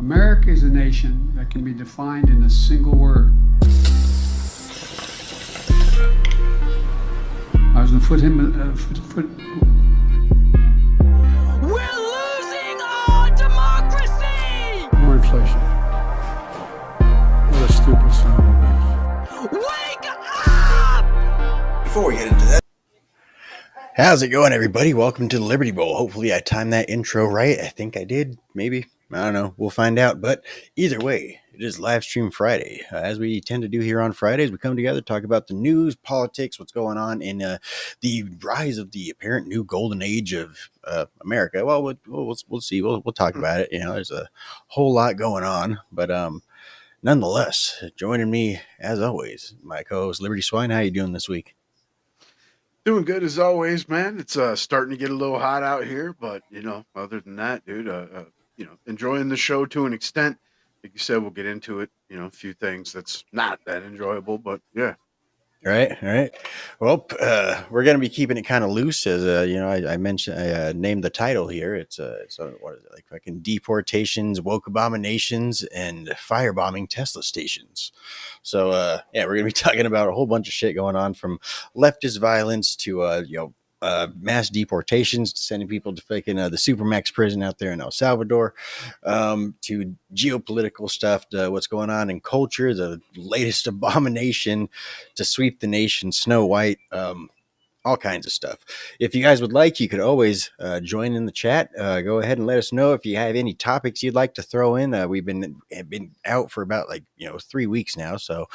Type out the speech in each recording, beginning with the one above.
America is a nation that can be defined in a single word. I was going to foot. We're losing our democracy! More inflation. What a stupid son of a bitch. Wake up! Before we get into that, how's it going, everybody? Welcome to the Liberty Bowl. Hopefully, I timed that intro right. I think I did. Maybe. I don't know. We'll find out. But either way, it is Live Stream Friday. As we tend to do here on Fridays, we come together, talk about the news, politics, what's going on in the rise of the apparent new golden age of America. Well, we'll see. We'll talk about it. There's a whole lot going on. But nonetheless, joining me, as always, my co-host, Liberty Swine. How you doing this week? Doing good as always, man. It's starting to get a little hot out here, but other than that, dude, enjoying the show to an extent. Like you said, we'll get into it. A few things that's not that enjoyable, but yeah. All right. Well, we're going to be keeping it kind of loose, as I mentioned. I named the title here. It's what is it, like fucking deportations, woke abominations, and firebombing Tesla stations. So we're going to be talking about a whole bunch of shit going on, from leftist violence to mass deportations, sending people to fucking the Supermax prison out there in El Salvador, to geopolitical stuff, to what's going on in culture, the latest abomination to sweep the nation, Snow White, all kinds of stuff. If you guys would like, you could always join in the chat. Go ahead and let us know if you have any topics you'd like to throw in. We've been out for about 3 weeks now, so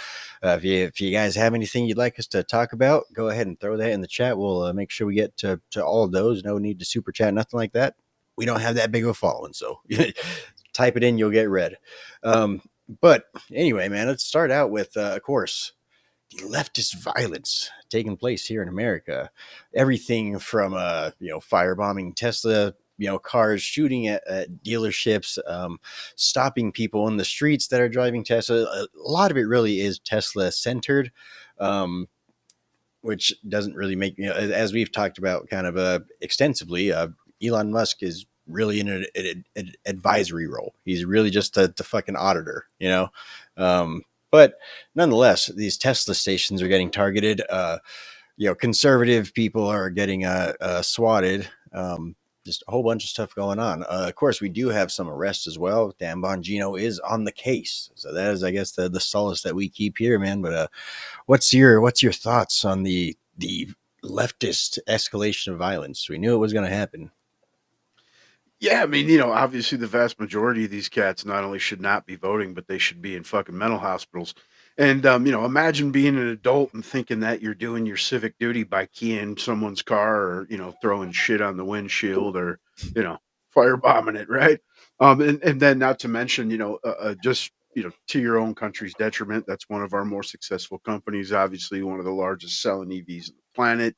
if you guys have anything you'd like us to talk about, go ahead and throw that in the chat. We'll make sure we get to all of those. No need to super chat, nothing like that. We don't have that big of a following, so type it in, you'll get read. But anyway, man, let's start out with, of course, the leftist violence taking place here in America. Everything from firebombing Tesla cars, shooting at dealerships, stopping people in the streets that are driving Tesla. A lot of it really is Tesla centered, which doesn't really make, as we've talked about kind of extensively, Elon Musk is really in an advisory role. He's really just the fucking auditor, but nonetheless, these Tesla stations are getting targeted. Conservative people are getting swatted. Just a whole bunch of stuff going on. Of course, we do have some arrests as well. Dan Bongino is on the case, so that is, I guess, the solace that we keep here, man. But what's your thoughts on the leftist escalation of violence? We knew it was going to happen. Yeah, I mean, obviously the vast majority of these cats not only should not be voting, but they should be in fucking mental hospitals. And imagine being an adult and thinking that you're doing your civic duty by keying someone's car, or throwing shit on the windshield, or firebombing it, right? And then, not to mention, just to your own country's detriment. That's one of our more successful companies, obviously one of the largest selling EVs on the planet.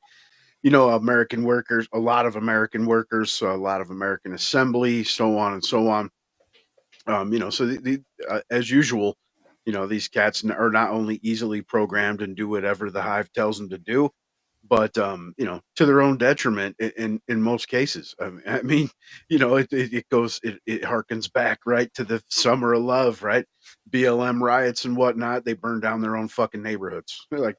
American workers, a lot of American workers, so a lot of American assembly, so on and so on. So as usual, these cats are not only easily programmed and do whatever the hive tells them to do, but to their own detriment in most cases. I mean, it goes, it harkens back right to the summer of love, right? BLM riots and whatnot. They burn down their own fucking neighborhoods. They're like,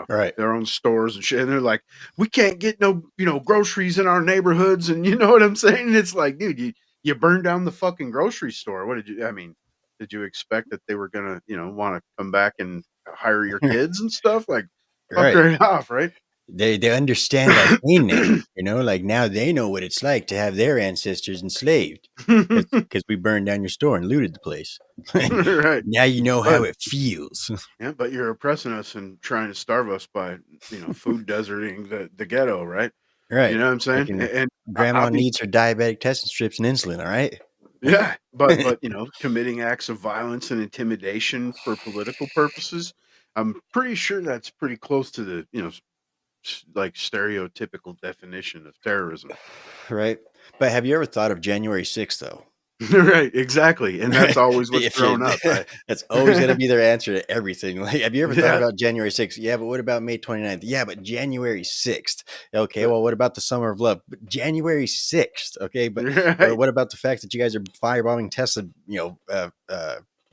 Right. their own stores and shit. And they're like, we can't get no, groceries in our neighborhoods. And you know what I'm saying? And it's like, dude, you burned down the fucking grocery store. I mean, did you expect that they were gonna, want to come back and hire your kids and stuff? Like, fuck Right. right off, right? They understand our pain now, like now they know what it's like to have their ancestors enslaved, because we burned down your store and looted the place. Right. Now you know how But it feels. yeah, but you're oppressing us and trying to starve us by, food deserting the ghetto, right? You Right. know what I'm saying? Fucking And grandma obviously, needs her diabetic testing strips and insulin, all right? yeah, but committing acts of violence and intimidation for political purposes, I'm pretty sure that's pretty close to the, like stereotypical definition of terrorism. Right. But have you ever thought of January 6th, though? Right, exactly, and that's Right. always what's If you thrown up, right? that's always gonna be their answer to everything. Like, have you ever thought Yeah, about January 6th? Yeah, but what about May 29th? Yeah, but January 6th. Okay, uh, well, what about the Summer of Love? But January 6th. Okay, but right. what about the fact that you guys are firebombing Tesla,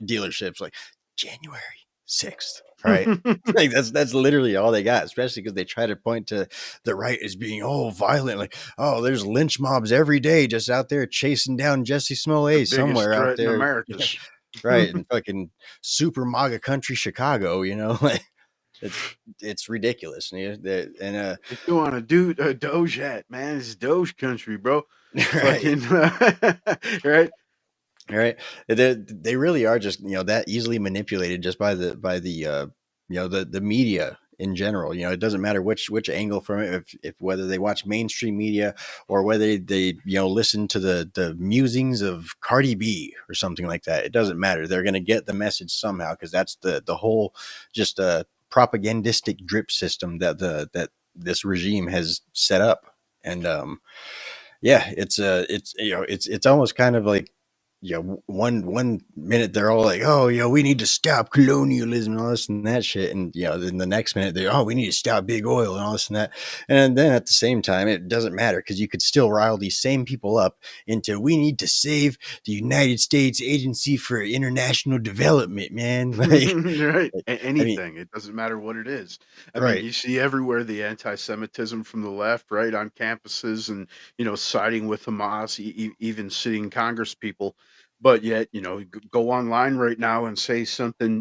dealerships like January 6th? All right. Like that's literally all they got, especially because they try to point to the right as being violent, like there's lynch mobs every day just out there chasing down Jesse The Smollett biggest somewhere out threat in there. America's. Right, in fucking super MAGA country Chicago, like it's it's ridiculous. And They go on a Doge hat, man. It's Doge country, bro. right, Fucking right. right. They really are just that easily manipulated just by the the media in general. It doesn't matter which angle from it, if whether they watch mainstream media or whether they listen to the musings of Cardi B or something like that. It doesn't matter. They're going to get the message somehow, because that's the whole just propagandistic drip system that this regime has set up. And yeah, it's almost kind of like, one minute they're all like, oh, we need to stop colonialism and all this and that shit, and then the next minute they're, oh, we need to stop big oil and all this and that, and then at the same time it doesn't matter, because you could still rile these same people up into, we need to save the United States Agency for International Development, man. Like, Right. I mean, Anything. It doesn't matter what it is. I mean, right, you see everywhere the anti-Semitism from the left, right, on campuses, and siding with Hamas, even sitting Congress people. But yet, go online right now and say something,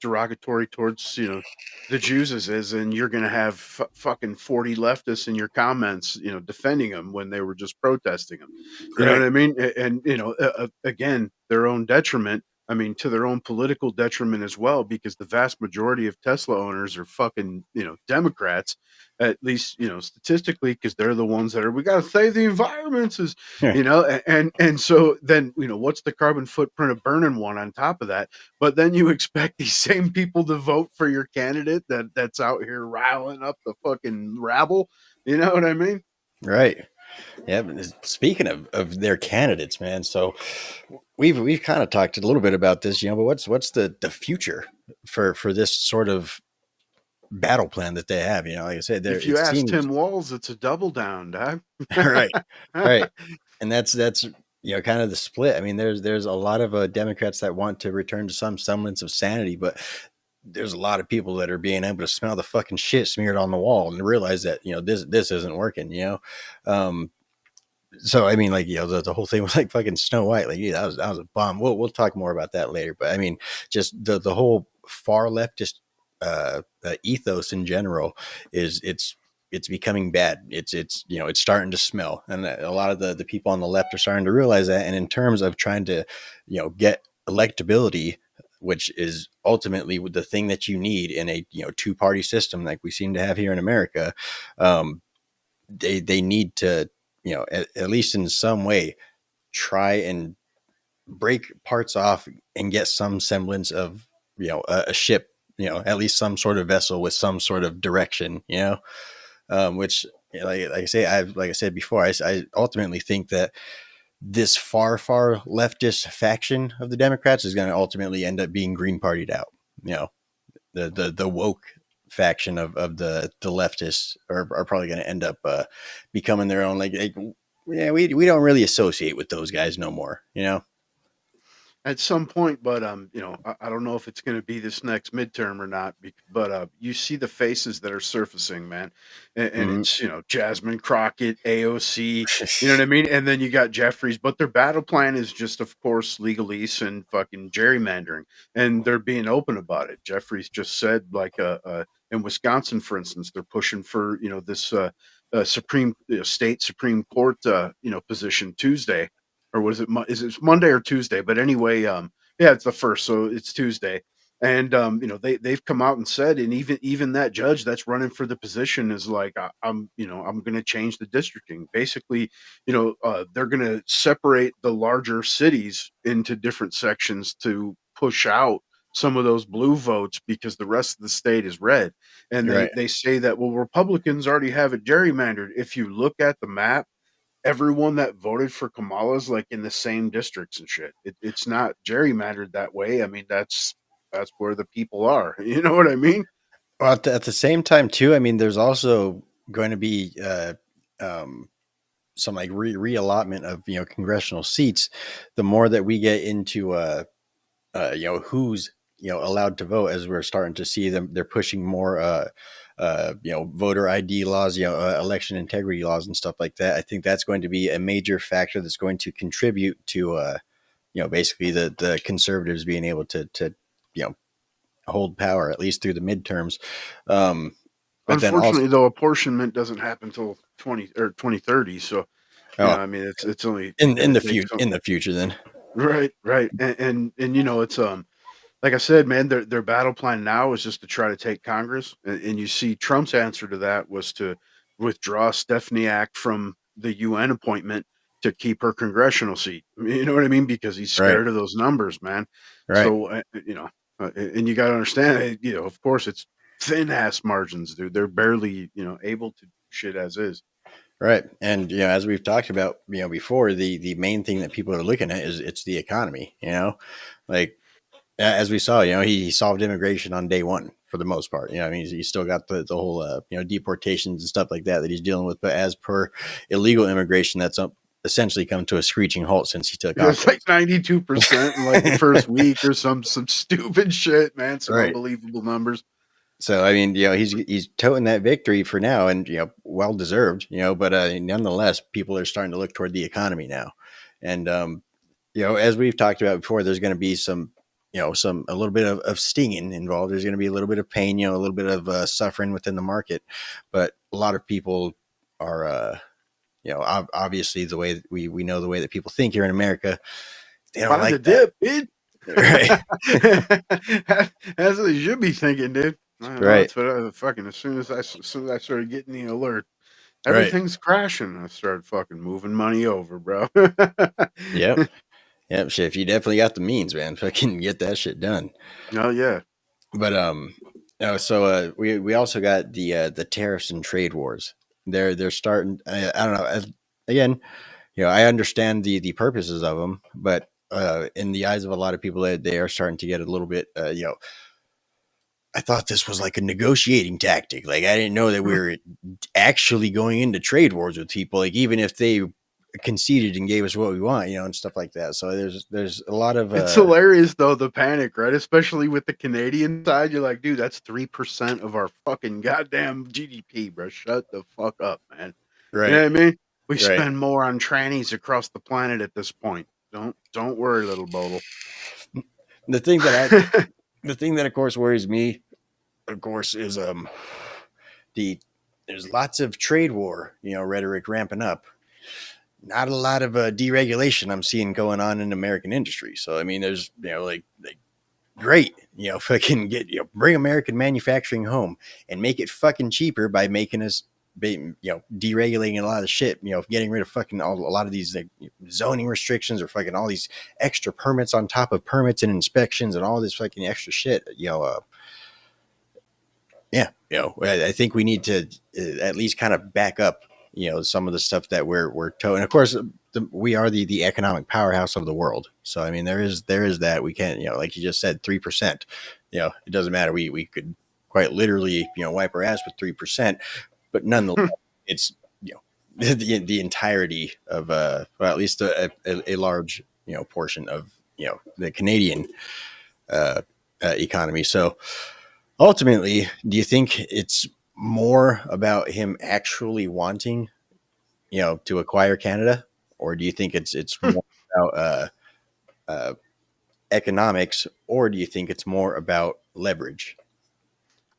derogatory towards, the Jews is, and you're going to have fucking 40 leftists in your comments, defending them when they were just protesting them. You know what right, I mean? And, again, their own detriment. I mean, to their own political detriment as well, because the vast majority of Tesla owners are fucking, Democrats, at least, statistically, because they're the ones that are, we got to save the environment, is, and so then, what's the carbon footprint of burning one on top of that? But then you expect these same people to vote for your candidate that's out here riling up the fucking rabble. You know what I mean? right. Yeah, but speaking of their candidates, man. So we've kind of talked a little bit about this, but what's the future for this sort of battle plan that they have? Like I said, there If you it ask seems Tim Walz, it's a double down, dog. right, right, and that's kind of the split. I mean, there's a lot of Democrats that want to return to some semblance of sanity, but there's a lot of people that are being able to smell the fucking shit smeared on the wall and realize that this isn't working. Um, so I mean, like, the whole thing was like fucking Snow White, like, yeah, that was a bomb. We'll talk more about that later, but I mean, just the whole far leftist ethos in general is it's becoming bad. It's it's starting to smell, and a lot of the people on the left are starting to realize that. And in terms of trying to get electability, which is ultimately the thing that you need in a two-party system like we seem to have here in America, um, they need to at least in some way try and break parts off and get some semblance of a ship, at least some sort of vessel with some sort of direction, which like I say, like I said before, I ultimately think that this far leftist faction of the Democrats is going to ultimately end up being green partied out. you know the woke faction of the leftists are probably going to end up becoming their own, like, yeah, we don't really associate with those guys no more. At some point, but I don't know if it's going to be this next midterm or not. But you see the faces that are surfacing, man, and Mhm. it's Jasmine Crockett, AOC, you know what I mean, and then you got Jeffries. But their battle plan is just, of course, legalese and fucking gerrymandering, and they're being open about it. Jeffries just said, like, in Wisconsin, for instance, they're pushing for this Supreme state Supreme Court position Tuesday, or was it is it Monday or Tuesday? But anyway, yeah, it's the first, so it's Tuesday, and they've come out and said, and even that judge that's running for the position is like, I'm going to change the districting. Basically, they're going to separate the larger cities into different sections to push out some of those blue votes because the rest of the state is red, and they Right. they say that, well, Republicans already have it gerrymandered. If you look at the map, everyone that voted for Kamala's like in the same districts and shit. It's not gerrymandered that way. I mean, that's where the people are. You know what I mean? Well, at the same time, too, I mean, there's also going to be um, some like reallotment of congressional seats. The more that we get into who's allowed to vote, as we're starting to see them, they're pushing more voter ID laws, election integrity laws and stuff like that. I think that's going to be a major factor that's going to contribute to basically the conservatives being able to you know hold power at least through the midterms. But then also, Unfortunately, though, apportionment doesn't happen until 2030. So, oh, I mean, it's only in going the to take future, some. in the future, then Right, right, and it's like I said, man, their battle plan now is just to try to take Congress, and you see Trump's answer to that was to withdraw Stepniak from the UN appointment to keep her congressional seat. You know what I mean? Because he's right, scared of those numbers, man. right. So and you got to understand, of course, it's thin ass margins, dude. They're barely able to do shit as is. Right. And as we've talked about, before, the main thing that people are looking at is it's the economy, like as we saw, he solved immigration on day one for the most part. I mean, he's still got the whole, deportations and stuff like that he's dealing with. But as per illegal immigration, that's essentially come to a screeching halt since he took It's like office. 92% in like the first week or some stupid shit, man. Some Right. unbelievable numbers. So I mean, he's toting that victory for now, and well deserved. But nonetheless, people are starting to look toward the economy now, and as we've talked about before, there's going to be some, a little bit of stinging involved. There's going to be a little bit of pain, a little bit of suffering within the market, but a lot of people are, obviously the way that we know the way that people think here in America, they don't Buy the like that, dip, dude. right? That's what they should be thinking, dude. I don't know. Right, That's what I fucking as soon as I started getting the alert, right. everything's crashing. I started fucking moving money over, bro. Yep. Yep. Shit, if you definitely got the means, man, fucking get that shit done. Oh yeah. But so we also got the tariffs and trade wars. They're starting. I don't know. Again, I understand the purposes of them, but in the eyes of a lot of people, they are starting to get a little bit. I thought this was like a negotiating tactic. Like I didn't know that we were actually going into trade wars with people. Like even if they conceded and gave us what we want, and stuff like that. So there's a lot of It's hilarious though, the panic, right? Especially with the Canadian side. You're like, dude, that's 3% of our fucking goddamn GDP, bro. Shut the fuck up, man. You know right, what I mean? We right. spend more on trannies across the planet at this point. Don't worry, little Bodle. The thing that the thing that of course worries me, of course, is the there's lots of trade war, rhetoric ramping up. Not a lot of deregulation I'm seeing going on in American industry. So I mean, there's like great, fucking bring American manufacturing home and make it fucking cheaper by making us, deregulating a lot of shit, getting rid of fucking a lot of these like, zoning restrictions or fucking all these extra permits on top of permits and inspections and all this fucking extra shit, yeah, I think we need to at least kind of back up, some of the stuff that we're towing. Of course, we are the economic powerhouse of the world. So I mean, there is that we can't, like you just said, 3%. It doesn't matter. We could quite literally, wipe our ass with 3%, but nonetheless, it's the entirety of well, at least a large portion of the Canadian economy. So ultimately, do you think it's more about him actually wanting, to acquire Canada, or do you think it's more about uh, economics, or do you think it's more about leverage?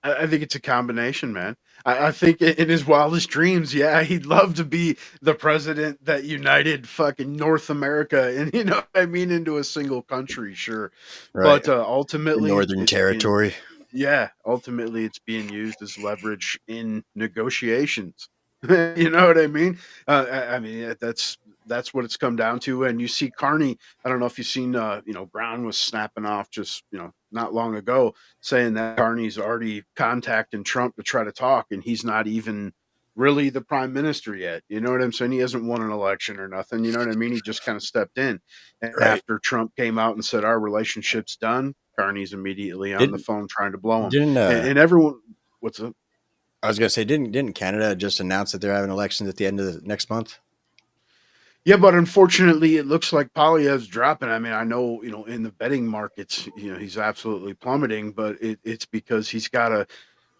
I think it's a combination, man. I think in his wildest dreams, yeah, he'd love to be the president that united fucking North America and what I mean into a single country, sure. Right, But the ultimately, Northern it's being Territory. yeah, ultimately it's being used as leverage in negotiations. You know what I mean? I mean that's what it's come down to. And you see Carney. I don't know if you've seen. Brown was snapping off just not long ago, saying that Carney's already contacting Trump to try to talk, and he's not even really the prime minister yet. You know what I'm saying? He hasn't won an election or nothing. You know what I mean? He just kind of stepped in. And Right. after Trump came out and said our relationship's done, Carney's immediately on the Didn't phone trying to blow him. didn't And everyone, what's up? I was gonna say didn't Canada just announce that they're having elections at the end of the next month? Yeah, but unfortunately, it looks like Poilievre's dropping. I mean, I know, in the betting markets, he's absolutely plummeting, but it's because he's got to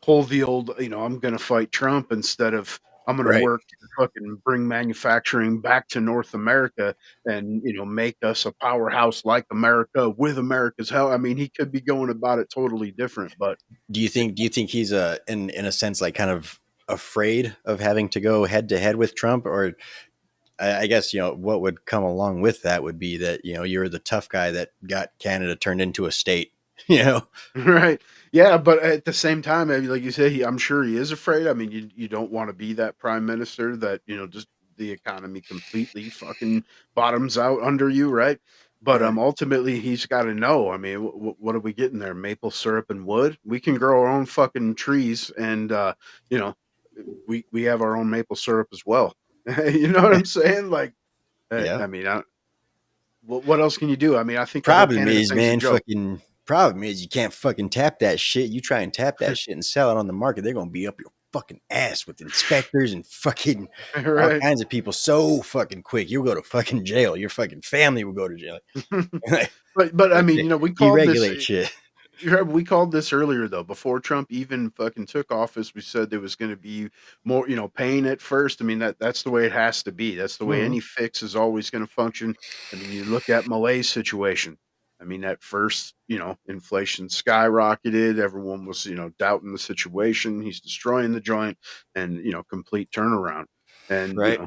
pull the old, I'm going to fight Trump instead of I'm going to Right. work to fucking bring manufacturing back to North America and, make us a powerhouse like America with America's help. I mean, he could be going about it totally different, but Do you think he's in a sense like kind of afraid of having to go head to head with Trump, or I guess what would come along with that would be that you're the tough guy that got Canada turned into a state. You know, right. Yeah, but at the same time, I mean, like you say, I'm sure he is afraid. I mean, you don't want to be that prime minister that, just the economy completely fucking bottoms out under you, right? But right? ultimately he's got to know. I mean, what are we getting there? Maple syrup and wood? We can grow our own fucking trees and you know, we have our own maple syrup as well. You know what I'm saying? Like Yeah. I mean, what else can you do? I mean, I think the whole Problem Canada is, thing's a man, joke. fucking problem is you can't fucking tap that shit. You try and tap that shit and sell it on the market, they're gonna be up your fucking ass with inspectors and fucking all Right. kinds of people so fucking quick. You'll go to fucking jail. Your fucking family will go to jail. But I Like, mean, we called this. deregulate shit. We called this earlier though. Before Trump even fucking took office, we said there was going to be more, pain at first. I mean that's the way it has to be. That's the way Mhm. any fix is always going to function. I mean, you look at Malay's situation. I mean, at first, inflation skyrocketed. Everyone was, doubting the situation. He's destroying the joint, and complete turnaround. And Right.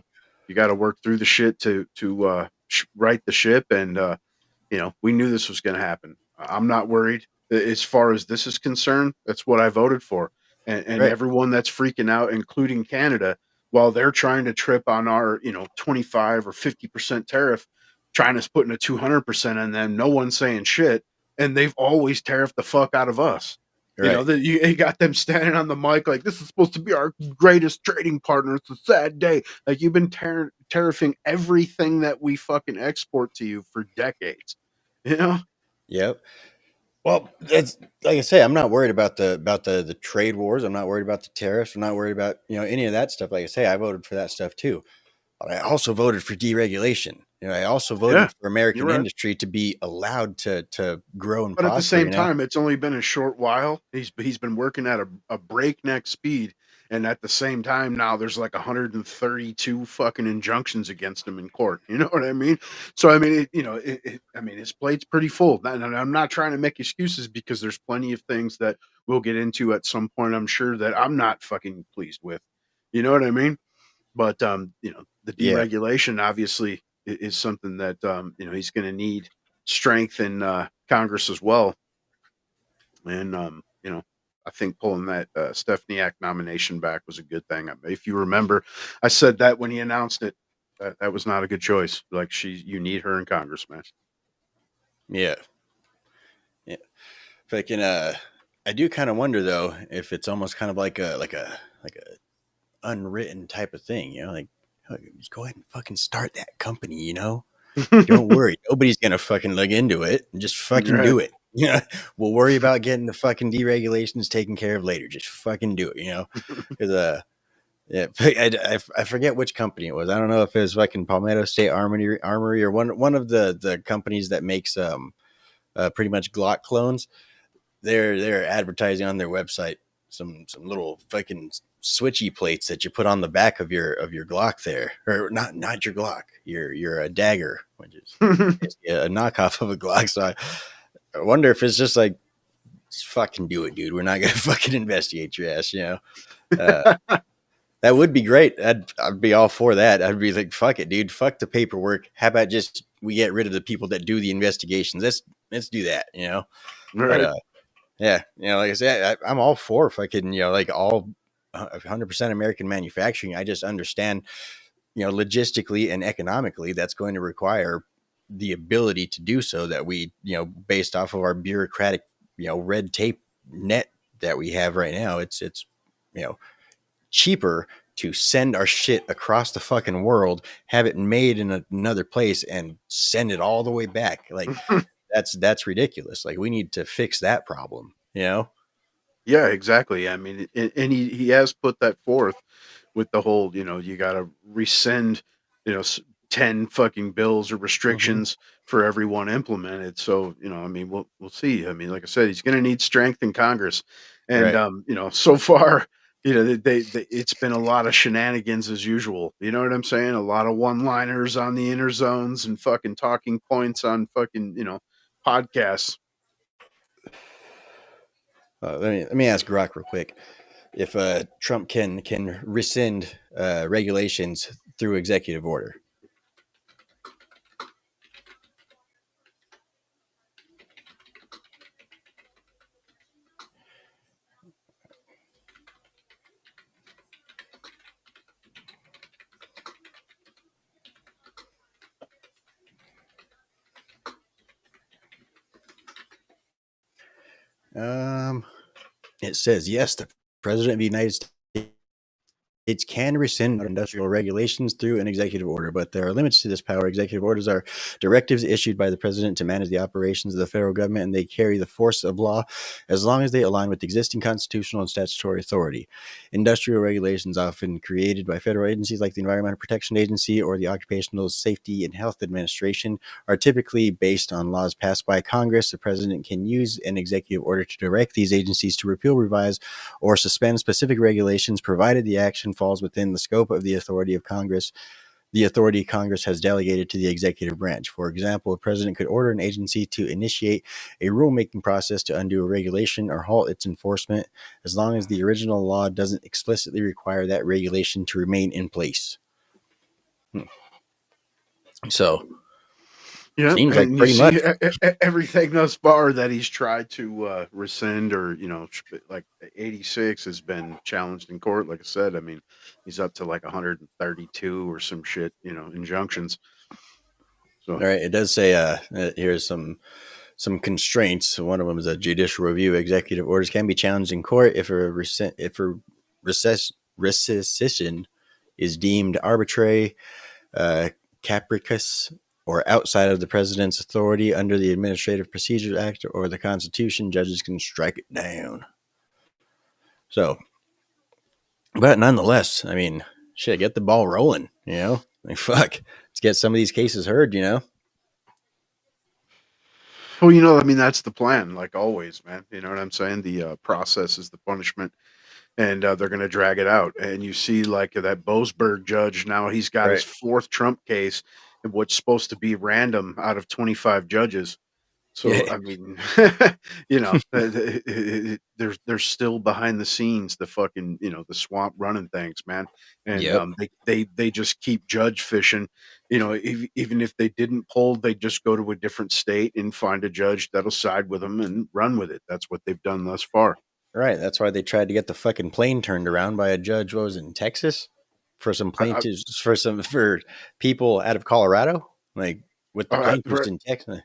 you got to work through the shit to right the ship. And we knew this was going to happen. I'm not worried as far as this is concerned. That's what I voted for. And Right. everyone that's freaking out, including Canada, while they're trying to trip on our, 25 or 50% tariff, China's putting a 200% on them. No one's saying shit. And they've always tariffed the fuck out of us. Right. That you got them standing on the mic like this is supposed to be our greatest trading partner. It's a sad day. Like you've been tariffing everything that we fucking export to you for decades. You know? Yep. Well, that's like I say, I'm not worried about the trade wars. I'm not worried about the tariffs. I'm not worried about any of that stuff. Like I say, I voted for that stuff too. But I also voted for deregulation. I also Yeah, voted for you're American right. industry to be allowed to grow and But at the prosper. same time, it's only been a short while. He's been working at a breakneck speed, and at the same time now there's like 132 fucking injunctions against him in court. You know what I mean? So I mean, I mean, his plate's pretty full. And I'm not trying to make excuses because there's plenty of things that we'll get into at some point. I'm sure that I'm not fucking pleased with. You know what I mean? But the Yeah. deregulation obviously is something that he's going to need strength in Congress as well. And I think pulling that Stepniak nomination back was a good thing. If you remember, I said that when he announced it. That was not a good choice. Like you need her in Congress, man. Yeah. Yeah. Fucking I do kind of wonder though if it's almost kind of like a unwritten type of thing, like just go ahead and fucking start that company, Don't worry. Nobody's gonna fucking look into it. Just fucking Right. do it. We'll worry about getting the fucking deregulations taken care of later. Just fucking do it, Because yeah, I forget which company it was. I don't know if it was fucking Palmetto State Armory or one of the companies that makes pretty much Glock clones. They're advertising on their website some little fucking switchy plates that you put on the back of your Glock there, or not your Glock, your dagger, which is basically a knockoff of a Glock. So I wonder if it's just like just fucking do it, dude. We're not gonna fucking investigate your ass. Uh, that would be great. I'd be all for that. I'd be like, fuck it, dude. Fuck the paperwork. How about just we get rid of the people that do the investigations? Let's do that. But Right. yeah, like I said, I'm all for fucking, like all 100% American manufacturing. I just understand, logistically and economically, that's going to require the ability to do so that we, based off of our bureaucratic, red tape net that we have right now, it's, cheaper to send our shit across the fucking world, have it made in another place, and send it all the way back. Like that's ridiculous. Like we need to fix that problem. You know? Yeah, exactly. I mean, and he has put that forth with the whole, you got to rescind, 10 fucking bills or Mm-hmm. restrictions for everyone implemented. So, I mean, we'll see. I mean, like I said, he's going to need strength in Congress. And, Right. so far, it's been a lot of shenanigans as usual. You know what I'm saying? A lot of one-liners on the inner zones and fucking talking points on fucking, podcasts. Let me ask Grok real quick. If Trump can rescind regulations through executive order. Um, it says yes. The president of the United States can rescind industrial regulations through an executive order, but there are limits to this power. Executive orders are directives issued by the president to manage the operations of the federal government, and they carry the force of law as long as they align with existing constitutional and statutory authority. Industrial regulations, often created by federal agencies like the Environmental Protection Agency or the Occupational Safety and Health Administration, are typically based on laws passed by Congress. The president can use an executive order to direct these agencies to repeal, revise, or suspend specific regulations, provided the action falls within the scope of the authority of Congress, the authority Congress has delegated to the executive branch. For example, a president could order an agency to initiate a rulemaking process to undo a regulation or halt its enforcement, as long as the original law doesn't explicitly require that regulation to remain in place. So, Yeah, seems like and you pretty see much. everything thus far that he's tried to rescind or like 86 has been challenged in court. Like I said, I mean, he's up to like 132 or some shit, injunctions. All So right, it does say here's some constraints. One of them is a judicial review. Executive orders can be challenged in court if rescission is deemed arbitrary, uh, capricious, or outside of the president's authority under the Administrative Procedures Act or the Constitution. Judges can strike it down. So, but nonetheless, I mean, shit, get the ball rolling. Like fuck, let's get some of these cases heard. well, I mean, that's the plan, like always, man. You know what I'm saying? The process is the punishment, and they're going to drag it out. And you see, like that Boasberg judge now, he's got his Right. fourth Trump case, what's supposed to be random out of 25 judges. So Yeah. I mean, they're still behind the scenes, the fucking the swamp running things, man, and Yep. they just keep judge fishing. Even if they didn't poll, they just go to a different state and find a judge that'll side with them and run with it. That's what they've done thus far. Right. That's why they tried to get the fucking plane turned around by a judge. What was it, in Texas? For some I, plaintiffs, for people out of Colorado, like with the plaintiffs I, in Texas.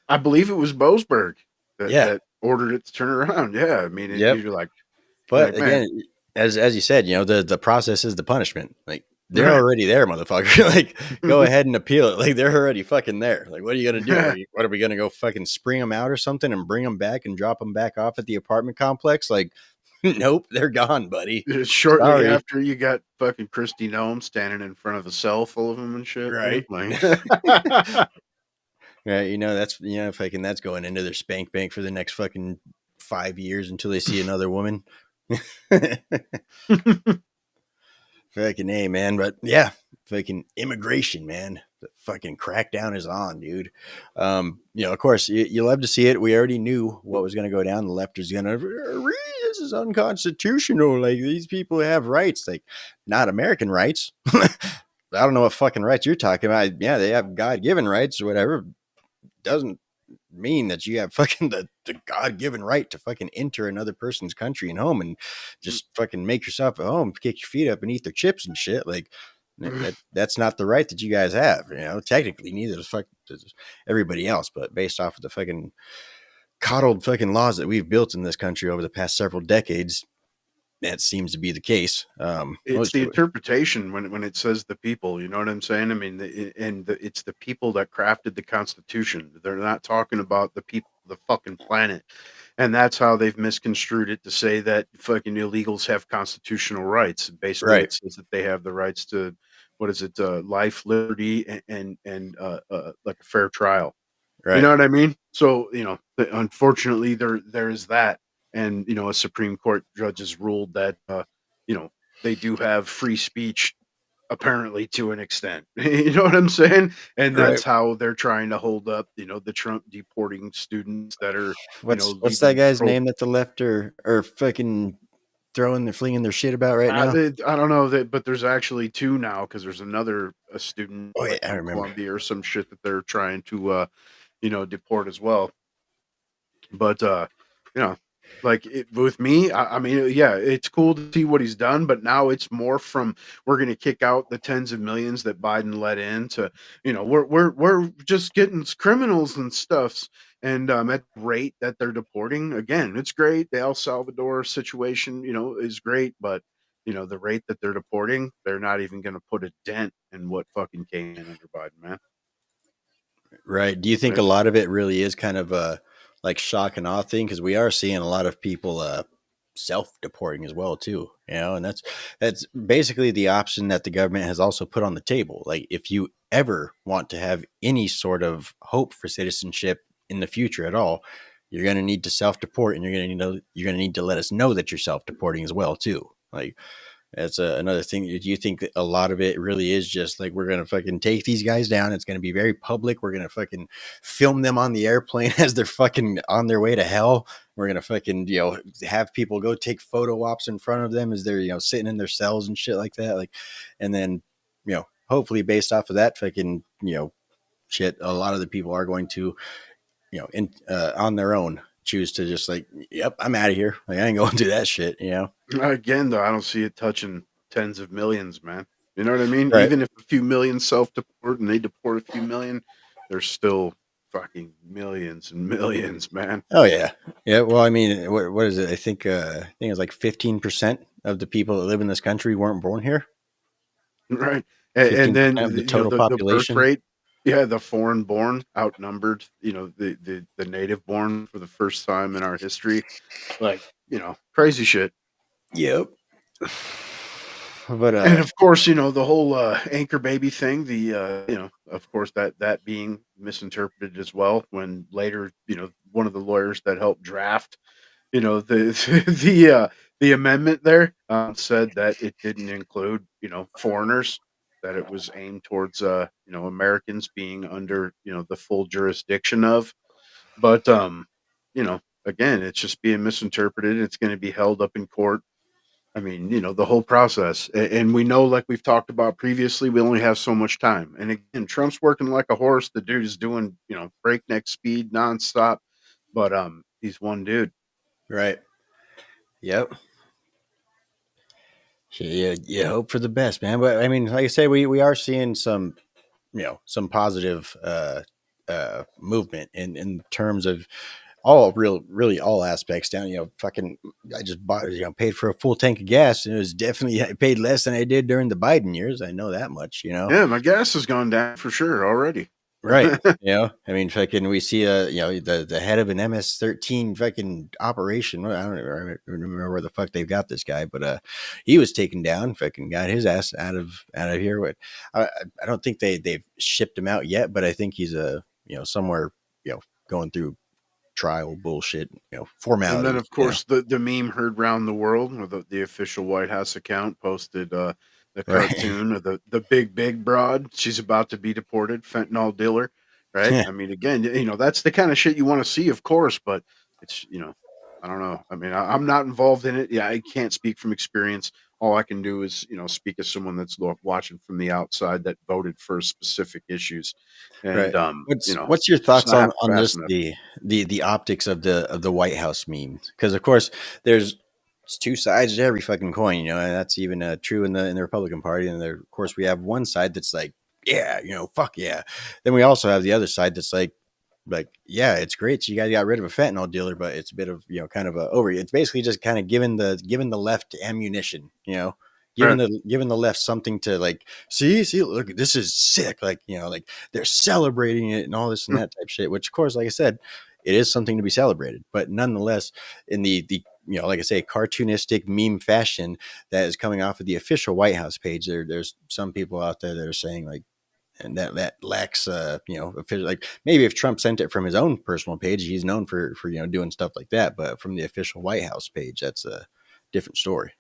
I believe it was Boasberg that Yeah. ordered it to turn around. Yeah, I mean, Yep. you're But like, man, again, as you said, the process is the punishment. Like they're already there, motherfucker. Like go ahead and appeal it. Like they're already fucking there. Like what are you gonna do? right. What are we gonna go fucking spring them out or something and bring them back and drop them back off at the apartment complex? Like nope, they're gone, buddy. Shortly Sorry. after, you got fucking Christy Nome standing in front of a cell full of them and shit. Yeah, Right. like, Right. Fucking that's going into their spank bank for the next fucking 5 years until they see another woman. Fucking A, man. But yeah, fucking immigration, man. The fucking crackdown is on, dude. Of course, you love to see it. We already knew what was going to go down. The left is going to, this is unconstitutional. Like, these people have rights, like, not American rights. I don't know what fucking rights you're talking about. Yeah, they have God given rights or whatever. Doesn't mean that you have fucking the God-given right to fucking enter another person's country and home and just fucking make yourself at home, kick your feet up and eat their chips and shit. Like that's not the right that you guys have. Technically neither does everybody else, but based off of the fucking coddled fucking laws that we've built in this country over the past several decades, that seems to be the case. It's the interpretation when it says the people, you know what I'm saying? I mean, it's the people that crafted the Constitution. They're not talking about the people, the fucking planet, and that's how they've misconstrued it to say that fucking illegals have constitutional rights. Basically, right, it says that they have the rights to what is it, life, liberty, and like a fair trial. You right, know what I mean? So, unfortunately, there is that, and a Supreme Court judge has ruled that you know they do have free speech apparently to an extent. You know what I'm saying? And right. that's how they're trying to hold up, the Trump deporting students that are, What's that leaving guy's pro. name that the left are fucking flinging their shit about right now? I don't know that, but there's actually two now because there's another a student Oh yeah, like I from remember. Colombia or some shit that they're trying to deport as well. But you know, with me, I mean, yeah, it's cool to see what he's done, but now it's more from we're going to kick out the tens of millions that Biden let in to, we're just getting criminals and stuffs. And at the rate that they're deporting, again, it's great. The El Salvador situation, is great, but the rate that they're deporting, they're not even going to put a dent in what fucking came in under Biden, man. Right. Do you think a Right? lot of it really is kind of a like shock and awe thing? Because we are seeing a lot of people self-deporting as well too. And that's basically the option that the government has also put on the table. Like if you ever want to have any sort of hope for citizenship in the future at all, you're going to need to self-deport, and you're going to need to let us know that you're self-deporting as well too. Like that's another thing. Do you think that a lot of it really is just like we're gonna fucking take these guys down? It's gonna be very public. We're gonna fucking film them on the airplane as they're fucking on their way to hell. We're gonna fucking have people go take photo ops in front of them as they're sitting in their cells and shit like that. Like, and then hopefully based off of that fucking shit, a lot of the people are going to on their own choose to just like, yep, I'm out of here. Like I ain't going through that shit. Again, though, I don't see it touching tens of millions, man. You know what I mean? Right. Even if a few million self-deport and they deport a few million, there's still fucking millions and millions, man. Oh yeah, yeah. Well, I mean, what is it? I think it's like 15% of the people that live in this country weren't born here. Right? And then 15% of the total the birth population. rate, yeah, the foreign born outnumbered, the native born for the first time in our history. Like, crazy shit. Yep. But And of course, the whole anchor baby thing, of course that being misinterpreted as well when later, one of the lawyers that helped draft, the the amendment there said that it didn't include, foreigners, that it was aimed towards Americans being under, the full jurisdiction of. But again, it's just being misinterpreted. It's going to be held up in court. I mean, the whole process. And we know, like we've talked about previously, we only have so much time. And again, Trump's working like a horse. The dude is doing, breakneck speed nonstop. But he's one dude. right. Yep. Yeah, you hope for the best, man. But I mean, like I say, we are seeing some positive movement in terms of really all aspects down. Fucking, I just bought, paid for a full tank of gas, and it was definitely I paid less than I did during the Biden years. I know that much. Yeah, my gas has gone down for sure already. Right. I mean, fucking, we see the head of an MS-13 fucking operation. Well, I don't remember where the fuck they've got this guy, but he was taken down. Fucking got his ass out of here. But I don't think they've shipped him out yet. But I think he's somewhere going through trial bullshit And then, formalities. of course, the meme heard round the world, or the official White House account posted the Right. cartoon of the big broad. She's about to be deported, fentanyl dealer, right? I mean, again, that's the kind of shit you want to see, of course, but it's, I don't know. I mean, I'm not involved in it. Yeah, I can't speak from experience. All I can do is, speak as someone that's watching from the outside that voted for specific issues, and Right. What's your it's thoughts not happened on fast just enough. the optics of the White House meme? Because of course there's it's two sides to every fucking coin, and that's even true in the Republican Party. And there, of course, we have one side that's like, yeah, fuck yeah. Then we also have the other side that's like, like, yeah, it's great. So you guys got rid of a fentanyl dealer, but it's a bit of, kind of a over. It's basically just kind of giving the left ammunition, Right. giving the left something to like, see, look, this is sick. Like, like they're celebrating it and all this and that type shit, which of course, like I said, it is something to be celebrated, but nonetheless, in the like I say, cartoonistic meme fashion that is coming off of the official White House page, there's some people out there that are saying like, and that lacks official, like maybe if Trump sent it from his own personal page, he's known for doing stuff like that, but from the official White House page, that's a different story.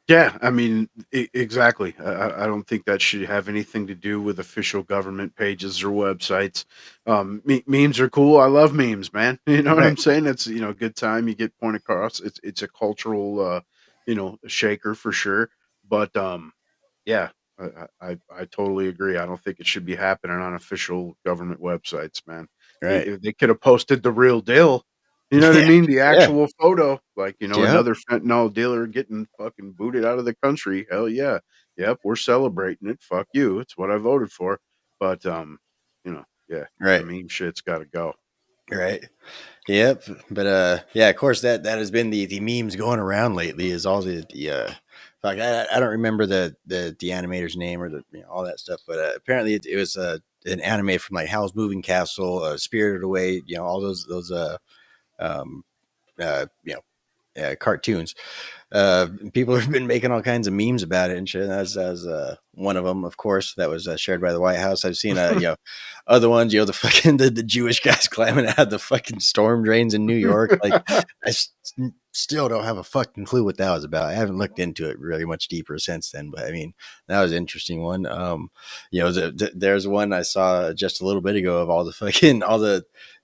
Yeah, I mean, exactly. I don't think that should have anything to do with official government pages or websites. Memes are cool. I love memes, man. You know what Right. I'm saying? It's a good time. You get point across. It's a cultural shaker for sure. But yeah, I totally agree. I don't think it should be happening on official government websites, man. Right. They could have posted the real deal. You know what I Yeah. mean? The Yeah. actual photo, like, Yeah. another fentanyl dealer getting fucking booted out of the country. Hell yeah. Yep, we're celebrating it. Fuck you. It's what I voted for. But yeah, the Right. mean shit's got to go. Right. Yep. But yeah, of course that has been the memes going around lately is all the like I don't remember the animator's name or the all that stuff, but apparently it was an anime from like Howl's Moving Castle, Spirited Away, all those um cartoons. People have been making all kinds of memes about it and shit. That was one of them, of course, that was shared by the White House. I've seen other ones, the fucking the Jewish guys climbing out of the fucking storm drains in New York. Like still don't have a fucking clue what that was about. I haven't looked into it really much deeper since then, but I mean that was an interesting one. There's one I saw just a little bit ago of all the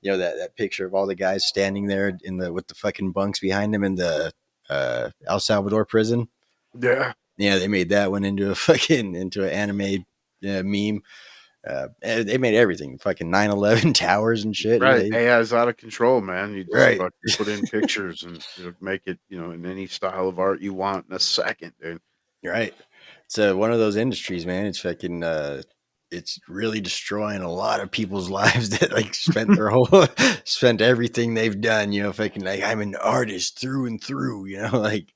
that picture of all the guys standing there with the fucking bunks behind them in the El Salvador prison. Yeah. Yeah, they made that one into an anime meme. They made everything fucking 9/11 towers and shit. Right. Yeah, AI is out of control, man. You just right, fucking put in pictures and make it, in any style of art you want in a second, dude. right. It's one of those industries, man. It's fucking it's really destroying a lot of people's lives that like spent their whole spent everything they've done. Fucking like I'm an artist through and through. Like.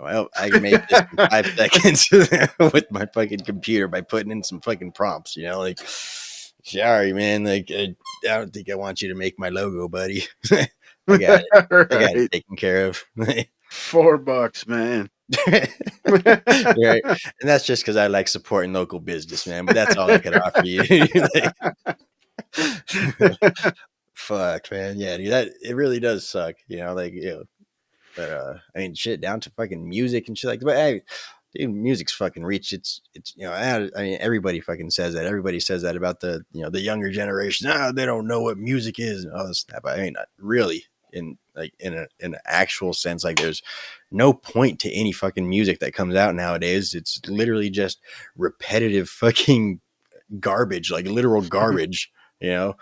Well, I can make this in 5 seconds with my fucking computer by putting in some fucking prompts, like, sorry, man. Like, I don't think I want you to make my logo, buddy. I got it. I got it Right. taken care of. $4, man. Right. And that's just because I like supporting local business, man. But that's all I can offer you. Fuck, man. Yeah, dude, it really does suck. But I mean, shit, down to fucking music and shit like that. But hey, dude, music's fucking reached. It's I mean, everybody fucking says that. Everybody says that about the younger generation. They don't know what music is and all this stuff. But I mean, not really in an actual sense. Like, there's no point to any fucking music that comes out nowadays. It's literally just repetitive fucking garbage, like literal garbage. There's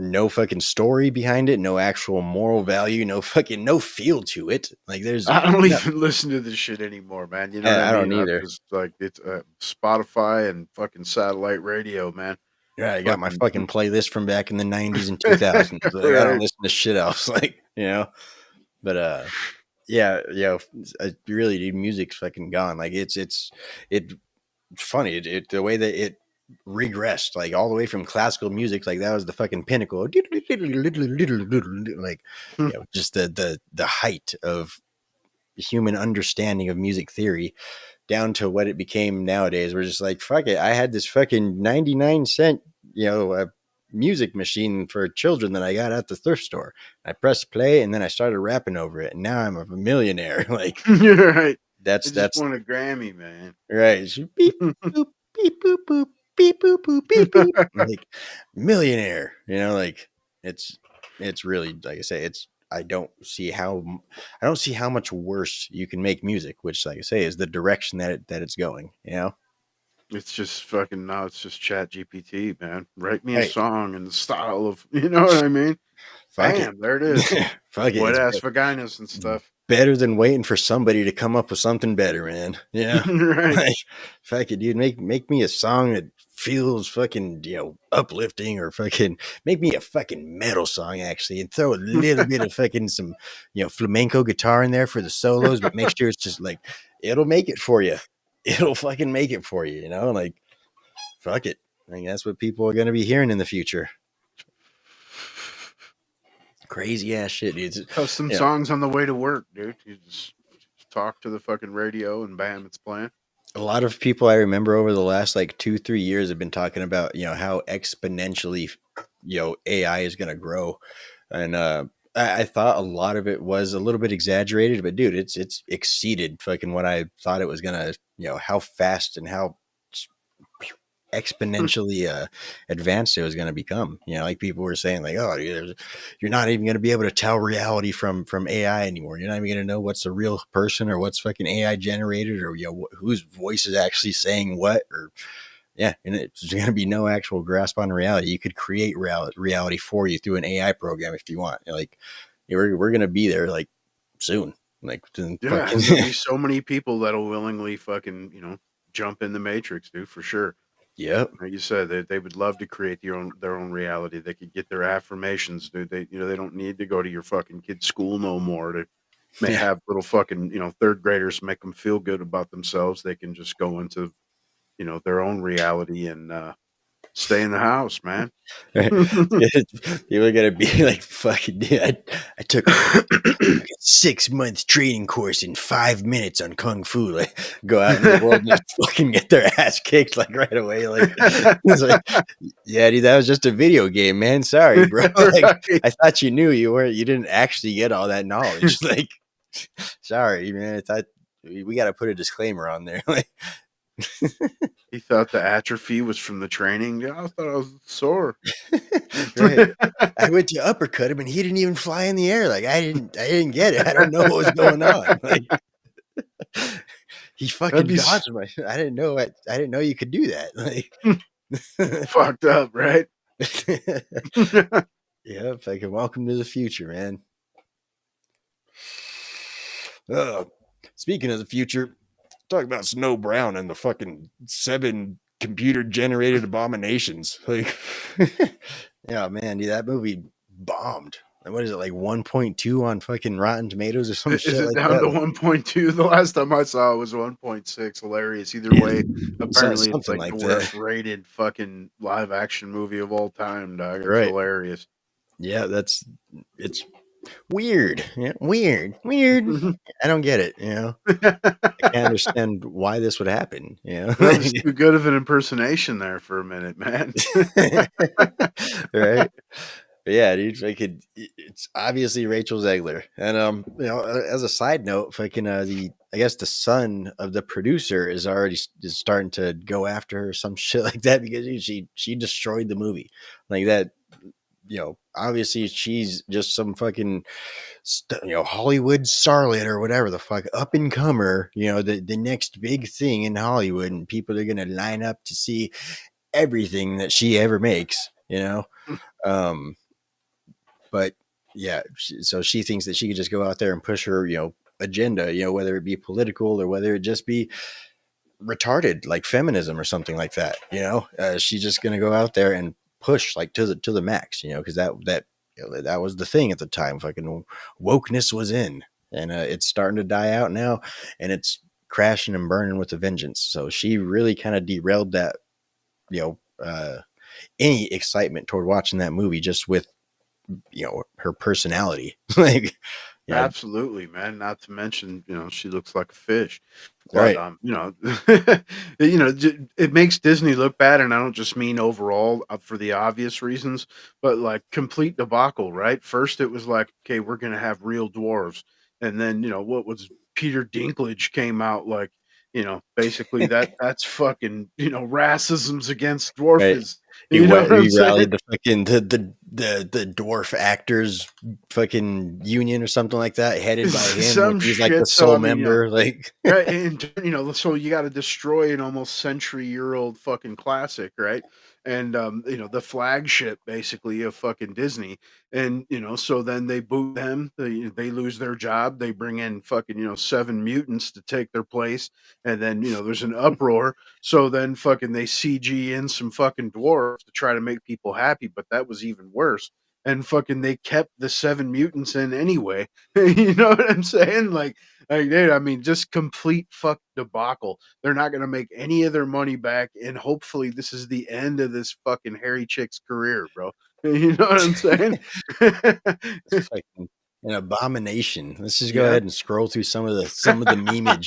no fucking story behind it, no actual moral value, no feel to it. Like there's I don't no, even listen to this shit anymore, man. You know what I I mean? don't I either. just like it's Spotify and fucking satellite radio, man. Yeah, I got my Fucking fucking playlist from back in the 90s and 2000s. Like I don't right. listen to shit else. But yeah, really, dude, music's fucking gone. Like it's funny. The way that it regressed, like all the way from classical music, like that was the fucking pinnacle. Like, just the height of human understanding of music theory down to what it became nowadays. We're just like, fuck it. I had this fucking 99 cent, music machine for children that I got at the thrift store. I pressed play and then I started rapping over it. And now I'm a millionaire. Like You're right. I just that's won a Grammy, man. right. It's beep, boop, beep, boop, boop, beep, boop, boop, beep, beep. Like millionaire, like it's really, like I say, I don't see how much worse you can make music, which, like I say, is the direction that it's going. It's just fucking now. It's just Chat GPT, man. Write me a Hey, song in the style of, you know what I mean? fuck it, Bam, there it is. fuck it. Wet It's ass vaginas and stuff. better than waiting for somebody to come up with something better, man. Right. Like, fuck it, dude. Make me a song that feels fucking, uplifting, or fucking make me a fucking metal song actually, and throw a little bit of fucking some, flamenco guitar in there for the solos, but make sure it's just like, it'll make it for you. It'll fucking make it for you, like, fuck it. I think that's what people are going to be hearing in the future. Crazy ass shit, dude. Custom songs on the way to work, dude. You just talk to the fucking radio and bam, it's playing. A lot of people I remember over the last like 2-3 years have been talking about, how exponentially, AI is going to grow. And I thought a lot of it was a little bit exaggerated, but dude, it's exceeded fucking what I thought it was going to, how fast and how exponentially advanced it was going to become. Like people were saying, like, oh, you're not even going to be able to tell reality from AI anymore. You're not even going to know what's a real person or what's fucking AI generated, or whose voice is actually saying what, or and it's going to be no actual grasp on reality. You could create reality for you through an AI program if you want. Like, we're going to be there like soon. Like, there'll be so many people that'll willingly fucking jump in the matrix, dude, for sure. Yep. Like you said, they would love to create their own reality. They could get their affirmations, dude. They don't need to go to your fucking kid's school no more to have little fucking third graders make them feel good about themselves. They can just go into their own reality and stay in the house, man. Right. People are gonna be like, fucking dude, I took a 6-month training course in 5 minutes on kung fu. Like, go out in the world and just fucking get their ass kicked like right away. Like, it's like, yeah, dude, that was just a video game, man. Sorry, bro. Like, Right. I thought you knew you didn't actually get all that knowledge. Like, sorry, man. I thought we got to put a disclaimer on there. Like, He thought the atrophy was from the training. Yeah, I thought I was sore. right. I went to uppercut him and he didn't even fly in the air. Like, I didn't get it. I don't know what was going on. Like, he fucking dodged my. I didn't know you could do that. Like, fucked up, right? Yeah, fucking welcome to the future, man. Speaking of the future, talk about Snow Brown and the fucking 7 computer generated abominations. Like, yeah, man, dude, that movie bombed. And what is it, like 1.2 on fucking Rotten Tomatoes or some shit Is it like down that? to 1.2? The last time I saw it was 1.6. Hilarious. Either way, apparently it's something like like the that. worst rated fucking live action movie of all time, dog. It's Right. hilarious. Yeah, it's weird. Yeah, weird. I don't get it. I can't understand why this would happen. That was too good of an impersonation there for a minute, man. Right. But yeah, dude, it's obviously Rachel Zegler. And as a side note, fucking I guess the son of the producer is starting to go after her, some shit like that, because she destroyed the movie. Like that, obviously she's just some fucking Hollywood starlet or whatever the fuck, up and comer, the next big thing in Hollywood, and people are gonna line up to see everything that she ever makes, but yeah, so she thinks that she could just go out there and push her agenda, whether it be political or whether it just be retarded like feminism or something like that. She's just gonna go out there and push like to the max, because that was the thing at the time. Fucking wokeness was in, and it's starting to die out now, and it's crashing and burning with a vengeance. So she really kind of derailed that, any excitement toward watching that movie just with her personality. Like, Absolutely, man. Not to mention, she looks like a fish. Right. But it makes Disney look bad, and I don't just mean overall for the obvious reasons, but like complete debacle, right? First, it was like, okay, we're gonna have real dwarves, and then what was Peter Dinklage came out like, basically that's fucking racism's against dwarfism. He What I'm saying? rallied the fucking the dwarf actors fucking union or something like that, headed by him. Some He's like shit, the so, sole I mean, member. Like, right, and so you got to destroy an almost century-year-old fucking classic, right? and the flagship basically of fucking Disney. And so then they boot them. They lose their job. They bring in fucking seven mutants to take their place, and then there's an uproar. So then fucking they CG in some fucking dwarves to try to make people happy, but that was even worse. And fucking they kept the seven mutants in anyway. You know what I'm saying? Like, dude, I mean, just complete fuck debacle. They're not going to make any of their money back, and hopefully, this is the end of this fucking hairy chick's career, bro. You know what I'm saying? It's fucking an abomination. Let's just go Yeah. ahead and scroll through some of the memeage.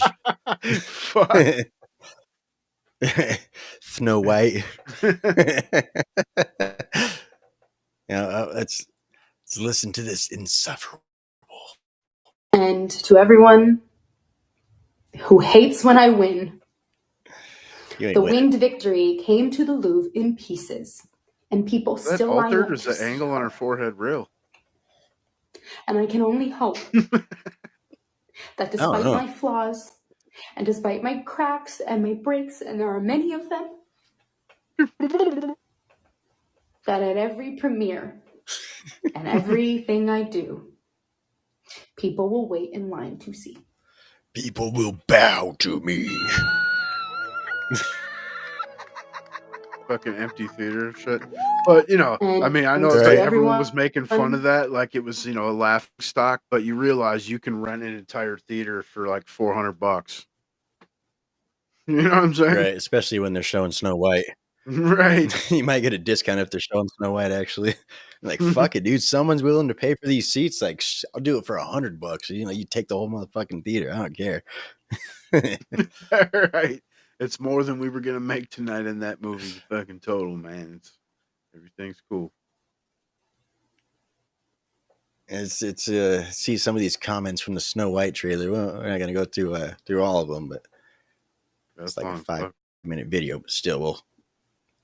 Fuck. Snow White. Let's listen to this insufferable. And to everyone who hates when I win, the winged victory came to the Louvre in pieces, and people Is that still line altered? up. Or is the angle on her forehead real? And I can only hope that despite my flaws, and despite my cracks and my breaks, and there are many of them, that at every premiere and everything I do, people will wait in line to see. People will bow to me. Fucking empty theater shit. But I mean, I know And that to everyone was everyone- making fun of that, like it was a laughing stock. But you realize you can rent an entire theater for like $400. You know what I'm saying? Right, especially when they're showing Snow White. Right. You might get a discount if they're showing Snow White, actually. Like, fuck it, dude. Someone's willing to pay for these seats. Like, I'll do it for $100. You take the whole motherfucking theater. I don't care. Right. It's more than we were gonna make tonight in that movie. Fucking total, man. Everything's cool. It's see some of these comments from the Snow White trailer. Well, we're not gonna go through all of them, but That's it's like long, a 5-minute video. But still,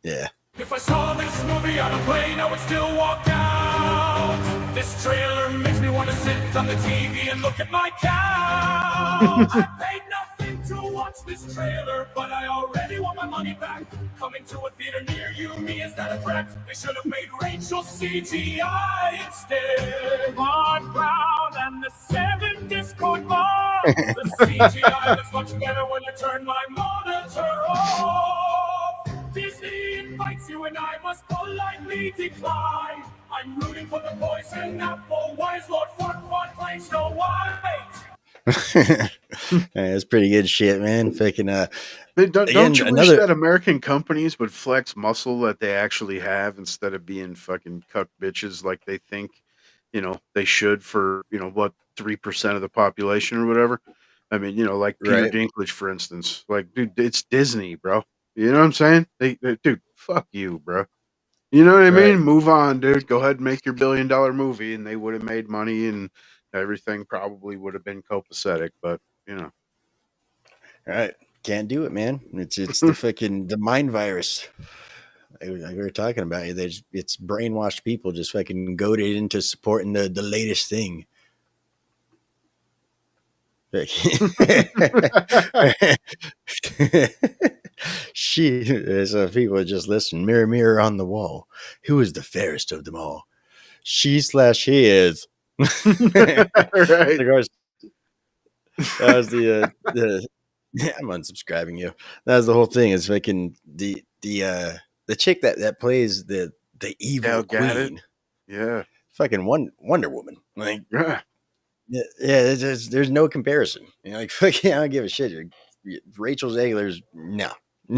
yeah. If I saw this movie on a plane, I would still walk out. This trailer makes me want to sit on the TV and look at my couch. I paid nothing to watch this trailer, but I already want my money back. Coming to a theater near you, me, is that a threat? They should have made Rachel CGI instead. Mark Brown and the 7 Discord bars. The CGI looks much better when you turn my monitor off. Disney invites you and I must politely decline. I'm rooting for the poison apple. Why is Lord Farquaad playing Snow White? That's pretty good shit, man. Fucking don't you wish that American companies would flex muscle that they actually have instead of being fucking cuck bitches like they think they should for what 3% of the population or whatever. I mean, like Peter Dinklage, for instance. Like, dude, it's Disney, bro. You know what I'm saying? They dude, fuck you, bro. You know what I mean? Move on, dude. Go ahead and make your $1 billion movie, and they would have made money, and everything probably would have been copacetic. But all right, can't do it, man. It's the fucking the mind virus. Like we were talking about, it's brainwashed people just fucking goaded into supporting the latest thing. So people just listen. Mirror, mirror on the wall, who is the fairest of them all? She/he is. Right. That was the I'm unsubscribing you. That was the whole thing. Is fucking the chick that plays the evil queen. Yeah. Fucking Wonder Woman. Like, yeah. There's no comparison. Like, fucking, I don't give a shit. Rachel Zegler's no,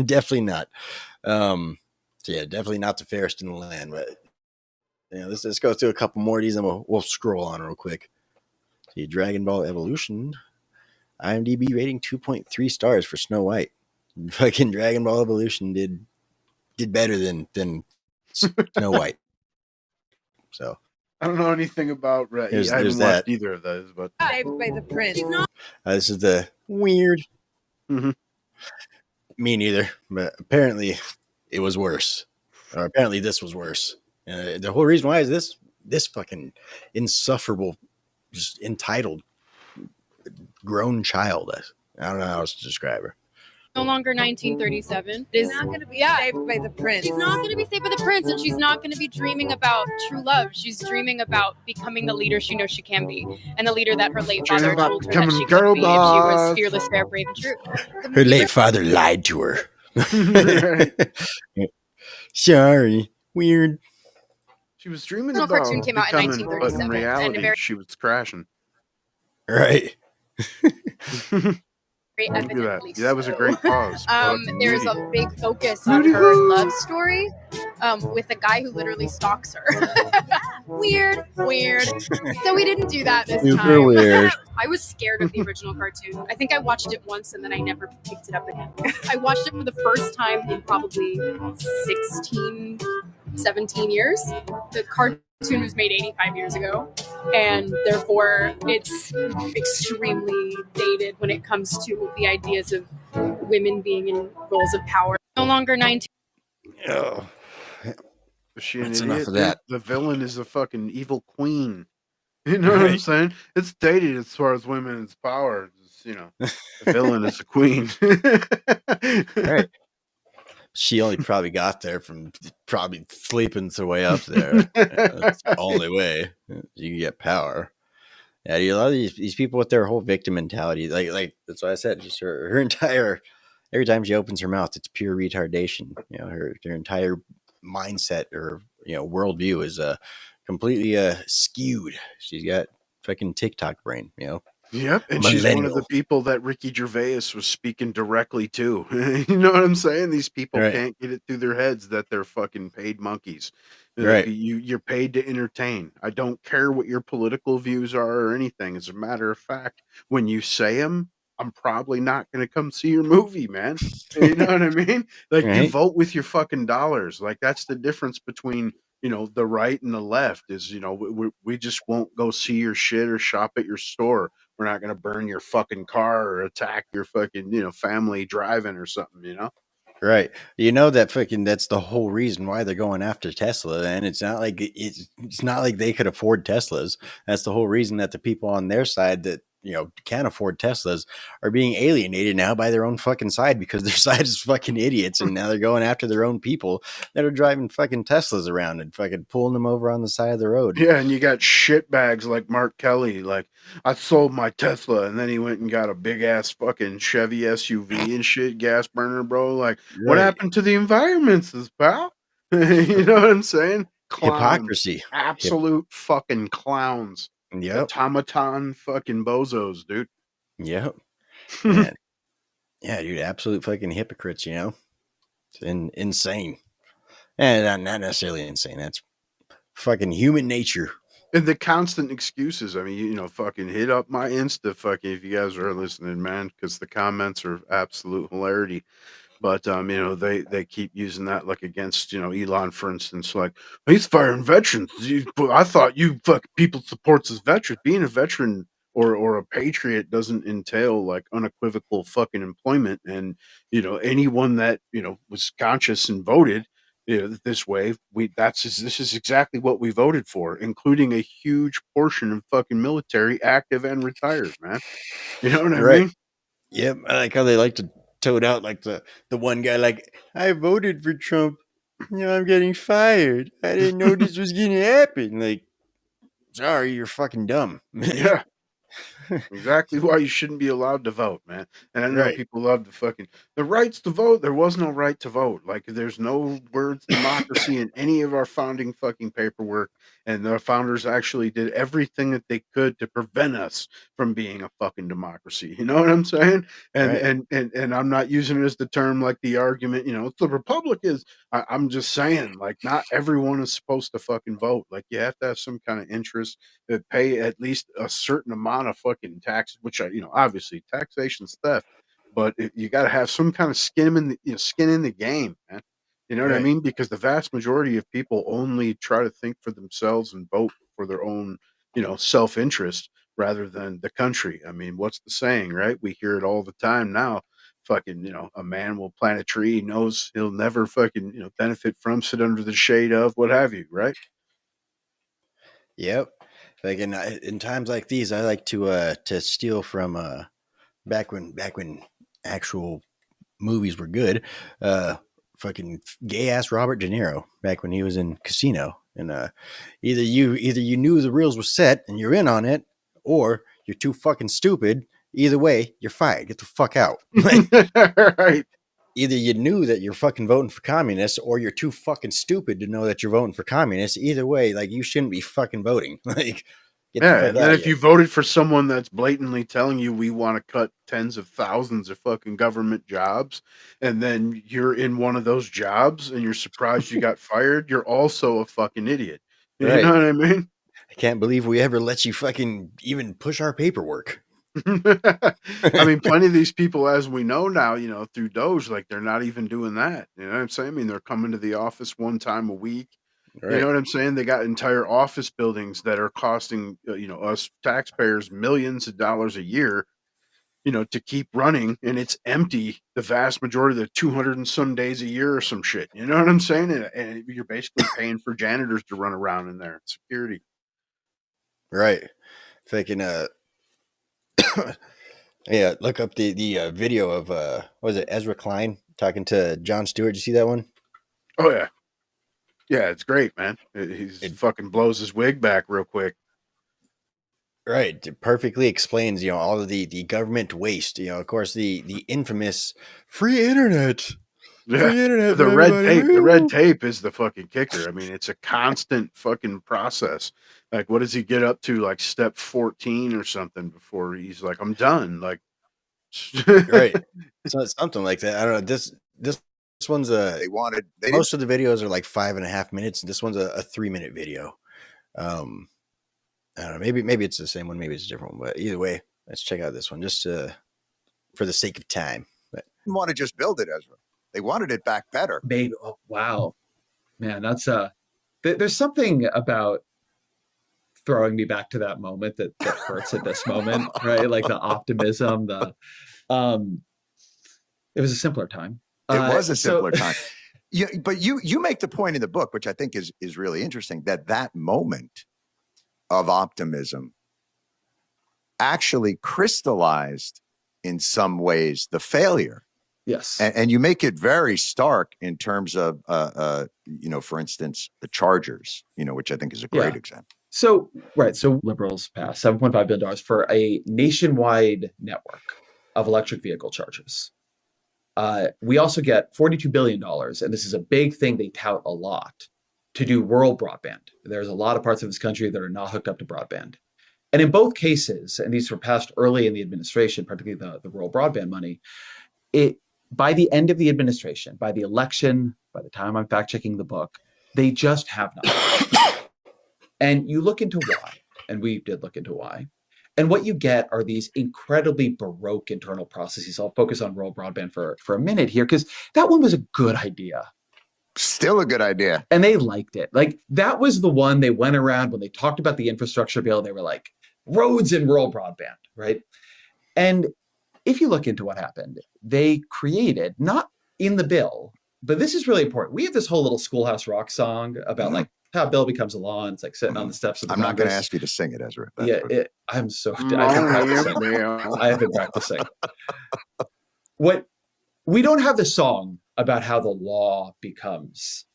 definitely not. So yeah, definitely not the fairest in the land. But let's go through a couple more of these, and we'll scroll on real quick. See, Dragon Ball Evolution, IMDb rating 2.3 stars for Snow White. Fucking Dragon Ball Evolution did better than Snow White. So I don't know anything about. I haven't watched either of those, but saved by the prince. This is the weird. Mm-hmm. Me neither, but apparently it was worse. Or apparently this was worse. The whole reason why is this fucking insufferable, just entitled grown child. I don't know how else to describe her. No longer 1937. She's not going to be saved by the prince. She's not going to be saved by the prince, and she's not going to be dreaming about true love. She's dreaming about becoming the leader she knows she can be, and the leader that her late father told her that she could be if she was fearless, fair, brave, and true. Her late father lied to her. Right. Sorry. Weird. She was dreaming The about cartoon came out in becoming, but in 1937, and reality, very- she was crashing. Right. Look at that. Yeah, that was a great pause. There's a big focus on her love story with a guy who literally stalks her. Weird. So we didn't do that this Super time. weird. I was scared of the original cartoon. I think I watched it once and then I never picked it up again. I watched it for the first time in probably 16, 17 years. The cartoon was made 85 years ago, and therefore it's extremely dated when it comes to the ideas of women being in roles of power. No longer 19. Oh. Is she an That's idiot? enough of that. The villain is a fucking evil queen. You know what I'm Right. saying? It's dated as far as women's power. It's, you know, the villain is a queen. Right. She only probably got there from probably sleeping her way up there. That's the only way you can get power. Yeah, a lot of these people with their whole victim mentality, like that's what I said. Just her entire, every time she opens her mouth, it's pure retardation. You know, her entire mindset or worldview is completely skewed. She's got fucking TikTok brain. Yep, and she's one of the people that Ricky Gervais was speaking directly to. You know what I'm saying? These people Right. can't get it through their heads that they're fucking paid monkeys. Right. You're paid to entertain. I don't care what your political views are or anything. As a matter of fact, when you say them, I'm probably not going to come see your movie, man. You know what I mean? Like you Right. vote with your fucking dollars. Like that's the difference between the right and the left is we just won't go see your shit or shop at your store. We're not going to burn your fucking car or attack your fucking, family driving or something, Right. That's the whole reason why they're going after Tesla. And it's not like it's not like they could afford Teslas. That's the whole reason that the people on their side that can't afford Teslas are being alienated now by their own fucking side because their side is fucking idiots, and now they're going after their own people that are driving fucking Teslas around and fucking pulling them over on the side of the road. Yeah, and you got shitbags like Mark Kelly, like I sold my Tesla and then he went and got a big ass fucking Chevy SUV and shit, gas burner, bro. Like, what Right. happened to the environments, pal? You know what I'm saying? Clowns. Hypocrisy. Absolute fucking clowns. Yep. Automaton fucking bozos, dude. Yep. Man. Yeah, dude, absolute fucking hypocrites, It's insane. And not necessarily insane. That's fucking human nature. And the constant excuses. I mean, fucking hit up my Insta, fucking, if you guys are listening, man, because the comments are absolute hilarity. But they keep using that like against Elon, for instance, like he's firing veterans. I thought you fuck people supports as veterans. Being a veteran or a patriot doesn't entail like unequivocal fucking employment. And anyone that was conscious and voted this way, this is exactly what we voted for, including a huge portion of fucking military, active and retired, man. You know what I mean? Yep. I like how they like to toad out like the one guy, like, I voted for Trump. I'm getting fired. I didn't know this was gonna happen. Like, sorry, you're fucking dumb. Yeah. Exactly why you shouldn't be allowed to vote, man. And I know Right. people love to fucking the rights to vote. There was no right to vote. Like there's no words democracy in any of our founding fucking paperwork. And the founders actually did everything that they could to prevent us from being a fucking democracy. You know what I'm saying? And Right. and I'm not using it as the term like the argument, it's the republic is. I'm just saying, like, not everyone is supposed to fucking vote. Like you have to have some kind of interest that pay at least a certain amount of fucking taxes, which obviously taxation's theft, but you got to have some kind of skin in the game, man. You know what I Right. mean? Because the vast majority of people only try to think for themselves and vote for their own, self-interest rather than the country. I mean, what's the saying, right? We hear it all the time now. Fucking, a man will plant a tree he knows he'll never fucking, benefit from, sit under the shade of, what have you, right? Yep. Like in times like these, I like to steal from back when actual movies were good. Fucking gay ass Robert De Niro back when he was in Casino, and either you knew the rules were set and you're in on it, or you're too fucking stupid. Either way, you're fired. Get the fuck out. Right. Either you knew that you're fucking voting for communists, or you're too fucking stupid to know that you're voting for communists. Either way, like, you shouldn't be fucking voting. Like, get the Yeah, fuck and out then of if here. you voted for someone that's blatantly telling you we want to cut tens of thousands of fucking government jobs, and then you're in one of those jobs and you're surprised you got fired, you're also a fucking idiot. You Right. know what I mean? I can't believe we ever let you fucking even push our paperwork. I mean, plenty of these people, as we know now, through Doge, like, they're not even doing that. You know what I'm saying? I mean, they're coming to the office one time a week. You Right. know what I'm saying? They got entire office buildings that are costing, us taxpayers millions of dollars a year, to keep running, and it's empty the vast majority of the 200 and some days a year or some shit. You know what I'm saying? And you're basically paying for janitors to run around in there, security. Right. Fucking yeah, look up the video of what was it, Ezra Klein talking to Jon Stewart. Did you see that one? Oh yeah, yeah, it's great, man. He's It fucking blows his wig back real quick. Right. It perfectly explains, all of the government waste. Of course, the infamous free internet. Yeah, Free internet the for red everybody. tape. The red Woo! tape is the fucking kicker. I mean, it's a constant fucking process. Like, what does he get up to? Like step 14 or something before he's like, I'm done. Like, Right. So it's something like that. I don't know. This one's They didn't. most of the videos are like 5.5 minutes. This one's a 3-minute video. I don't know. Maybe it's the same one. Maybe it's a different one. But either way, let's check out this one just for the sake of time. But Want to just build it, Ezra. They wanted it back better. Maybe. Oh, wow, man, that's there's something about throwing me back to that moment that hurts at this moment, right? Like the optimism, it was a simpler time. It was a simpler time. Yeah, but you make the point in the book, which I think is really interesting, that moment of optimism actually crystallized in some ways the failure. Yes. And you make it very stark in terms of, for instance, the Chargers, which I think is a great example. So liberals passed $7.5 billion for a nationwide network of electric vehicle chargers. We also get $42 billion, and this is a big thing they tout a lot, to do rural broadband. There's a lot of parts of this country that are not hooked up to broadband. And in both cases, and these were passed early in the administration, particularly the rural broadband money, by the end of the administration, by the election, by the time I'm fact-checking the book, they just have not. And you look into why, and we did look into why. And what you get are these incredibly baroque internal processes. I'll focus on rural broadband for a minute here, because that one was a good idea. Still a good idea. And they liked it. Like, that was the one they went around when they talked about the infrastructure bill. They were like, roads and rural broadband, right? And if you look into what happened, they created, not in the bill, but this is really important. We have this whole little Schoolhouse Rock song about like how a bill becomes a law, and it's like sitting on the steps of the I'm not going to Congress. ask you to sing it, Ezra. Yeah, I'm so. I've been practicing. We don't have the song about how the law becomes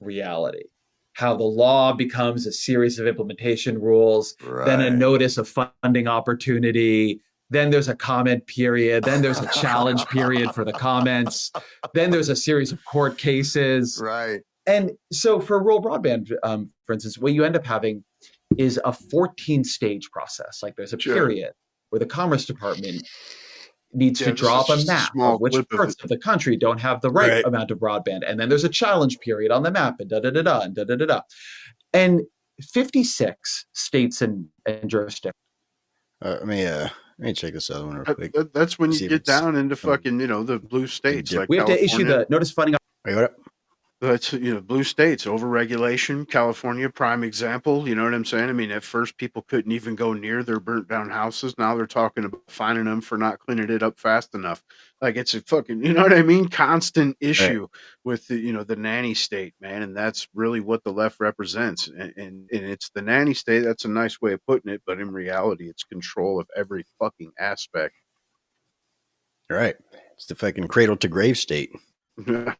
reality, how the law becomes a series of implementation rules, then a notice of funding opportunity, then there's a comment period, then there's a challenge period for the comments, then there's a series of court cases. Right. And so for rural broadband, for instance, what you end up having is a 14-stage process. Like, there's a period where the Commerce Department needs to draw up a map of which parts of the country don't have the right amount of broadband. And then there's a challenge period on the map, and da-da-da-da, and da-da-da-da. And 56 states and jurisdictions. Let me check this other one real quick. That's when you get down into fucking, the blue states. Like, we have to issue the notice funding. Wait, what up? That's, blue states, overregulation. California, prime example. You know what I'm saying? I mean, at first people couldn't even go near their burnt down houses. Now they're talking about fining them for not cleaning it up fast enough. Like, it's a fucking, you know what I mean? Constant issue with the, the nanny state, man. And that's really what the left represents. And it's the nanny state. That's a nice way of putting it. But in reality, it's control of every fucking aspect. Right. It's the fucking cradle to grave state. Yeah.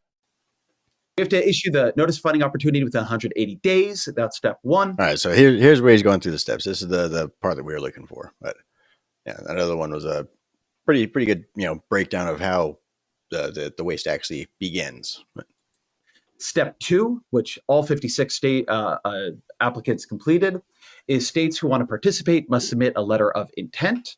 We have to issue the notice of funding opportunity within 180 days. That's step one. All right, so here's where he's going through the steps. This is the part that we were looking for. But yeah, that other one was a pretty good, breakdown of how the waste actually begins. Step two, which all 56 state applicants completed, is states who want to participate must submit a letter of intent.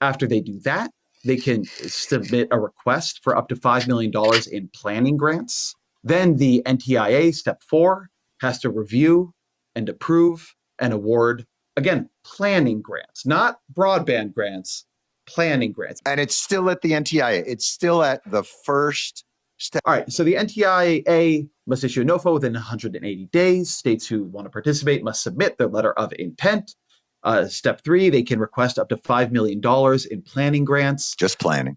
After they do that, they can submit a request for up to $5 million in planning grants. Then the NTIA, step 4, has to review and approve and award, again, planning grants, not broadband grants, planning grants. And it's still at the NTIA. It's still at the first step. All right, so the NTIA must issue a NOFA within 180 days. States who want to participate must submit their letter of intent. Step 3, they can request up to $5 million in planning grants. Just planning.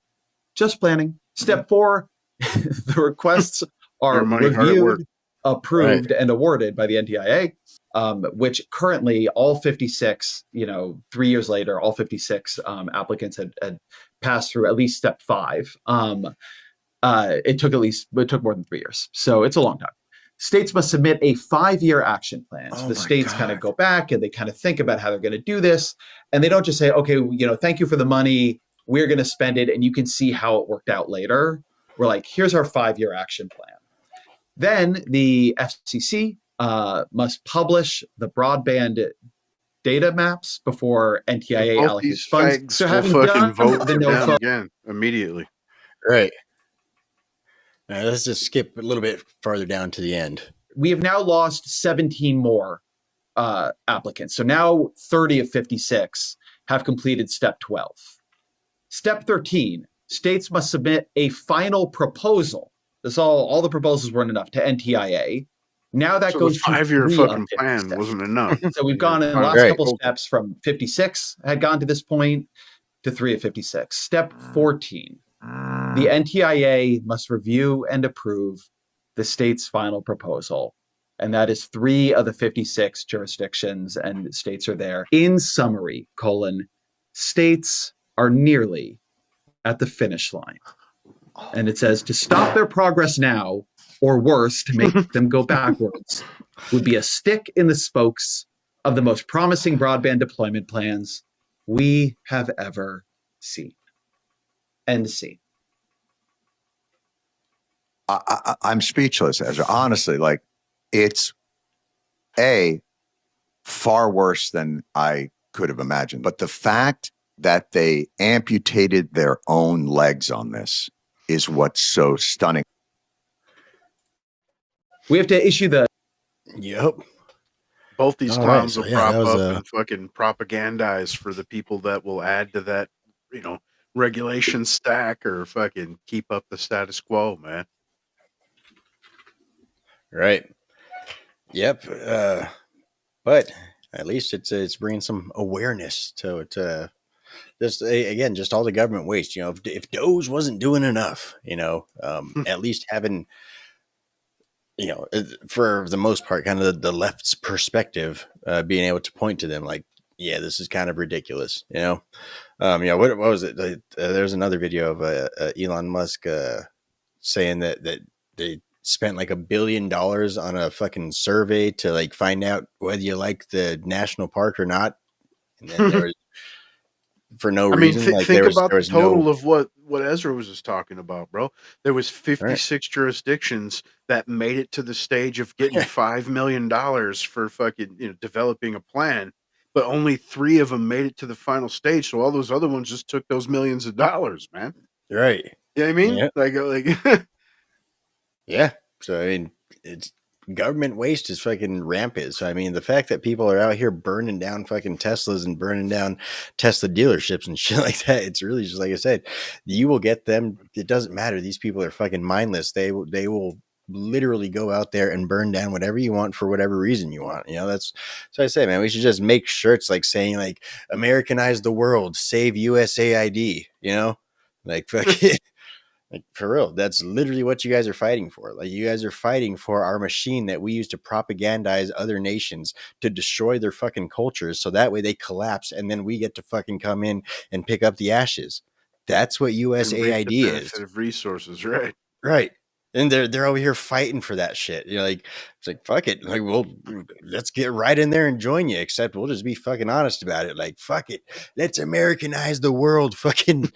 Just planning. Step 4, the requests are reviewed, approved, and awarded by the NTIA, which currently all 56, 3 years later, all 56 applicants had passed through at least step 5. It took more than 3 years. So it's a long time. States must submit a 5-year action plan. So the states kind of go back and they kind of think about how they're going to do this. And they don't just say, okay, thank you for the money. We're going to spend it. And you can see how it worked out later. We're like, here's our 5-year action plan. Then the FCC must publish the broadband data maps before NTIA allocates funds. So having done vote the down NOFA again immediately. Right. Now, let's just skip a little bit farther down to the end. We have now lost 17 more applicants. So now 30 of 56 have completed step 12. Step 13, states must submit a final proposal. This all the proposals weren't enough to NTIA. Now that goes to 5-year 3 fucking of plan 56. wasn't enough. So we've gone in the last couple steps from 56 had gone to this point to 3 of 56. Step 14. The NTIA must review and approve the state's final proposal. And that is 3 of the 56 jurisdictions and states are there. In summary, states are nearly at the finish line. And it says to stop their progress now, or worse, to make them go backwards, would be a stick in the spokes of the most promising broadband deployment plans we have ever seen. End scene. I'm speechless, Ezra. Honestly, it's far worse than I could have imagined. But the fact that they amputated their own legs on this is what's so stunning. We have to issue the... Yep. Both these clowns will prop was, up and fucking propagandize for the people that will add to that, regulation stack or fucking keep up the status quo, man. Right. Yep. But at least it's bringing some awareness to it. Just all the government waste. If Doge wasn't doing enough, at least having, for the most part, kind of the left's perspective, being able to point to them like, yeah, this is kind of ridiculous. What was it? There's another video of Elon Musk saying that they spent like $1 billion on a fucking survey to find out whether you like the national park or not. And then there was, for no reason. Think about the total of what Ezra was just talking about, bro. There was 56 jurisdictions that made it to the stage of getting $5 million for fucking developing a plan, but only 3 of them made it to the final stage. So all those other ones just took those millions of dollars, man. Right. You know what I mean? Yeah. Yeah. So it's government waste is fucking rampant. So the fact that people are out here burning down fucking Teslas and burning down Tesla dealerships and shit like that, it's really just like I said, you will get them. It doesn't matter. These people are fucking mindless. They will literally go out there and burn down whatever you want for whatever reason you want. That's so I say, man, we should just make shirts saying Americanize the world, save USAID. Fucking. For real, that's literally what you guys are fighting for. You guys are fighting for our machine that we use to propagandize other nations to destroy their fucking cultures. So that way they collapse and then we get to fucking come in and pick up the ashes. That's what And reap the USAID is. benefit of resources, right? Right. And they're over here fighting for that shit. You know, like it's like fuck it. Like, well, let's get right in there and join you. Except we'll just be fucking honest about it. Like, fuck it. Let's Americanize the world. Fucking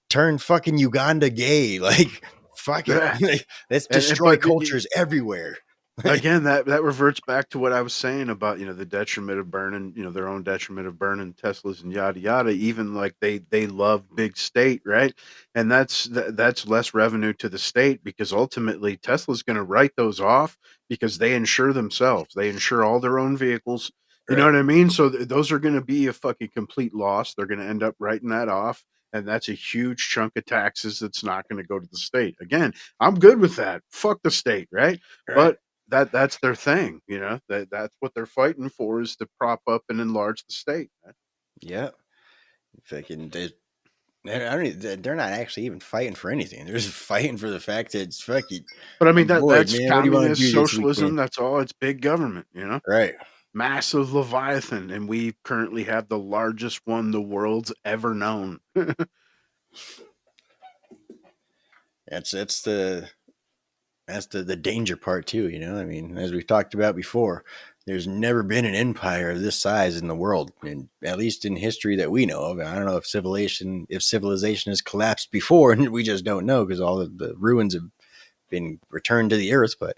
turn fucking Uganda gay. Like, fuck it. Yeah. Like, let's And destroy cultures everywhere. again, that reverts back to what I was saying about, the detriment of burning, their own detriment of burning Teslas and yada yada. Even like they love big state, right? And that's less revenue to the state, because ultimately Tesla's going to write those off because they insure themselves. They insure all their own vehicles. You know Right. what I mean? So those are going to be a fucking complete loss. They're going to end up writing that off. And that's a huge chunk of taxes that's not going to go to the state. Again, I'm good with that. Fuck the state, right? Right. But that's their thing, that's what they're fighting for, is to prop up and enlarge the state. Yeah. Fucking they're not actually even fighting for anything. They're just fighting for the fact that it's fucking But I mean, I'm bored, that's man. What do you want to communist do this socialism. weekend? That's all. It's big government, Right. massive leviathan, and we currently have the largest one the world's ever known. That's the danger part too, I mean, as we've talked about before, there's never been an empire of this size in the world, and at least in history that we know of. I don't know if civilization has collapsed before, and we just don't know because all of the ruins have been returned to the earth. But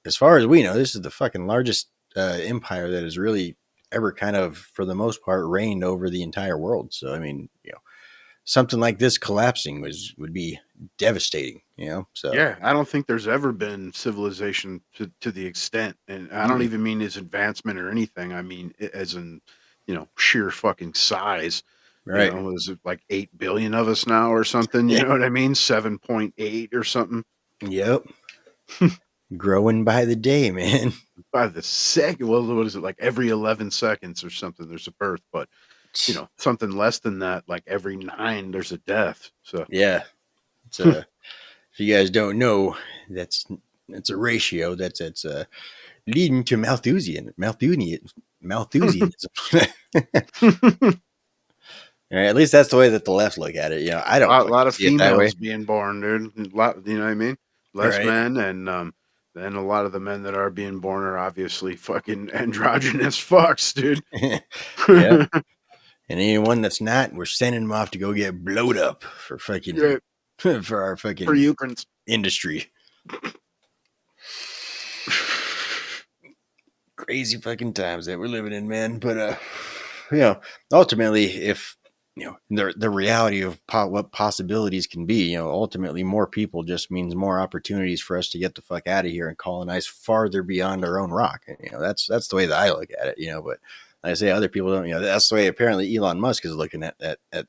as far as we know, this is the fucking largest empire that has really ever kind of, for the most part, reigned over the entire world. So I mean, something like this collapsing would be devastating, so Yeah, I don't think there's ever been civilization to the extent, and I don't even mean as advancement or anything. I mean as in, sheer fucking size. right. Is it like 8 billion of us now or something? You Yeah. know what I mean? 7.8 or something. Yep. Growing by the day, man. By the second, well, what is it, like every 11 seconds or something? There's a birth, but something less than that, like every 9, there's a death. So Yeah. It's if you guys don't know, that's a ratio that's leading to Malthusianism. At least that's the way that the left look at it. I don't a fucking lot of see it that way. females being born, dude. A lot, you know what I mean? Less Right. men, and then a lot of the men that are being born are obviously fucking androgynous fucks, dude. Yeah. And anyone that's not, we're sending them off to go get blowed up for fucking Yeah, for our fucking for Ukraines. industry. Crazy fucking times that we're living in, man. But ultimately, if the reality of what possibilities can be, ultimately more people just means more opportunities for us to get the fuck out of here and colonize farther beyond our own rock. And, that's the way that I look at it. But like I say, other people don't. That's the way apparently Elon Musk is looking at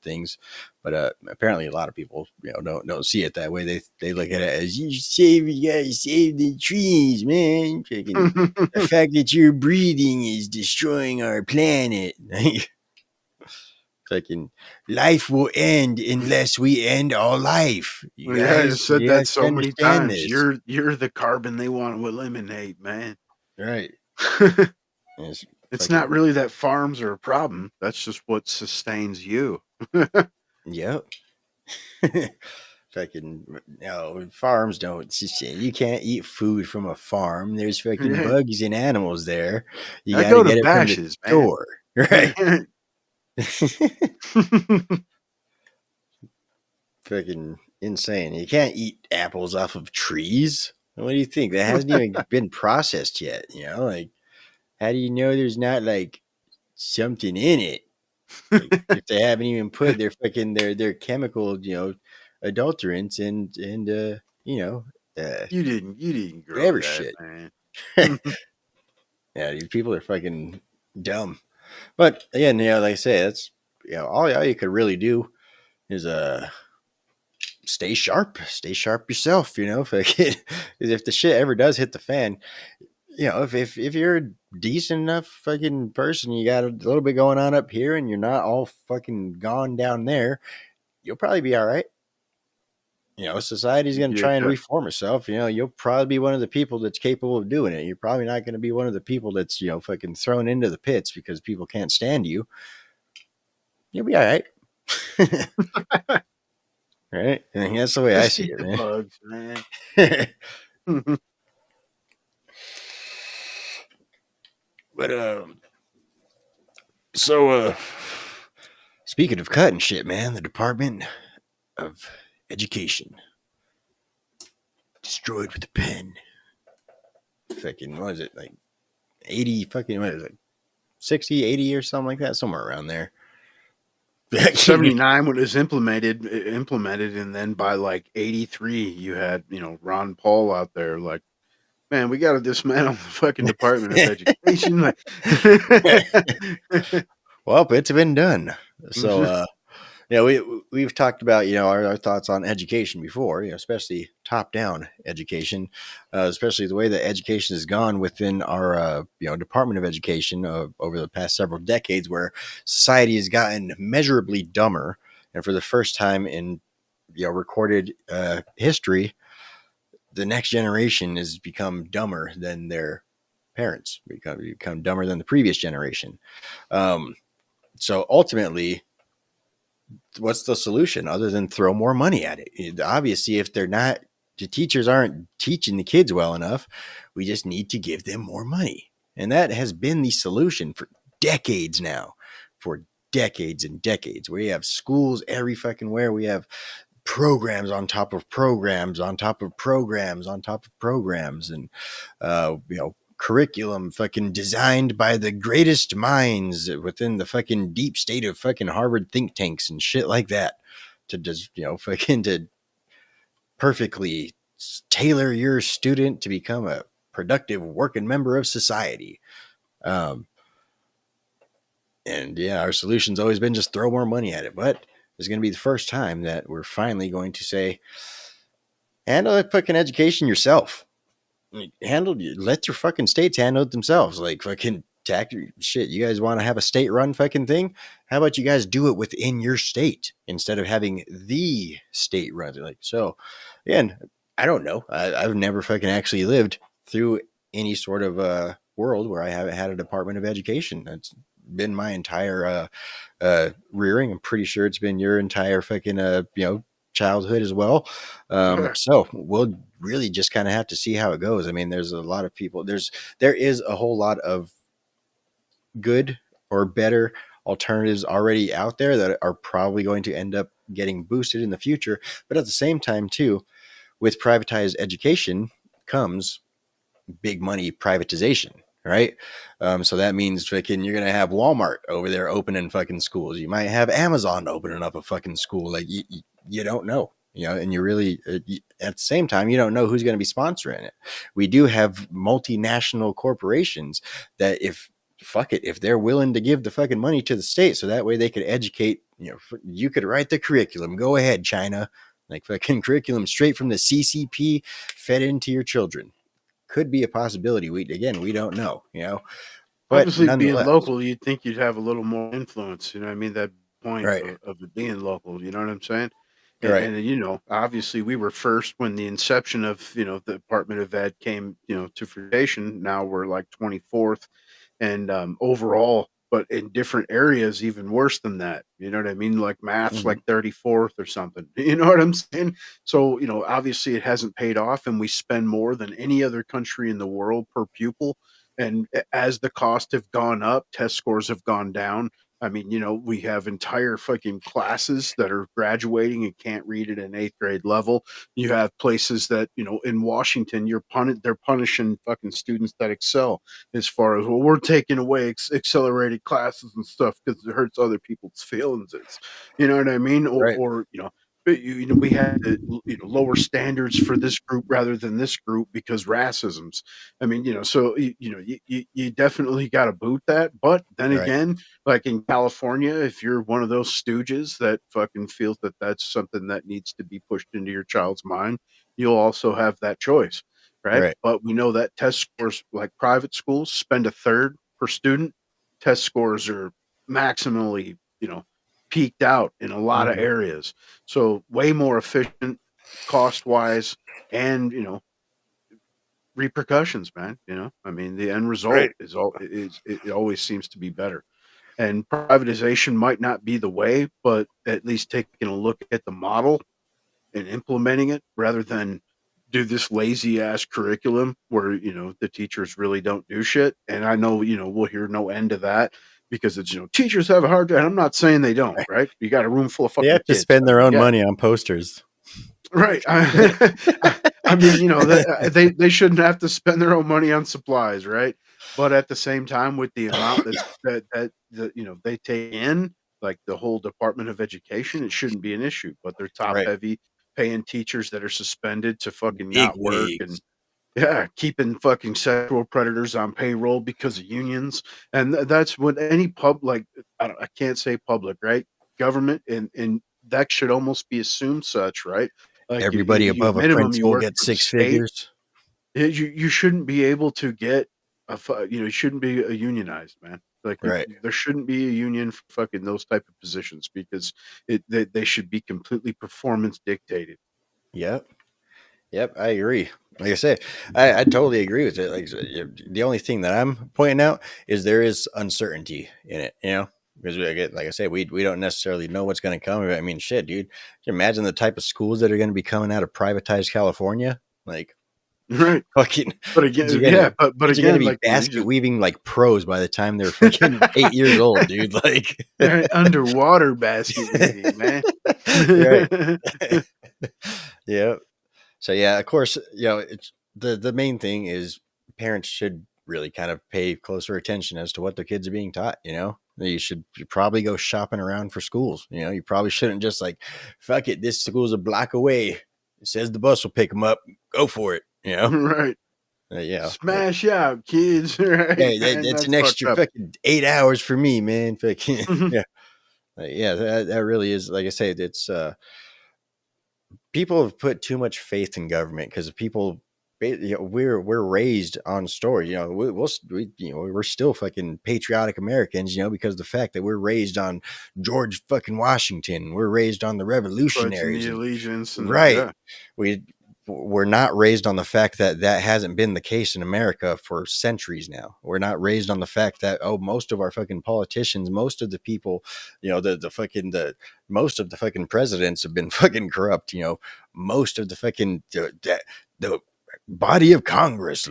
things. But apparently, a lot of people, don't see it that way. They look at it as you gotta save the trees, man. The fact that you're breathing is destroying our planet. Fucking life will end unless we end all life. You I guys, said you that guys so many understand times. this, You're the carbon they want to eliminate, man. right? It's not really that farms are a problem. That's just what sustains you. Yep. Fucking farms don't. You can't eat food from a farm. There's fucking Yeah. bugs and animals there. You I gotta go to get it from the bashes, man. store, right? Fucking insane. You can't eat apples off of trees. What do you think? That hasn't even been processed yet. Like, how do you know there's not like something in it? Like, if they haven't even put their fucking their chemical, adulterants and You didn't grow whatever that, shit. man. Yeah, these people are fucking dumb. But again, like I say, that's all you could really do is stay sharp yourself. If the shit ever does hit the fan, if you're a decent enough fucking person, you got a little bit going on up here, and you're not all fucking gone down there, you'll probably be all right. Society's going to try and reform itself. You'll probably be one of the people that's capable of doing it. You're probably not going to be one of the people that's, fucking thrown into the pits because people can't stand you. You'll be all right. Right? And that's the way I Just see eat it, the man. bugs, man. But so speaking of cutting shit, man, the Department of Education destroyed with a pen. Fucking what is it, like 80 fucking what is it? 60, 80 or something like that, somewhere around there. 79 when it was implemented, and then by like 83, you had Ron Paul out there like, man, we got to dismantle the fucking Department of Education. Like, Well, it's been done. So we've talked about our thoughts on education before, especially top down education, especially the way that education has gone within our Department of Education over the past several decades, where society has gotten measurably dumber, and for the first time in recorded history, the next generation has become dumber than their parents, become dumber than the previous generation. So ultimately, what's the solution other than throw more money at it? Obviously, if the teachers aren't teaching the kids well enough, we just need to give them more money. And that has been the solution for decades now, for decades and decades. We have schools every fucking where. We have programs on top of programs on top of programs on top of programs, and curriculum fucking designed by the greatest minds within the fucking deep state of fucking Harvard think tanks and shit like that, to just fucking to perfectly tailor your student to become a productive working member of society. And yeah, our solution's always been just throw more money at it, but it's going to be the first time that we're finally going to say, handle the fucking education yourself. Let your fucking states handle it themselves. Like fucking tax shit. You guys want to have a state run fucking thing? How about you guys do it within your state instead of having the state run it? Like, so again, I don't know. I've never fucking actually lived through any sort of world where I haven't had a Department of Education. That's been my entire rearing. I'm pretty sure it's been your entire fucking childhood as well. So we'll really just kind of have to see how it goes. I mean, there's a lot of people. There is a whole lot of good or better alternatives already out there that are probably going to end up getting boosted in the future. But at the same time, too, with privatized education comes big money privatization, right? So that means fucking you're gonna have Walmart over there opening fucking schools. You might have Amazon opening up a fucking school. Like you don't know, and you really at the same time you don't know who's going to be sponsoring it. We do have multinational corporations that if they're willing to give the fucking money to the state, so that way they could educate. You could write the curriculum. Go ahead, China. Like fucking curriculum straight from the CCP fed into your children. Could be a possibility. We don't know, but obviously, being nonetheless, local, you'd think you'd have a little more influence. You know what I mean? That point right, of it being local. You know what I'm saying? right, And obviously, we were first when the inception of the Department of Ed came to fruition. Now we're like 24th, and overall, but in different areas, even worse than that. You know what I mean? Like math's like mhm, 34th or something. You know what I'm saying? So obviously, it hasn't paid off, and we spend more than any other country in the world per pupil. And as the costs have gone up, test scores have gone down. I mean, we have entire fucking classes that are graduating and can't read at an eighth grade level. You have places that, in Washington, they're punishing fucking students that excel as far as, well, we're taking away accelerated classes and stuff because it hurts other people's feelings. You know what I mean? right, Or but we had to lower standards for this group rather than this group because racisms. I mean, so you definitely got to boot that. But then right, again, like in California, if you're one of those stooges that fucking feels that that's something that needs to be pushed into your child's mind, you'll also have that choice, right? right, But we know that test scores, like private schools, spend a third per student. Test scores are maximally, peaked out in a lot of mhm, areas. So way more efficient, cost wise, and repercussions, man. I mean, the end result right. is it always seems to be better. And privatization might not be the way, but at least taking a look at the model and implementing it rather than do this lazy ass curriculum where, the teachers really don't do shit. And I know, we'll hear no end to that because it's, teachers have a hard time. I'm not saying they don't, right? You got a room full of They fucking have to kids. spend their own Yeah, money on posters. right. I mean, they shouldn't have to spend their own money on supplies, right? But at the same time, with the amount they take in, like the whole Department of Education, it shouldn't be an issue. But they're top Right. heavy, paying teachers that are suspended to fucking Big not work, and wigs. yeah, keeping fucking sexual predators on payroll because of unions, and that's what any I can't say public, right? Government, and that should almost be assumed such, right? Like Everybody above a minimum you principal work gets for the 6 state. figures. You shouldn't be able to get you shouldn't be a unionized, man. Like Right. there shouldn't be a union for fucking those type of positions because they should be completely performance dictated. Yep. Yep, I agree. Like I said, I totally agree with it. Like the only thing that I'm pointing out is there is uncertainty in it, because like I said, we don't necessarily know what's going to come. I mean, shit, dude. Can you imagine the type of schools that are going to be coming out of privatized California? Like, Right. fucking But kids are again, gonna yeah, but kids are gonna again, be like you basket just weaving like pros by the time they're fucking 8 years old, dude. Like, right, underwater basket weaving, man. right? Yeah. So yeah, of course, it's the main thing is parents should really kind of pay closer attention as to what their kids are being taught. You should probably go shopping around for schools. You probably shouldn't just like, fuck it, this school's a block away. It says the bus will pick them up. Go for it. Right. Yeah. Smash out, kids. Right. Hey, And that's that's an fucked extra up. fucking 8 hours for me, man. Fucking Mhm. yeah. Yeah, that really is, like I said, it's people have put too much faith in government because people, we're raised on stories. We're still fucking patriotic Americans. Because of the fact that we're raised on George fucking Washington. We're raised on the Pledging revolutionaries, the and allegiance and right. yeah. We're not raised on the fact that hasn't been the case in America for centuries now. We're not raised on the fact that, most of our fucking politicians, most of the people, most of the fucking presidents have been fucking corrupt. Most of the fucking the body of Congress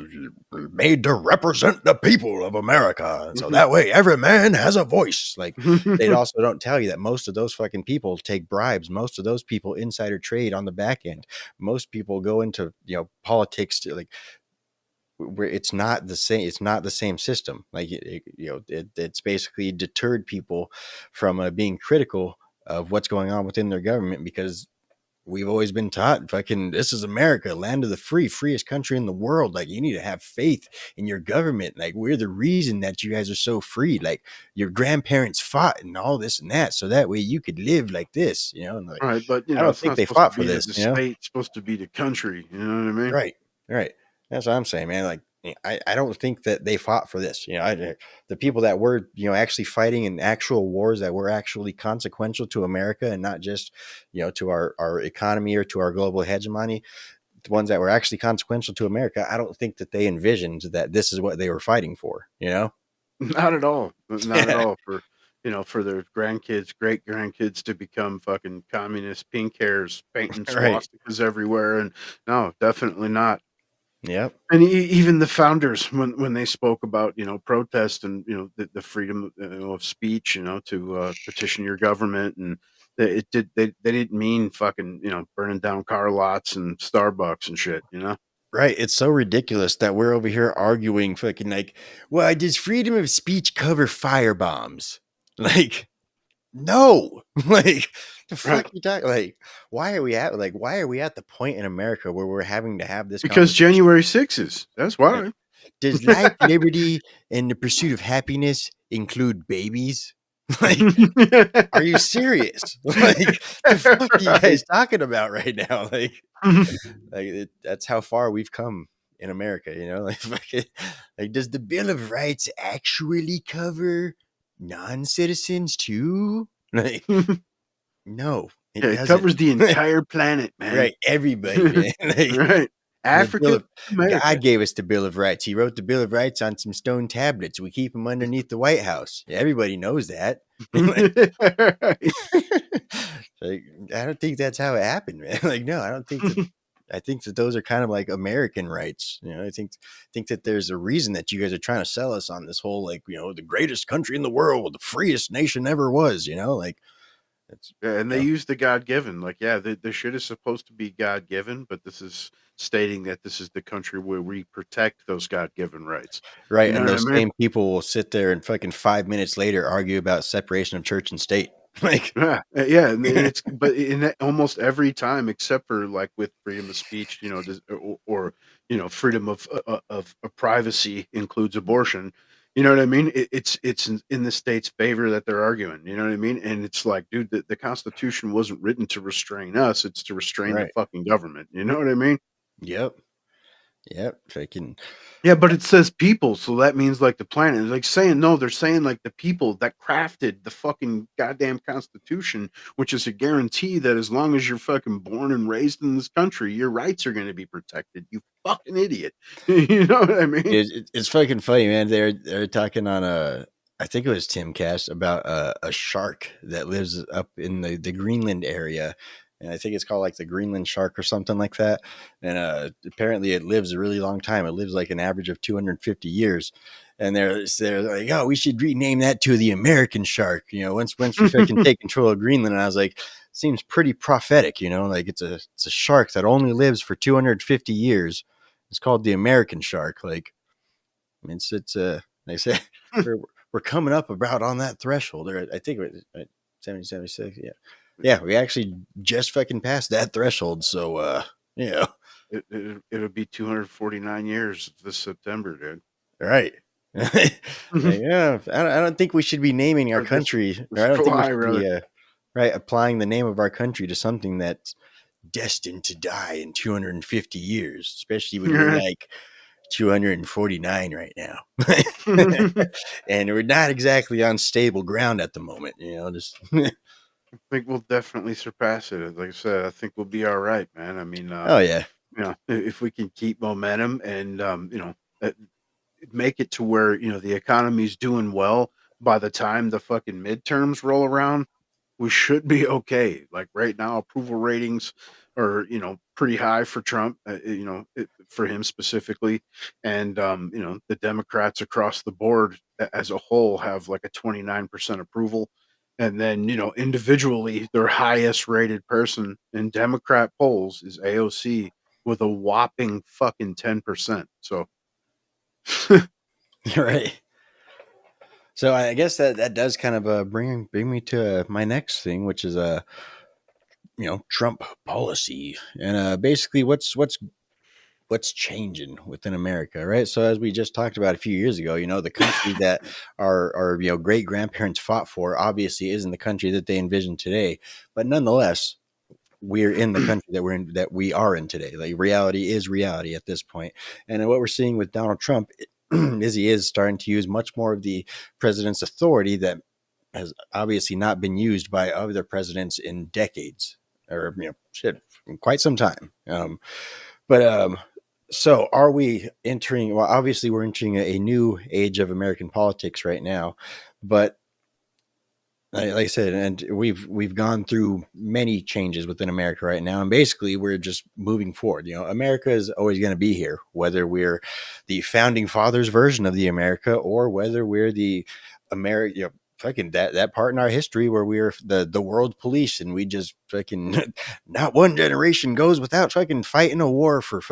made to represent the people of America, and so Mhm. that way every man has a voice. Like, they also don't tell you that most of those fucking people take bribes. Most of those people insider trade on the back end. Most people go into politics to, like, where it's not the same. It's not the same system. Like, it's basically deterred people from being critical of what's going on within their government, because we've always been taught, fucking, this is America, land of the free, freest country in the world. Like, you need to have faith in your government. Like, we're the reason that you guys are so free. Like, your grandparents fought and all this and that, so that way you could live like this, and like, Right, but I don't it's think not they supposed to fought for be to this, the state, it's supposed to be the country. You know what I mean? right, right. That's what I'm saying, man. Like, I don't think that they fought for this. The people that were, actually fighting in actual wars that were actually consequential to America, and not just, to our economy or to our global hegemony, the ones that were actually consequential to America, I don't think that they envisioned that this is what they were fighting for, Not at all. Not at Yeah, all for their grandkids, great grandkids to become fucking communist pink hairs painting right. swastikas everywhere. And no, definitely not. Yep. And even the founders, when they spoke about protest and the freedom of speech, to petition your government, and they didn't mean fucking burning down car lots and Starbucks and shit. Right. It's so ridiculous that we're over here arguing fucking like, well, does freedom of speech cover firebombs? Like, no. Like, the Right? fuck you talking? Like, why are we at the point in America where we're having to have this Because conversation? January 6th. That's Like, why. does life, liberty, and the pursuit of happiness include babies? Like, are you serious? Like, the fuck are you Right. guys talking about right now? That's how far we've come in America, like, fucking, like, does the Bill of Rights actually cover non-citizens too? Like, no, it Yeah, it doesn't. covers the entire planet, man. Right, everybody, man. Like, Right. African American. God gave us the Bill of Rights. He wrote the Bill of Rights on some stone tablets. We keep them underneath the White House. Everybody knows that. Like, I don't think that's how it happened, man. Like, no, I don't think that. I think that those are kind of like American rights. I think that there's a reason that you guys are trying to sell us on this whole, like, the greatest country in the world, the freest nation ever was. Like, it's And they use the God given. Like, yeah, the shit is supposed to be God given, but this is stating that this is the country where we protect those God given rights. right. You know And what I those mean? same people will sit there and fucking 5 minutes later argue about separation of church and state. Like, Yeah, and it's but in almost every time, except for like with freedom of speech, or freedom of privacy includes abortion. You know what I mean? It's in the state's favor that they're arguing. You know what I mean? And it's like, dude, the Constitution wasn't written to restrain us; it's to restrain the right. fucking government. You know what I mean? Yep. Fucking Yeah, but it says people, so that means like the planet. Like saying no, they're saying like the people that crafted the fucking goddamn Constitution, which is a guarantee that as long as you're fucking born and raised in this country, your rights are going to be protected. You fucking idiot. You know what I mean? it's fucking funny, man. They're talking on I think it was Tim Cast about a shark that lives up in the Greenland area, and I think it's called like the Greenland shark or something like that. And apparently it lives a really long time. It lives like an average of 250 years. And they're like, oh, we should rename that to the American shark. Once we fucking take control of Greenland. And I was like, seems pretty prophetic. Like it's a shark that only lives for 250 years. It's called the American shark. Like, I mean, it's they say we're coming up about on that threshold. Or I think it was 76. Yeah. We actually just fucking passed that threshold. So It'll be 249 years this September, dude. right. Like, yeah, I don't think we should be naming our Or country, or this I don't think we July, should rather. be right applying the name of our country to something that's destined to die in 250 years, especially when we're like 249 right now. And we're not exactly on stable ground at the moment, just I think we'll definitely surpass it. Like I said, I think we'll be all right, man. I mean, oh yeah. if we can keep momentum and uh, make it to where the economy's doing well by the time the fucking midterms roll around, we should be okay. Like right now, approval ratings are pretty high for Trump, for him specifically, and the Democrats across the board as a whole have like a 29% approval. And then individually, their highest rated person in Democrat polls is AOC with a whopping fucking 10%. So Right. So I guess that does kind of bring me to my next thing, which is Trump policy, and basically what's changing within America, right? So as we just talked about a few years ago, the country that our great grandparents fought for obviously isn't the country that they envision today, but nonetheless, we're in the country that we are in today. Like, reality is reality at this point. And what we're seeing with Donald Trump is he is starting to use much more of the president's authority that has obviously not been used by other presidents in decades, or quite some time. But so are we entering? Well, obviously we're entering a new age of American politics right now, but like I said, and we've gone through many changes within America right now, and basically we're just moving forward. America is always going to be here, whether we're the founding fathers version of the America or whether we're the America. Fucking that part in our history where we're the world police, and we just fucking not one generation goes without fucking fighting a war for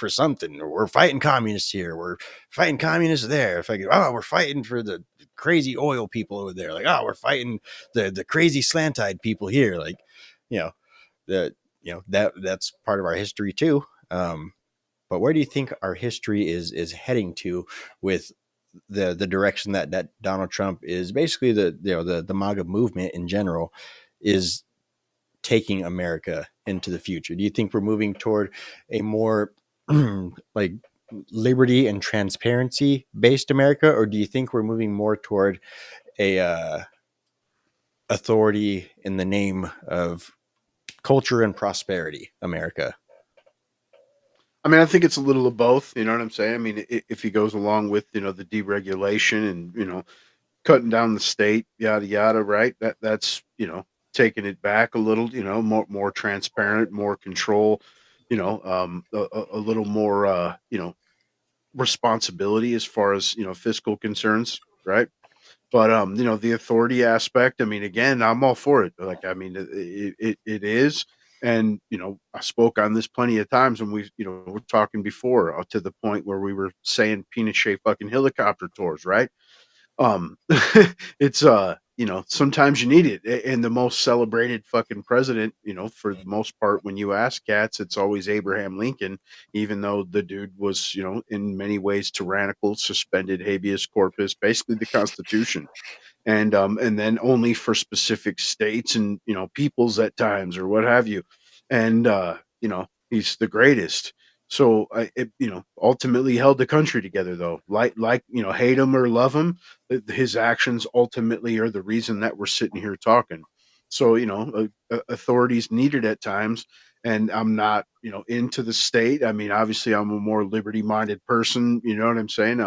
something. Or we're fighting communists here, we're fighting communists there. Fucking, we're fighting for the crazy oil people over there. Like, we're fighting the crazy slant-eyed people here. Like, that's part of our history too. But where do you think our history is heading to with the direction that Donald Trump is basically the MAGA movement in general is taking America into the future? Do you think we're moving toward a more like liberty and transparency based America, or do you think we're moving more toward a authority in the name of culture and prosperity America? I mean, I think it's a little of both. You know what I'm saying? I mean, if he goes along with the deregulation and cutting down the state, yada yada, right? That's taking it back a little. More transparent, more control. A little more responsibility as far as fiscal concerns, right? But the authority aspect, I mean, again, I'm all for it. Like, I mean, it is. And I spoke on this plenty of times when we were talking before, to the point where we were saying Pinochet fucking helicopter tours, right? um it's sometimes you need it. And the most celebrated fucking president, for the most part, when you ask cats, it's always Abraham Lincoln, even though the dude was in many ways tyrannical, suspended habeas corpus, basically the Constitution. And then only for specific states and peoples at times or what have you. And he's the greatest. So ultimately held the country together, though. Like hate him or love him, his actions ultimately are the reason that we're sitting here talking. So authorities needed at times. And I'm not into the state. I mean, obviously I'm a more liberty minded person, you know what I'm saying?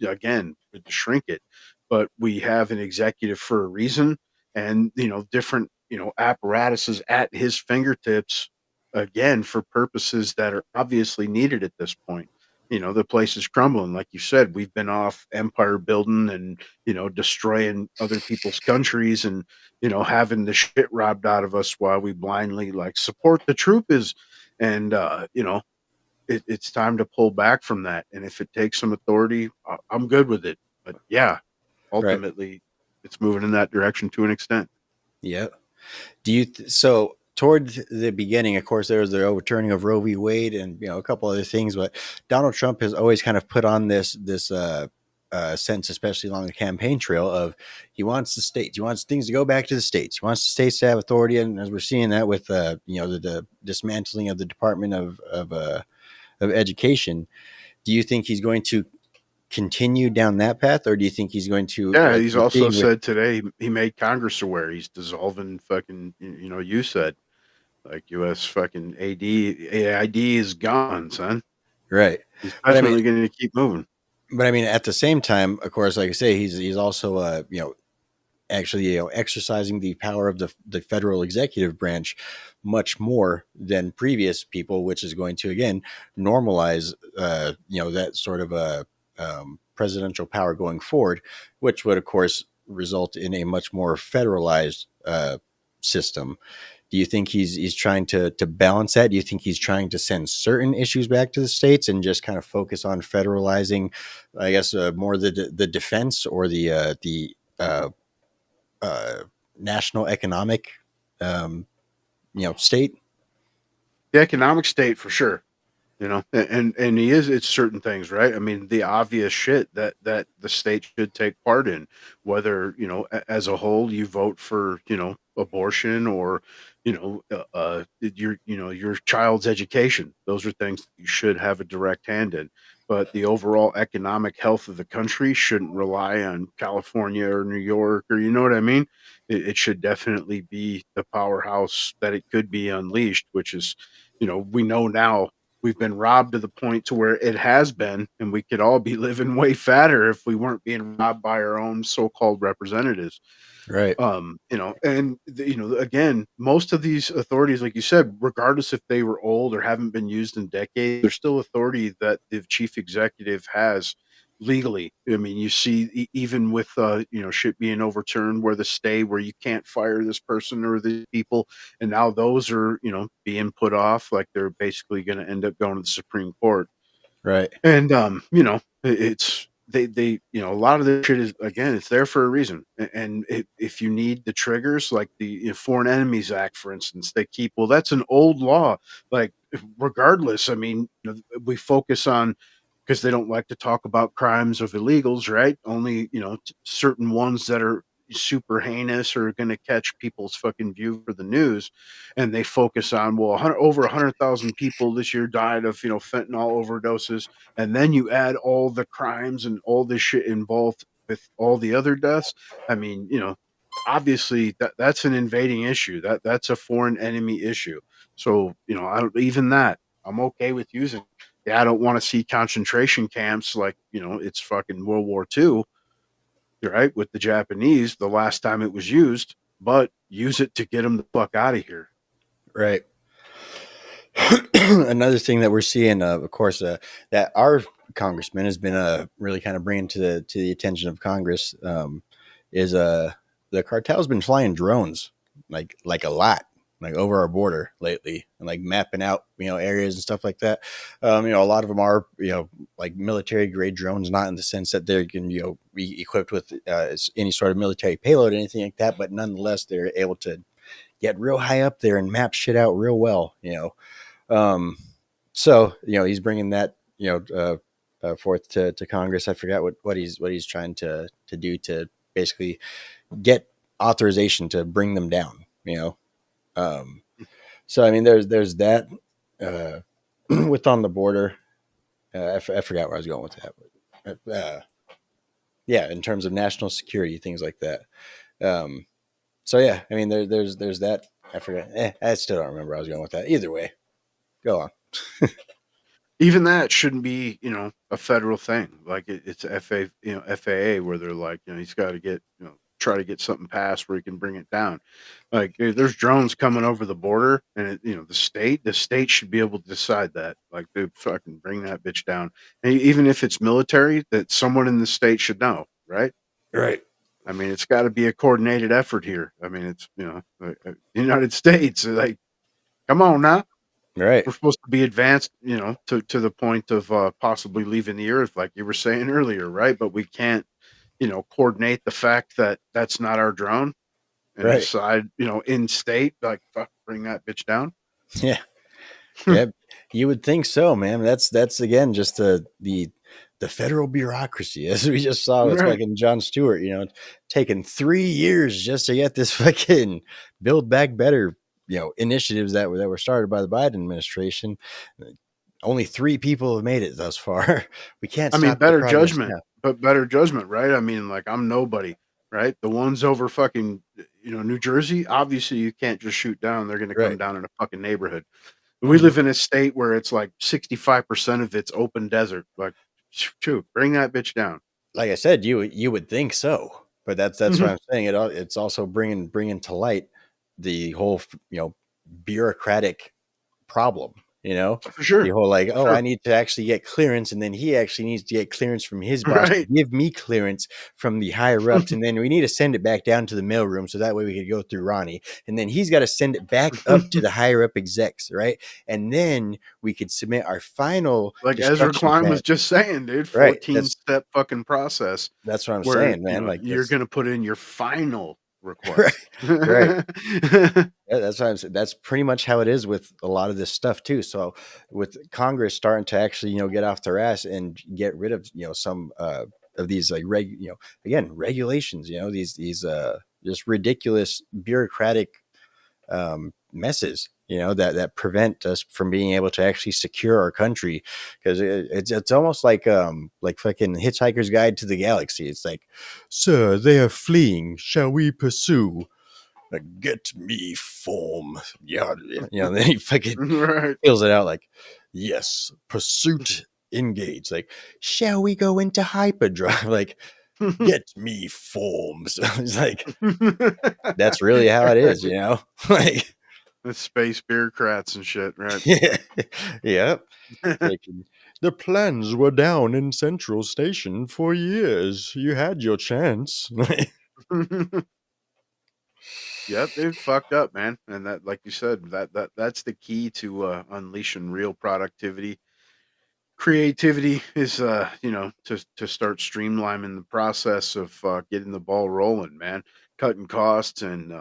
Again, to shrink it, but we have an executive for a reason. And different apparatuses at his fingertips, again, for purposes that are obviously needed at this point. The place is crumbling. Like you said, we've been off empire building and destroying other people's countries, and having the shit robbed out of us while we blindly like support the troop is. And it's time to pull back from that. And if it takes some authority, I'm good with it. But yeah, Right. ultimately, it's moving in that direction to an extent. Yeah. Do you so toward the beginning, of course, there was the overturning of Roe v. Wade and a couple other things, but Donald Trump has always kind of put on this sense, especially along the campaign trail, of he wants the states, he wants things to go back to the states, he wants the states to have authority, and as we're seeing that with the dismantling of the Department of Education. Do you think he's going to continue down that path, or do you think he's going to, Yeah, like he's we're also seeing with said today he made Congress aware he's dissolving fucking. You said like U.S. fucking AID is gone, son. right? He's But I mean, definitely going to keep moving. at the same time, of course, like I say, he's also actually exercising the power of the federal executive branch much more than previous people, which is going to again normalize that sort of a presidential power going forward, which would of course result in a much more federalized system. Do you think he's trying to balance that? Do you think he's trying to send certain issues back to the states and just kind of focus on federalizing, I guess, more the defense or the uh, national economic state? The economic state for sure. And he is, it's certain things, right? I mean, the obvious shit that the state should take part in, whether as a whole you vote for abortion, or your child's education. Those are things you should have a direct hand in. But the overall economic health of the country shouldn't rely on California or New York, or you know what I mean. It should definitely be the powerhouse that it could be unleashed, which is we know now we've been robbed to the point to where it has been, and we could all be living way fatter if we weren't being robbed by our own so-called representatives. Right. Again, most of these authorities, like you said, regardless if they were old or haven't been used in decades, there's still authority that the chief executive has legally. I mean, you see, even with shit being overturned, where the stay, where you can't fire this person or these people, and now those are being put off, like they're basically going to end up going to the Supreme Court. Right. And it's they a lot of this shit is, again, it's there for a reason. And if you need the triggers, like the Foreign Enemies Act, for instance, they keep, well, that's an old law. Like, regardless, I mean, we focus on, because they don't like to talk about crimes of illegals, right? Only certain ones that are super heinous are going to catch people's fucking view for the news. And they focus on, well, over 100,000 people this year died of fentanyl overdoses. And then you add all the crimes and all this shit involved with all the other deaths. I mean, obviously that's an invading issue. That's a foreign enemy issue. So I don't, even that, I'm okay with using. Yeah, I don't want to see concentration camps like, it's fucking World War II, right? With the Japanese, the last time it was used, but use it to get them the fuck out of here. Right. Another thing that we're seeing, of course, that our congressman has been really kind of bringing to the attention of Congress, is the cartel's been flying drones like a lot, like over our border lately, and like mapping out areas and stuff like that. A lot of them are like military grade drones, not in the sense that they can be equipped with any sort of military payload or anything like that, but nonetheless they're able to get real high up there and map shit out real well. So he's bringing that forth to Congress. I forgot what he's trying to do to basically get authorization to bring them down. So I mean, there's that with on the border. I forgot where I was going with that. Yeah, in terms of national security, things like that. So yeah, I mean, there's that. I forgot. I still don't remember where I was going with that. Either way, go on. Even that shouldn't be, a federal thing. Like it's FAA, where they're like, he's got to get, try to get something passed where he can bring it down. Like there's drones coming over the border, and the state should be able to decide that. Like, dude, fucking bring that bitch down. And even if it's military, that someone in the state should know, right? Right. I mean, it's got to be a coordinated effort here. I mean, it's the United States. Like, come on now. Right. We're supposed to be advanced, to the point of possibly leaving the earth, like you were saying earlier, right? But we can't, coordinate the fact that that's not our drone and Right. decide, in state, like, fuck, bring that bitch down. Yeah. Yeah. You would think so, man. That's again just the federal bureaucracy, as we just saw with Right. fucking Jon Stewart. Taking 3 years just to get this fucking Build Back Better, initiatives that were started by the Biden administration. Only 3 people have made it thus far. We can't I mean, stop the better progress judgment, now. but better judgment, right? I mean, like, I'm nobody, right? The ones over fucking, New Jersey, obviously you can't just shoot down. They're going to come Right. down in a fucking neighborhood. We live in a state where it's like 65% of it's open desert. Like, shoot, bring that bitch down. Like I said, you would think so, but that's what I'm saying. It's also bringing to light the whole bureaucratic problem. For sure. The whole like, For oh, sure. I need to actually get clearance, and then he actually needs to get clearance from his boss to Right. give me clearance from the higher ups, and then we need to send it back down to the mailroom so that way we could go through Ronnie, and then he's got to send it back up to the higher up execs, right? And then we could submit our final Like Ezra destruction Klein plan. was just saying, dude, Right. 14-step fucking process That's what I'm where, saying, man. Like you're going to put in your final right, request. right. Yeah, that's what I'm saying. That's pretty much how it is with a lot of this stuff too. So with Congress starting to actually, get off their ass and get rid of, some of these like again, regulations, these just ridiculous bureaucratic messes, that prevent us from being able to actually secure our country. Because it's almost like fucking Hitchhiker's Guide to the Galaxy. It's like, sir, they are fleeing. Shall we pursue? Get me form. Yeah. Then he fucking Right. fills it out like, yes, pursuit engage. Like, shall we go into hyperdrive? Like, get me forms. It's like, that's really how it is, like, The space bureaucrats and shit, right? yeah. Yep. Like, the plans were down in Central Station for years. You had your chance. Yep, they've fucked up, man. And that, like you said, that's the key to unleashing real productivity. Creativity is, to start streamlining the process of getting the ball rolling, man. Cutting costs and,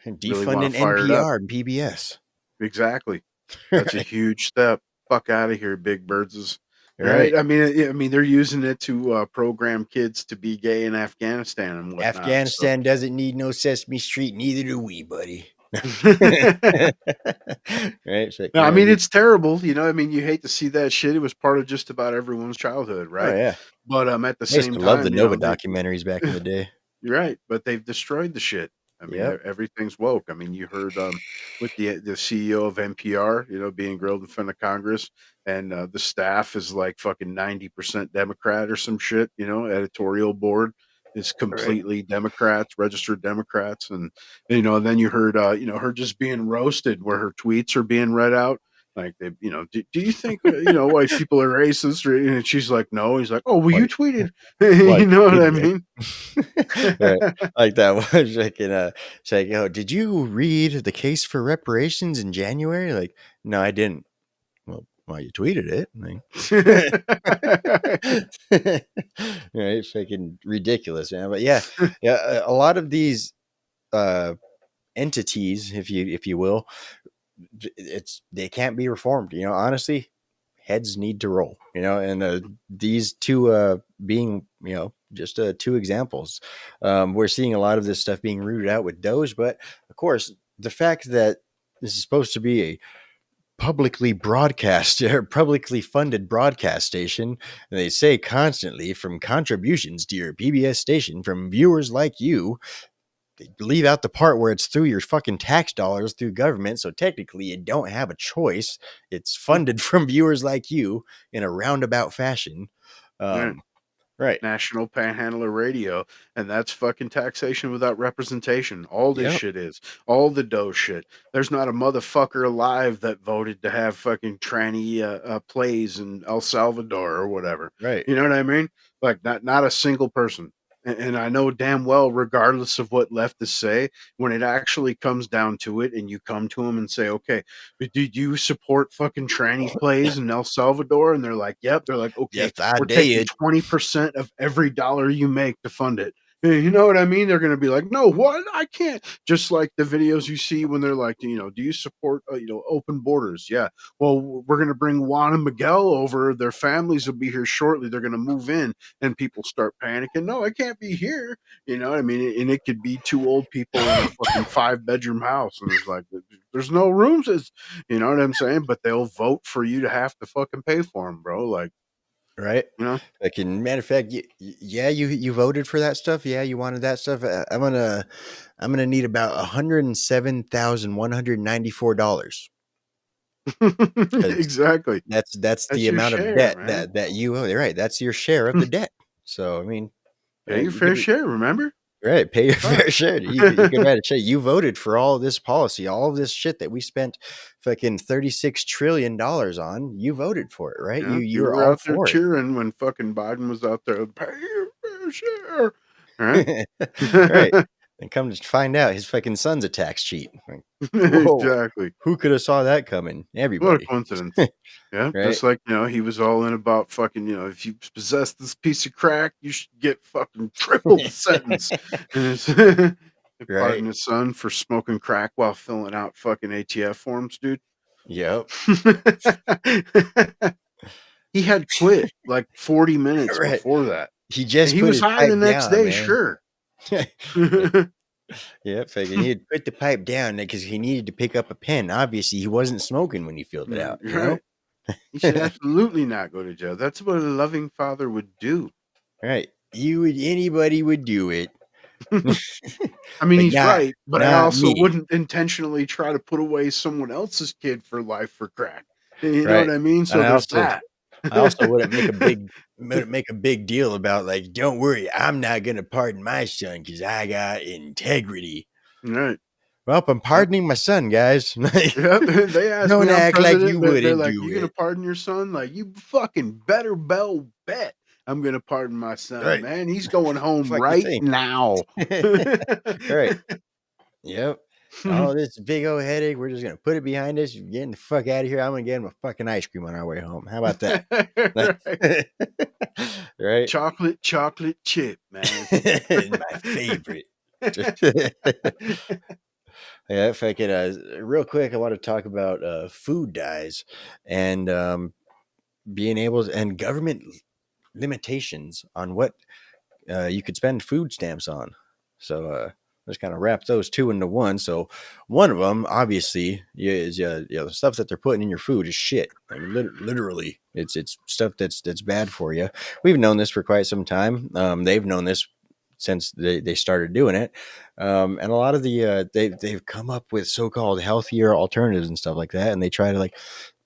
And really want defunding to fire it up. NPR and PBS. Exactly. That's a Right. huge step. Fuck out of here, big birds. Right. Right. I mean, they're using it to program kids to be gay in Afghanistan and whatnot. Afghanistan doesn't need no Sesame Street, neither do we, buddy. So. Right? So, No, I mean, it's terrible. I mean, you hate to see that shit. It was part of just about everyone's childhood, oh right? yeah. But at the I used same to love the time, Nova documentaries back in the day. you're right. But they've destroyed the shit. I mean, everything's woke. I mean, you heard with the CEO of NPR, being grilled in front of Congress, and the staff is like fucking 90% Democrat or some shit. Editorial board is completely Democrats, registered Democrats, and and then you heard her just being roasted, where her tweets are being read out. Like do you think white people are racist? And she's like, no. He's like, oh, well, you tweeted. You know what I mean? Right. Like that was like it's like, did you read the case for reparations in January? Like, no, I didn't. Well, you tweeted it. Like, right, fucking ridiculous, man. But yeah, a lot of these entities, if you will, they can't be reformed. Honestly, heads need to roll. And these two being just two examples. We're seeing a lot of this stuff being rooted out with Doge, but of course, the fact that this is supposed to be a publicly broadcast or publicly funded broadcast station, and they say constantly, from contributions to your PBS station from viewers like you. They leave out the part where it's through your fucking tax dollars through government, so technically you don't have a choice. It's funded from viewers like you in a roundabout fashion. Right. National Panhandler Radio, and that's fucking taxation without representation. All this shit is. All the dough shit. There's not a motherfucker alive that voted to have fucking tranny plays in El Salvador or whatever. Right. You know what I mean? Like, not a single person. And I know damn well, regardless of what leftists say, when it actually comes down to it and you come to them and say, okay, did you support fucking tranny plays in El Salvador? And they're like, yep. They're like, okay, yes, I we're did. taking 20% of every dollar you make to fund it. You know what I mean? They're going to be like, no, what? I can't. Just like the videos you see when they're like, do you support, open borders? Yeah. Well, we're going to bring Juan and Miguel over. Their families will be here shortly. They're going to move in, and people start panicking. No, I can't be here. You know what I mean? And it could be two old people in a fucking 5-bedroom house. And it's like, there's no rooms. You know what I'm saying? But they'll vote for you to have to fucking pay for them, bro. Like, right. Like, in matter of fact, you voted for that stuff. Yeah, you wanted that stuff. I'm gonna need about $107,194. Exactly. That's the amount of debt that you owe. Right. That's your share of the debt. So I mean, pay your fair share. Remember? Right. Pay your fair share. You can write a check. You voted for all of this policy, all of this shit that we spent fucking $36 trillion on. You voted for it, right? Yeah, you were all out there for cheering when fucking Biden was out there. Pay your fair share. Right. Right. And come to find out, his fucking son's a tax cheat. Like, exactly. Who could have saw that coming? Everybody. What a coincidence. Yeah. Right? Just like, he was all in about fucking, if you possess this piece of crack, you should get fucking triple the sentence. And pardon his son for smoking crack while filling out fucking ATF forms, dude. Yep. He had quit like 40 minutes before that. He was high the next day, man. Sure. Yeah, figured he'd put the pipe down because he needed to pick up a pen. Obviously, he wasn't smoking when he filled it out. You know? He should absolutely not go to jail. That's what a loving father would do. Right. Anybody would do it. I mean, he's right, but I also wouldn't intentionally try to put away someone else's kid for life for crack. You know what I mean? So there's that. I also wouldn't make a big deal about, like, don't worry, I'm not going to pardon my son because I got integrity. Right. Well, I'm pardoning my son, guys. They asked don't me, act like you wouldn't. They're like, you going to pardon your son? Like, you fucking better bet I'm going to pardon my son, man. He's going home right now. Right. Yep. Oh, this big old headache. We're just going to put it behind us. You're getting the fuck out of here. I'm going to get him a fucking ice cream on our way home. How about that? Right. Chocolate chip, man. My favorite. Yeah, if I could, real quick, I want to talk about food dyes and being able to, and government limitations on what you could spend food stamps on. So let's kind of wrap those two into one. So one of them, obviously, is the stuff that they're putting in your food is shit. Like, literally, it's stuff that's bad for you. We've known this for quite some time. They've known this since they started doing it. And a lot of the they've come up with so-called healthier alternatives and stuff like that, and they try to like,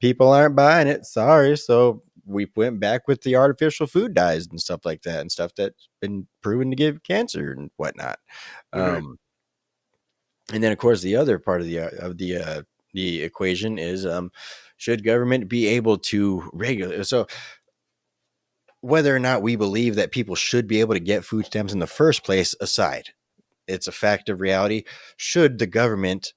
people aren't buying it, sorry, so we went back with the artificial food dyes and stuff like that, and stuff that's been proven to give cancer and whatnot. Right. And then of course the other part of the equation is, should government be able to regulate? So whether or not we believe that people should be able to get food stamps in the first place aside, it's a fact of reality. Should the government,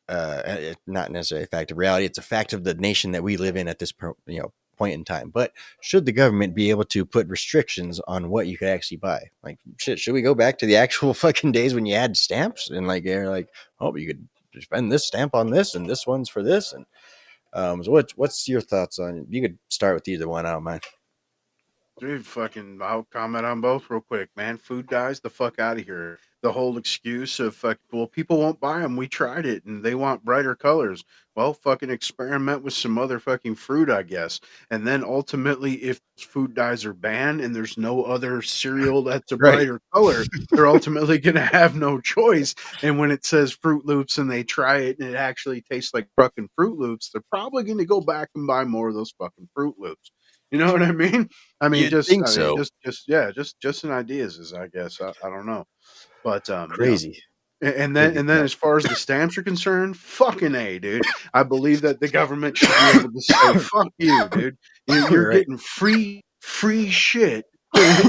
not necessarily a fact of reality, it's a fact of the nation that we live in at this point in time. But should the government be able to put restrictions on what you could actually buy? Like, shit, should we go back to the actual fucking days when you had stamps and like you're like, oh, you could spend this stamp on this and this one's for this? And so what's your thoughts on? You could start with either one. I don't mind. Dude, fucking, I'll comment on both real quick, man. Food dies, the fuck out of here. The whole excuse of fucking, well, people won't buy them. We tried it, and they want brighter colors. Well, fucking experiment with some other fucking fruit, I guess. And then ultimately, if food dyes are banned and there's no other cereal that's a Right. brighter color, they're ultimately going to have no choice. And when it says Fruit Loops and they try it and it actually tastes like fucking Fruit Loops, they're probably going to go back and buy more of those fucking Fruit Loops. You know what I mean? I mean, You'd think so. just an ideas is, I guess. I don't know, but Crazy. and Crazy then stuff. as far as the stamps are concerned, fucking A, dude. I believe that the government should be able to say, "Fuck you, dude. You're Right. getting free shit."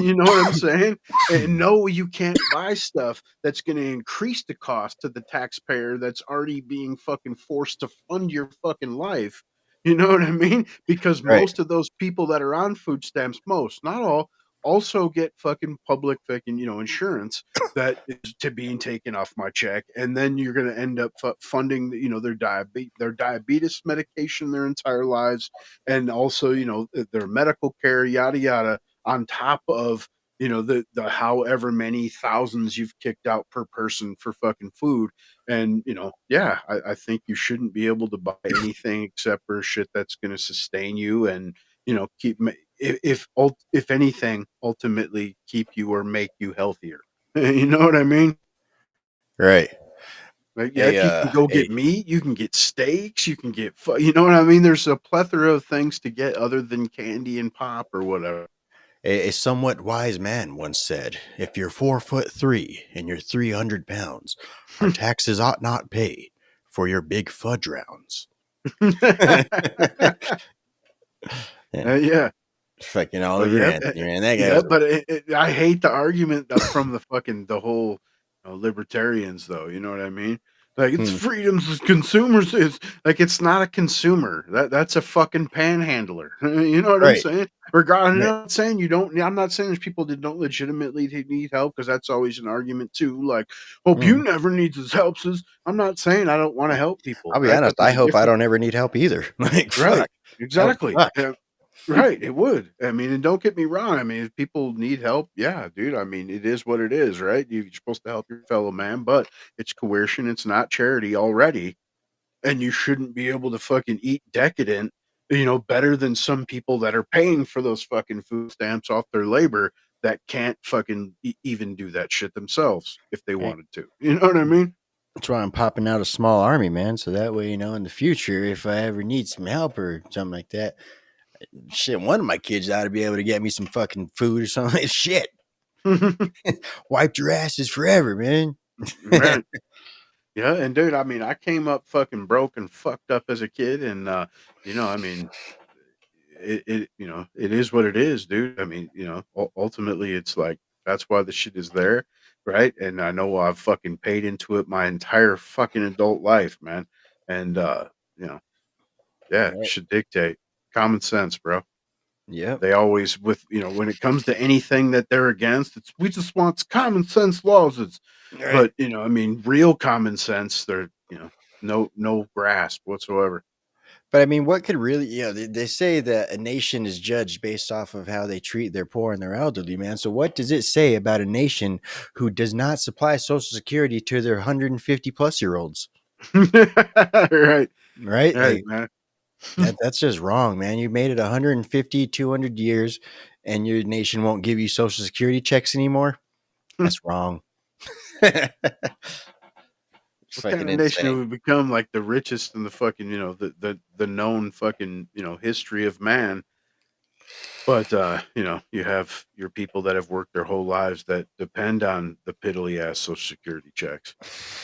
You know what I'm saying? And no, you can't buy stuff that's going to increase the cost to the taxpayer that's already being fucking forced to fund your fucking life. You know what I mean? Because Right. most of those people that are on food stamps, most, not all, also get fucking public fucking, insurance that is to being taken off my check, and then you're going to end up funding, their diabetes medication their entire lives, and also, their medical care, yada yada, on top of, the however many thousands you've kicked out per person for fucking food. And yeah, I think you shouldn't be able to buy anything except for shit that's going to sustain you and keep if anything, ultimately keep you or make you healthier. You know what I mean? Right. Like, yeah, if you can go A get meat, you can get steaks, you can get, you know what I mean? There's a plethora of things to get other than candy and pop or whatever. A somewhat wise man once said, "If you're 4'3" and you're 300 pounds, our taxes ought not pay for your big fudge rounds." Yeah, Yeah. fucking But Oliver yeah, Anthony, man. That guy yeah, was but I hate the argument from the whole libertarians, though. You know what I mean? Like, it's hmm, freedoms as consumers. It's like, it's not a consumer. That's a fucking panhandler. You know what I'm right, saying? Regarding, I'm right. not saying you don't. I'm not saying there's people that don't legitimately need help, because that's always an argument too. Like, hope Mhm. you never needs his help. Says, I'm not saying I don't want to help people, I'll be right? But honest. I there's a hope I difference, don't ever need help either. Like, right? fuck. That would Exactly. suck. Right, it would. I mean, and don't get me wrong. I mean, if people need help, yeah, dude. I mean, it is what it is, right? You're supposed to help your fellow man, but it's coercion. It's not charity already, and you shouldn't be able to fucking eat decadent, better than some people that are paying for those fucking food stamps off their labor that can't fucking even do that shit themselves if they Right. wanted to. You know what I mean? That's why I'm popping out a small army, man. So that way, in the future, if I ever need some help or something like that, shit, one of my kids ought to be able to get me some fucking food or something. Shit, wiped your asses forever, man. Right. Yeah, and dude, I mean, I came up fucking broke and fucked up as a kid, and I mean, it is what it is, dude. I mean, ultimately, it's like that's why the shit is there, right? And I know I've fucking paid into it my entire fucking adult life, man. And you know, yeah, it Right. should dictate common sense, bro. Yep. They always when it comes to anything that they're against, it's we just want common sense laws. Right. But I mean, real common sense, they're no grasp whatsoever. But I mean, what could really, they say that a nation is judged based off of how they treat their poor and their elderly, man. So what does it say about a nation who does not supply Social Security to their 150 plus year olds? Right, Right? right, Like, man. that's just wrong, man. You made it 150, 200 years and your nation won't give you Social Security checks anymore. That's wrong. What kind Fucking of nation have insane. we become? Like the richest in the fucking, the known fucking, history of man. But you have your people that have worked their whole lives that depend on the piddly ass Social Security checks.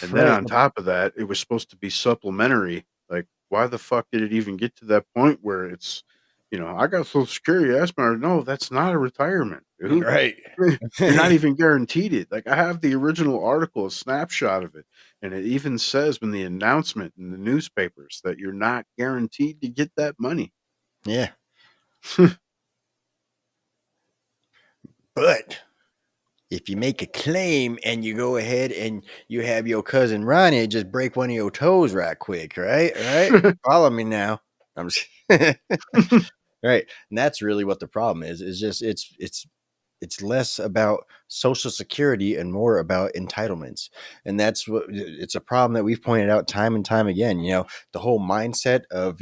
And then Right. on top of that, it was supposed to be supplementary. Like, why the fuck did it even get to that point where it's, I got Social Security. That's my no, that's not a retirement, dude. Right. You're not even guaranteed it. Like I have the original article, a snapshot of it, and it even says in the announcement in the newspapers that you're not guaranteed to get that money. Yeah. But if you make a claim and you go ahead and you have your cousin Ronnie just break one of your toes right quick, right? Right? Follow me now. I'm just right. And that's really what the problem is just it's less about social security and more about entitlements. And that's what it's a problem that we've pointed out time and time again. The whole mindset of,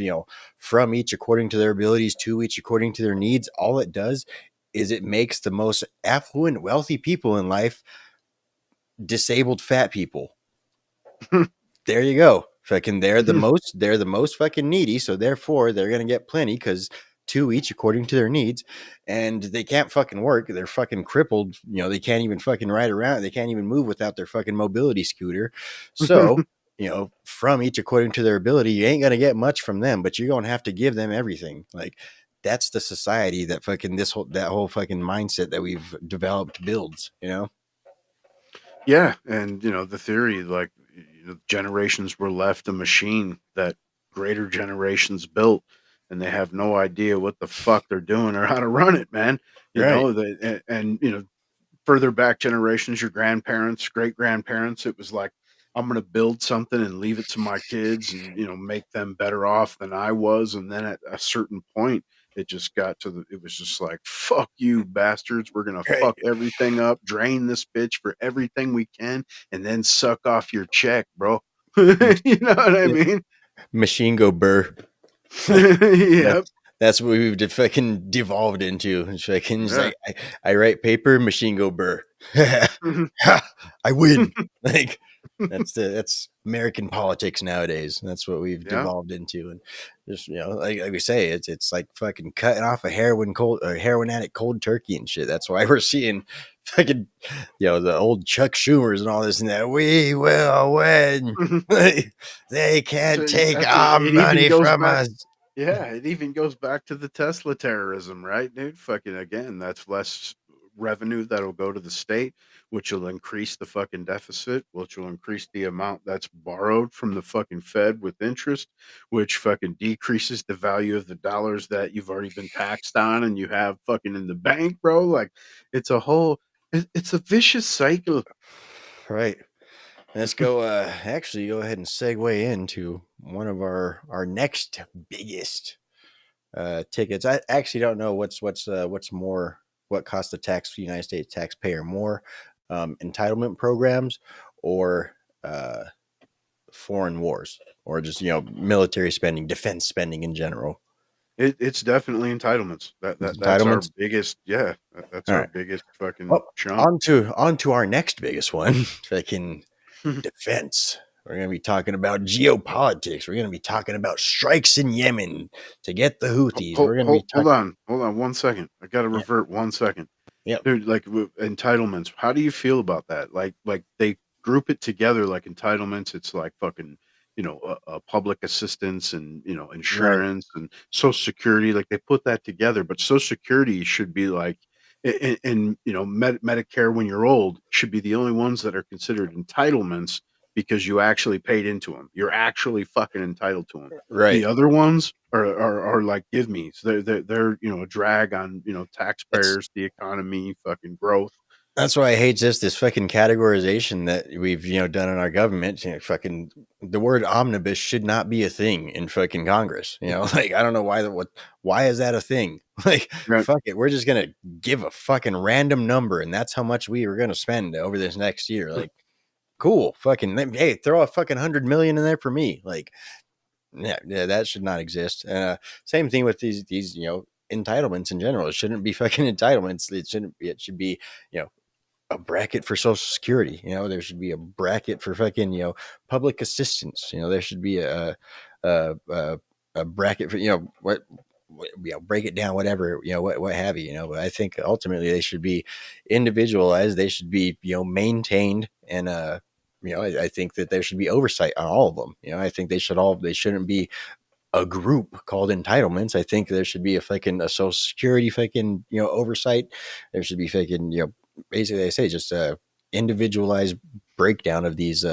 from each according to their abilities, to each according to their needs, all it does is it makes the most affluent, wealthy people in life disabled fat people. There you go. Fucking they're the most fucking needy, so therefore they're gonna get plenty because two each according to their needs, and they can't fucking work. They're fucking crippled. They can't even fucking ride around. They can't even move without their fucking mobility scooter. So, from each according to their ability, you ain't gonna get much from them, but you're gonna have to give them everything. Like that's the society that fucking that whole fucking mindset that we've developed builds. Yeah, and the theory, like generations were left a machine that greater generations built, and they have no idea what the fuck they're doing or how to run it, man. Right. And further back generations, your grandparents, great grandparents, it was like, I'm going to build something and leave it to my kids and, make them better off than I was. And then at a certain point, it just got it was just like, fuck you bastards. We're going to Right. fuck everything up, drain this bitch for everything we can, and then suck off your check, bro. You know what I mean? Machine go burr. Yep. That's what we've fucking devolved into. It's fucking Yeah. like I write paper, machine go burr. I win. Like that's American politics nowadays. That's what we've Yeah. devolved into. And just like we say, it's like fucking cutting off a heroin addict cold turkey and shit. That's why we're seeing fucking the old Chuck Schumers and all this and that. We will win. They can't take our It even money goes from back. us. Yeah, it even goes back to the Tesla terrorism, right, dude? Fucking again, that's less revenue that'll go to the state, which will increase the fucking deficit, which will increase the amount that's borrowed from the fucking Fed with interest, which fucking decreases the value of the dollars that you've already been taxed on and you have fucking in the bank, bro. Like it's it's a vicious cycle. Right. Let's go actually go ahead and segue into one of our next biggest tickets. I actually don't know what's more, what costs the United States taxpayer more, entitlement programs or foreign wars, or just military spending, defense spending in general. It's definitely entitlements. That's our Entitlements. biggest, yeah. That's All our right. biggest fucking Well, chunk. on to our next biggest one. Fucking defense. We're going to be talking about geopolitics. We're going to be talking about strikes in Yemen to get the Houthis. We're going to be Hold talking. on 1 second. I got to Yeah. revert 1 second. Yep. Dude, like entitlements. How do you feel about that? Like they group it together like entitlements. It's like fucking, public assistance and, Right. insurance and social security. Like they put that together, but social security should be like, and Medicare when you're old should be the only ones that are considered entitlements because you actually paid into them. You're actually fucking entitled to them. Right. The other ones are like give me's. They're a drag on That's taxpayers, the economy, fucking growth. that's why I hate just this fucking categorization that we've done in our government. Fucking the word omnibus should not be a thing in fucking Congress. Like I don't know why is that a thing? Like Right. fuck it, we're just gonna give a fucking random number and that's how much we were gonna spend over this next year. Like cool, fucking hey, throw a fucking 100 million in there for me. Like yeah, that should not exist. Same thing with these entitlements in general. It shouldn't be fucking entitlements. It shouldn't be. It should be a bracket for Social Security. There should be a bracket for fucking public assistance. There should be a bracket for what break it down, whatever, what have you. But I think ultimately they should be individualized. They should be maintained, and I think that there should be oversight on all of them. I think they shouldn't be a group called entitlements. I think there should be a Social Security oversight. There should be basically they say just a individualized breakdown of these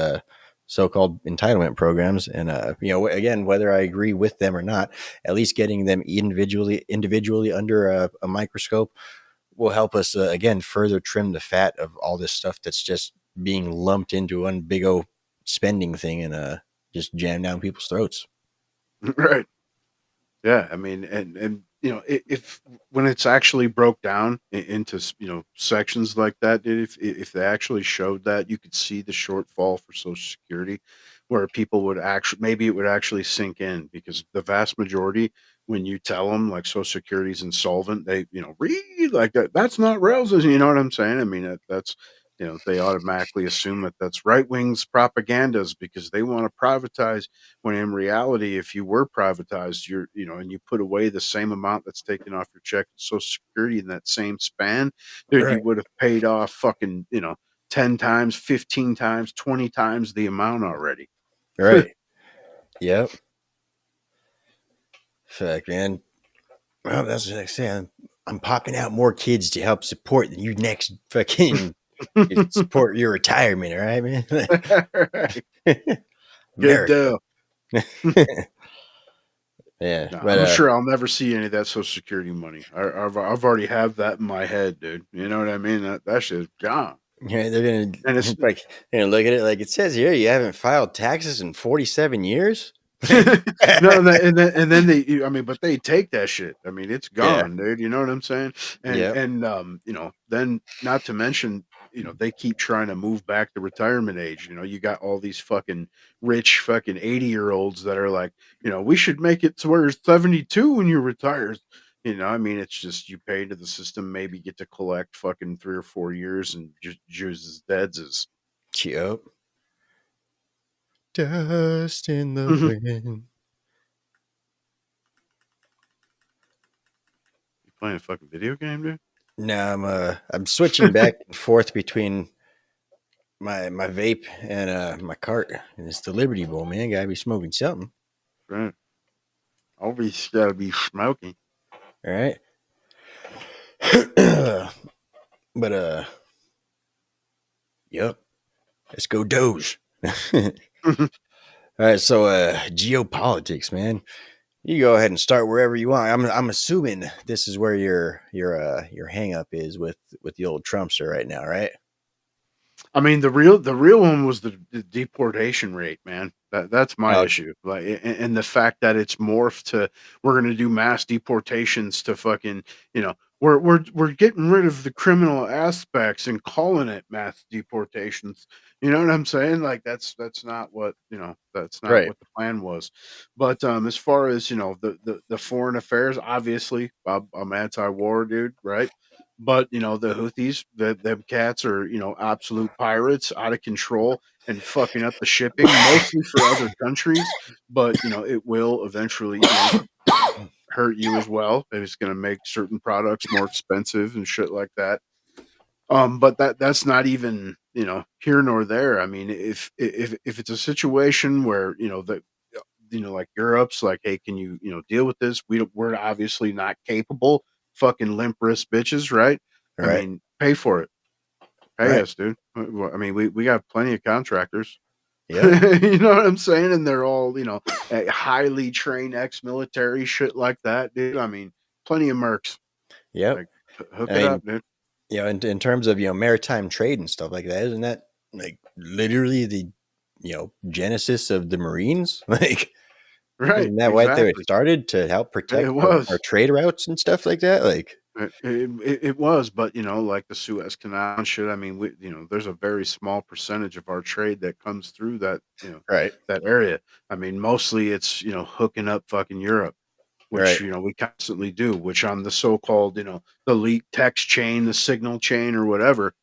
so-called entitlement programs. And again, whether I agree with them or not, at least getting them individually under a microscope will help us again further trim the fat of all this stuff that's just being lumped into one big old spending thing and just jam down people's throats. Right. Yeah, I mean, and if when it's actually broke down into sections like that, dude, if they actually showed that, you could see the shortfall for Social Security, where people would actually maybe it would actually sink in, because the vast majority, when you tell them like Social Security's insolvent, they read like that. That's not rails, you know what I'm saying? I mean, that's they automatically assume that that's right wing's propagandas because they want to privatize, when in reality, if you were privatized, and you put away the same amount that's taken off your check and Social Security in that same span, dude, you Right. would have paid off fucking 10 times, 15 times, 20 times the amount already. Right. Yep. Fuck, man. Well, that's what I say. I'm popping out more kids to help support you next fucking support your retirement. All right, man. Good America. deal. Yeah, No, but I'm sure I'll never see any of that Social Security money. I've already have that in my head, dude. You know what I mean? That shit's gone. yeah, they're And it's gonna look at it like it says here. You haven't filed taxes in 47 years. no, and then I mean, but they take that shit. I mean, it's Yeah. gone, dude. You know what I'm saying? And Yep. then not to mention, they keep trying to move back the retirement age. You got all these fucking rich fucking 80-year-olds that are like, we should make it to where you're 72 when you retire. I mean, it's just you pay to the system, maybe get to collect fucking 3 or 4 years and just use as deads as. Yep. Dust in the You wind. playing a fucking video game, dude? No, I'm switching back and forth between my vape and my cart, and it's the Liberty Bowl, man. Gotta be smoking something. Right. Always gotta be smoking. All right. But yep. Let's go Doge. All right, so geopolitics, man. You go ahead and start wherever you want. I'm assuming this is where your hang up is with the old Trumpster right now, right? I mean, the real one was the deportation rate, man. That's my Oh, issue. Like, and the fact that it's morphed to we're going to do mass deportations to fucking, we're getting rid of the criminal aspects and calling it mass deportations. You know what I'm saying? Like that's not what that's not right, what the plan was. But as far as the foreign affairs, obviously, I'm anti-war, dude. Right? But the Houthis, them cats are absolute pirates, out of control, and fucking up the shipping, mostly for other countries. But it will eventually hurt you as well. It's going to make certain products more expensive and shit like that. But that's not even here nor there. I mean, if it's a situation where like Europe's like, hey, can you deal with this? We're obviously not capable. Fucking limp wrist bitches, right? I right, mean, pay for it. Pay right. us, dude. I mean, we got plenty of contractors. Yep, You know what I'm saying? And they're all highly trained ex-military shit like that, dude. I mean, plenty of mercs. yep. Like, hook I it mean, up, dude. in terms of maritime trade and stuff like that, isn't that like literally the genesis of the Marines? Like, Right? isn't that why they Exactly. started to help protect It our was. trade routes and stuff like that? Like, It was, but like the Suez Canal and shit. I mean, there's a very small percentage of our trade that comes through right, that area. I mean, mostly it's hooking up fucking Europe, which right, we constantly do. Which on the so-called the leak text chain, the signal chain, or whatever,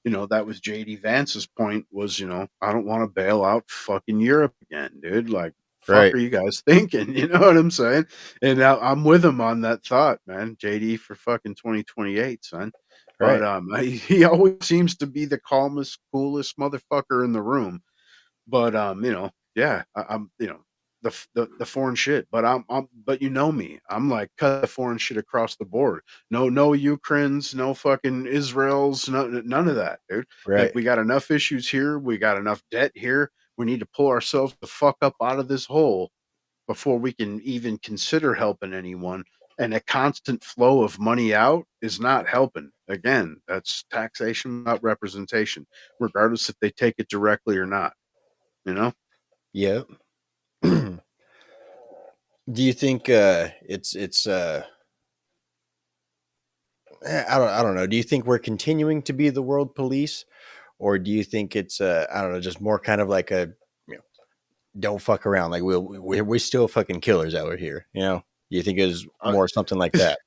that was JD Vance's point was, I don't want to bail out fucking Europe again, dude. Like, fuck Right. are you guys thinking? You know what I'm saying? And I'm with him on that thought, man. JD for fucking 2028, son. But Right. he always seems to be the calmest, coolest motherfucker in the room. But yeah, I'm the foreign shit. But but me, I'm like cut the foreign shit across the board. No Ukraines, no fucking Israels, none of that, dude. Like Right. we got enough issues here, we got enough debt here. We need to pull ourselves the fuck up out of this hole before we can even consider helping anyone. And a constant flow of money out is not helping. Again, that's taxation, not representation, regardless if they take it directly or not. You know? Yeah. Do you think it's I don't know. Do you think we're continuing to be the world police, or do you think it's I don't know, just more kind of like a, you know, don't fuck around, like we're still fucking killers out here, you know? Do you think it's Uh, more something like that?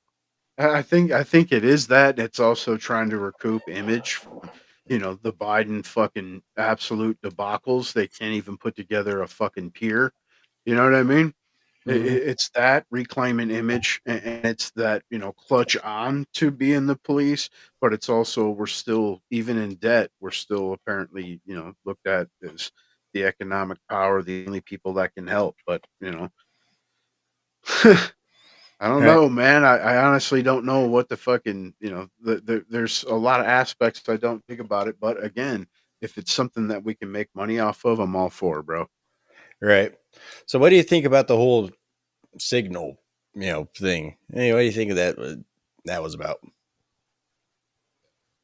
I think it is that. It's also trying to recoup image from, the Biden fucking absolute debacles. They can't even put together a fucking peer. You know what I mean? Hmm. It's that reclaiming image, and it's that clutch on to being the police. But it's also we're still even in debt. We're still apparently looked at as the economic power, the only people that can help. But I don't Right. know, man. I honestly don't know what the fucking there's a lot of aspects I don't think about it. But again, if it's something that we can make money off of, I'm all for, it, bro. Right. So what do you think about the whole signal, thing? Hey, what do you think of that was about?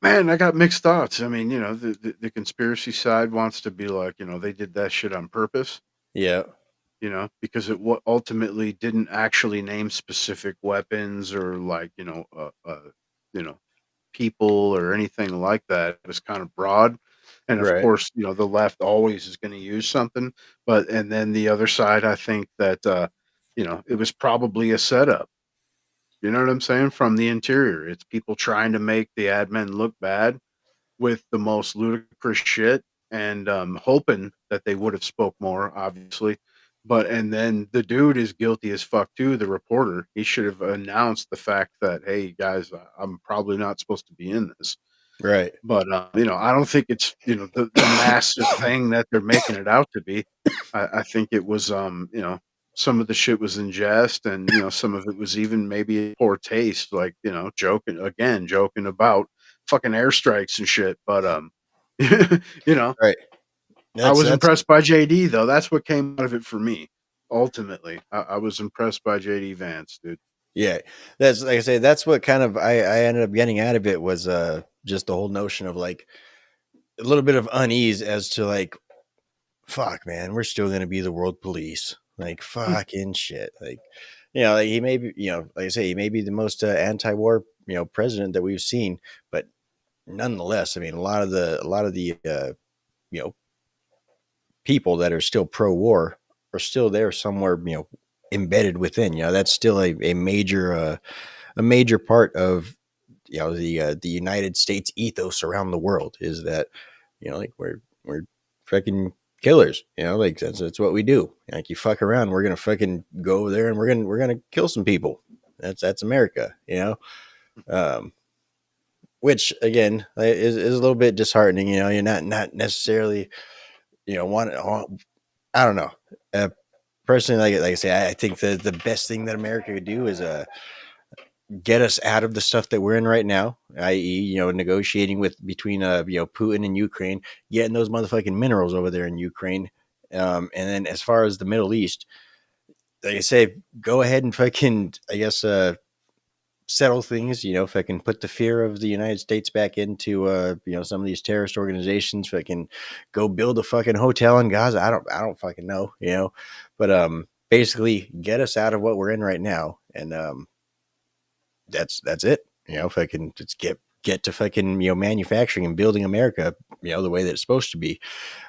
Man, I got mixed thoughts. I mean, the conspiracy side wants to be like, they did that shit on purpose, Yeah. because it what ultimately didn't actually name specific weapons or like, you know, people or anything like that. It was kind of broad. And of Right. course, the left always is going to use something. And then the other side, I think that, it was probably a setup. You know what I'm saying? From the interior, it's people trying to make the admin look bad with the most ludicrous shit and hoping that they would have spoke more, obviously. And then the dude is guilty as fuck too. The reporter, he should have announced the fact that, hey guys, I'm probably not supposed to be in this. Right. But I don't think it's the massive thing that they're making it out to be. I think it was some of the shit was in jest, and some of it was even maybe poor taste, like joking about fucking airstrikes and shit. But you know, Right. I was That's impressed by JD though. That's what came out of it for me. Ultimately, I was impressed by JD Vance, dude. Yeah. That's like I say, that's what kind of I ended up getting out of it was just the whole notion of like a little bit of unease as to like, fuck, man, we're still gonna be the world police. Like fucking shit. Like, like he may be, like I say, he may be the most anti-war, president that we've seen, but nonetheless, I mean, a lot of the you know, people that are still pro-war are still there somewhere, embedded within. That's still a major part of the United States ethos around the world is that like we're freaking killers. Like that's what we do. Like you fuck around, we're gonna fucking go over there and we're gonna kill some people. That's America. Um, which again is a little bit disheartening. You're not necessarily want. I don't know. Personally, like I say, I think the best thing that America could do is get us out of the stuff that we're in right now, i.e., negotiating between Putin and Ukraine, getting those motherfucking minerals over there in Ukraine. And then as far as the Middle East, like I say, go ahead and fucking, I guess, settle things. If I can put the fear of the United States back into some of these terrorist organizations, if I can go build a fucking hotel in Gaza, I don't fucking know, but basically get us out of what we're in right now, and that's it. If I can just get to fucking manufacturing and building America, the way that it's supposed to be.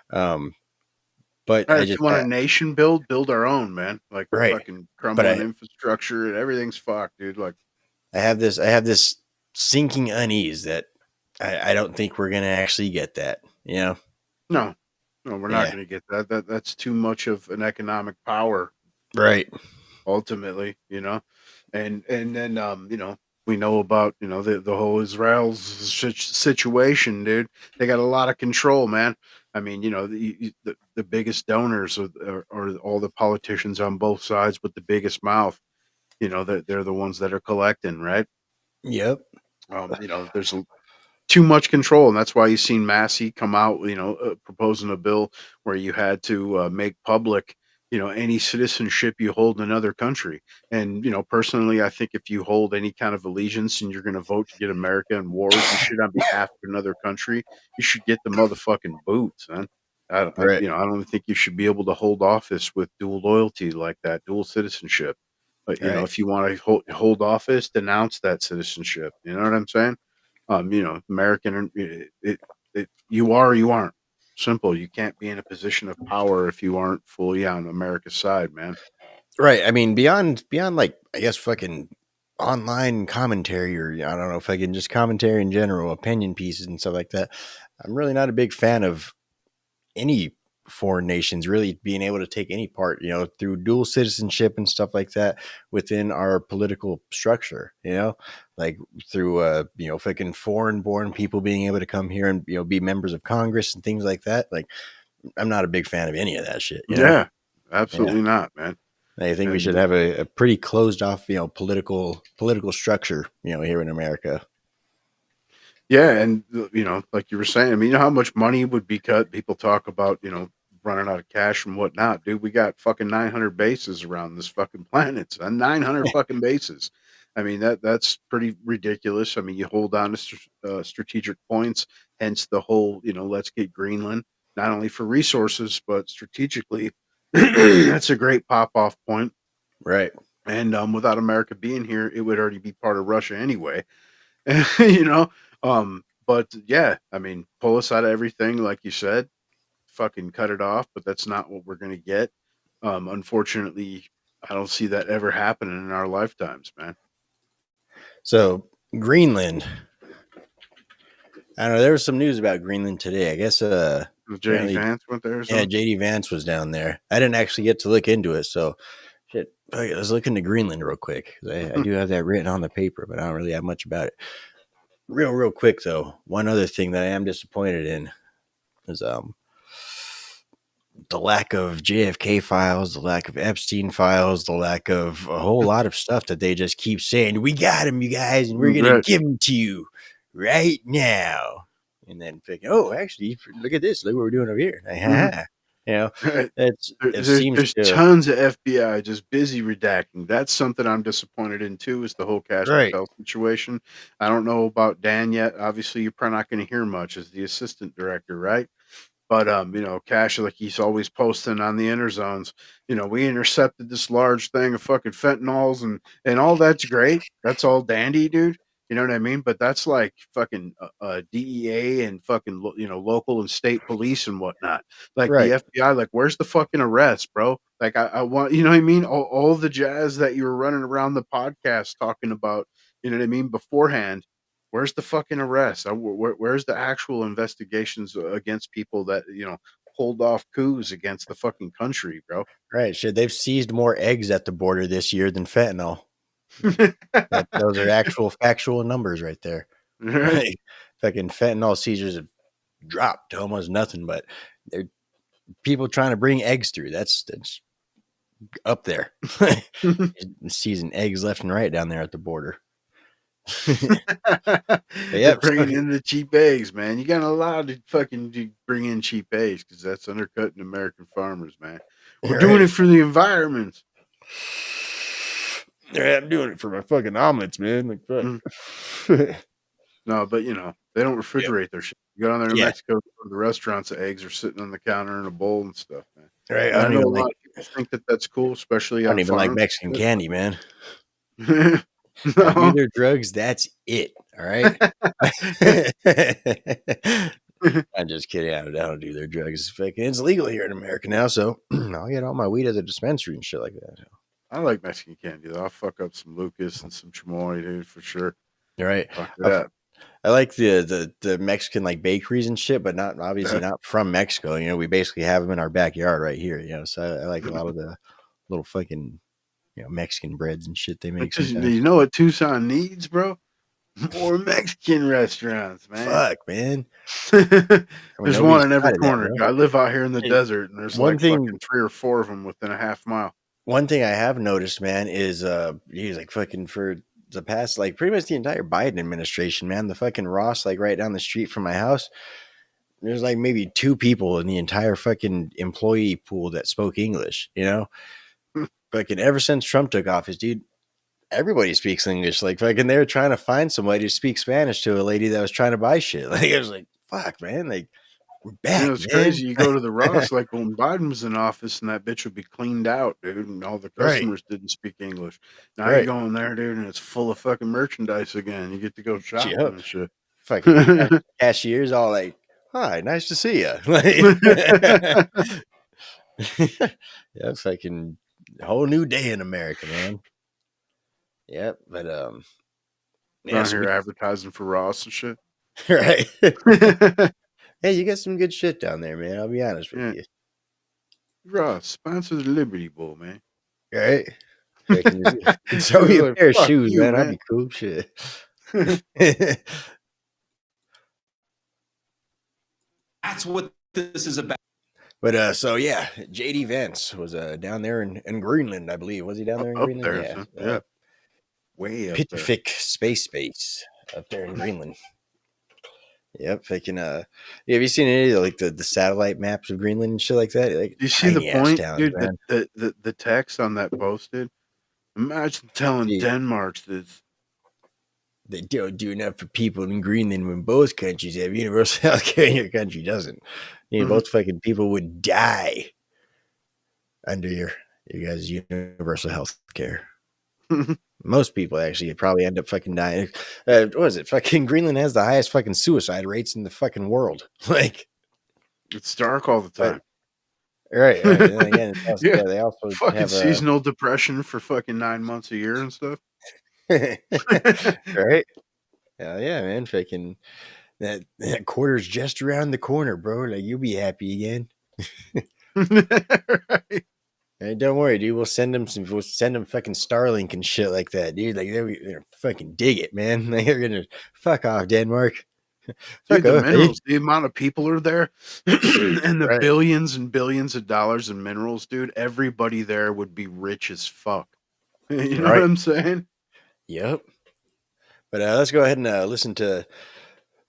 But I If just you want a nation build our own, man. Like we're right. fucking But crumbling infrastructure and everything's fucked, dude. Like I have this sinking unease that I don't think we're gonna actually get that. You know? No, no, we're not Yeah. going to get that. That's too much of an economic power Right. ultimately, and then we know about the whole Israel's situation, dude. They got a lot of control, man. I mean, the biggest donors are all the politicians on both sides with the biggest mouth. They're the ones that are collecting, right? Yep. There's too much control, and that's why you've seen Massey come out, proposing a bill where you had to make public, any citizenship you hold in another country. And personally, I think if you hold any kind of allegiance and you're going to vote to get America in wars and shit on behalf of another country, you should get the motherfucking boots, man. Right. I don't think you should be able to hold office with dual loyalty like that, dual citizenship. But Right. if you want to hold office, denounce that citizenship. You know what I'm saying? American, you are or you aren't. Simple. You can't be in a position of power if you aren't fully on America's side, man. Right. I mean, beyond like I guess fucking online commentary, or I don't know if I can just commentary in general, opinion pieces and stuff like that. I'm really not a big fan of any foreign nations really being able to take any part, through dual citizenship and stuff like that within our political structure, like through fucking foreign born people being able to come here and be members of Congress and things like that. Like I'm not a big fan of any of that shit. Yeah, Yeah. absolutely not, man. I think we And should have a pretty closed off, political structure, here in America. yeah, and like you were saying, I mean, how much money would be cut? People talk about running out of cash and whatnot, dude. We got fucking 900 bases around this fucking planet, son. 900 fucking bases. I mean that's pretty ridiculous. I mean, you hold on to strategic points, hence the whole let's get Greenland, not only for resources but strategically. That's a great pop off point. Right. And without America being here, it would already be part of Russia anyway. you know. But yeah, I mean, pull us out of everything, like you said, fucking cut it off. But that's not what we're gonna get. Unfortunately, I don't see that ever happening in our lifetimes, man. So Greenland, I don't know. There was some news about Greenland today. I guess JD apparently, Vance went there or yeah, something. JD Vance was down there. I didn't actually get to look into it, so shit. I was looking to Greenland real quick. I do have that written on the paper, but I don't really have much about it. Real quick though, one other thing that I am disappointed in is the lack of JFK files, the lack of Epstein files, the lack of a whole lot of stuff that they just keep saying, we got him, you guys, and we're going to Right. give them to you right now. And then thinking, oh, actually, look at this. Look what we're doing over here. Mhm. Right. It seems There's to, tons of FBI just busy redacting. That's something I'm disappointed in too. Is the whole Cash right, Patel situation? I don't know about Dan yet. Obviously, you're probably not going to hear much as the assistant director, right? But Cash, like he's always posting on the inner zones. We intercepted this large thing of fucking fentanyls, and all that's great. That's all dandy, dude. You know what I mean? But that's like fucking DEA and fucking local and state police and whatnot. Like the right, FBI, like where's the fucking arrest, bro? Like I want, you know what I mean? All the jazz that you were running around the podcast talking about, you know what I mean, beforehand. Where's the fucking arrest? Where's the actual investigations against people that pulled off coups against the fucking country, bro? right. Shit, they've seized more eggs at the border this year than fentanyl. Those are actual factual numbers right there. Right? Like, fucking fentanyl seizures have dropped to almost nothing, but they're people trying to bring eggs through. That's up there. Seizing eggs left and right down there at the border. They're Yep. bringing in the cheap eggs, man. You got allowed to fucking bring in cheap eggs because that's undercutting American farmers, man. We're doing it for the environment. Yeah, I'm doing it for my fucking omelets, man. Like, fuck. No, but they don't Yep. refrigerate their shit. You go down there to Yeah. Mexico, go to the restaurants, the eggs are sitting on the counter in a bowl and stuff, man. Right. And I know a lot of people think that that's cool, especially I don't on even like farms. Mexican candy, man. I do No. their drugs. That's it. All right. I'm just kidding. I don't do their drugs. It's legal here in America now, so I'll get all my weed at the dispensary and shit like that. I like Mexican candy though. I'll fuck up some Lucas and some chamoy, dude, for sure. All right. Fuck it up. I like the Mexican like bakeries and shit, but not obviously not from Mexico. You know, we basically have them in our backyard right here. You know, so I like a lot of the little fucking Mexican breads and shit they make Because sometimes. you know what Tucson needs, bro? More Mexican restaurants, man. Fuck, man. There's one in every tried that, corner. bro. I live out here in the Hey, desert, and there's one like thing- fucking 3 or 4 of them within a half mile. One thing I have noticed, man, is he's like fucking for the past like pretty much the entire Biden administration, man. The fucking Ross, like right down the street from my house, there's like maybe 2 people in the entire fucking employee pool that spoke English, you know? Fucking ever since Trump took office, dude, everybody speaks English. Like fucking they were trying to find somebody to speak Spanish to a lady that was trying to buy shit. Like I was like, fuck, man, like we're back. You know, it's man. crazy. You go to the Ross, like when Biden was in office, and that bitch would be cleaned out, dude, and all the Right. customers didn't speak English. Now Right. you go in there, dude, and it's full of fucking merchandise again. You get to go shopping Yep. and shit. Fucking cashiers all like, hi, nice to see you. Like, yeah, fucking whole new day in America, man. Yep, but Down here advertising for Ross and shit. right. Hey, you got some good shit down there, man. I'll be honest with you. Ross, sponsor the Liberty Bowl, man. Right? Show me a Like, pair of fuck shoes, you, man. man. I'd be cool. Shit. That's what this is about. But so yeah, JD Vance was down there in Greenland, I believe. Was he down there in Up Greenland? there, Yeah. son. Yeah. Way up there. Pacific space up there in Greenland. Yep, fucking have you seen any of like the satellite maps of Greenland and shit like that? Like, you see the tiny-ass point, towns, dude? man. The text on that post, dude. Imagine telling Dude. Denmark this. They don't do enough for people in Greenland when both countries have universal health care and your country doesn't. You know, both fucking people would die under your guys' universal health care. Most people actually probably end up fucking dying. What was it? Fucking Greenland has the highest fucking suicide rates in the fucking world. Like, it's dark all the time. Right. And again, also, Yeah. they also Fucking have seasonal depression for fucking 9 months a year and stuff. right? Hell yeah, man. Fucking that quarter's just around the corner, bro. Like you'll be happy again. Right. Hey, don't worry, dude. We'll send them fucking Starlink and shit like that, dude. Like they're gonna fucking dig it, man. They're gonna fuck off, Denmark. Dude, the off, minerals, the amount of people are there, and the Right. billions and billions of dollars in minerals, dude. Everybody there would be rich as fuck. You know Right. what I'm saying? Yep. But let's go ahead and listen to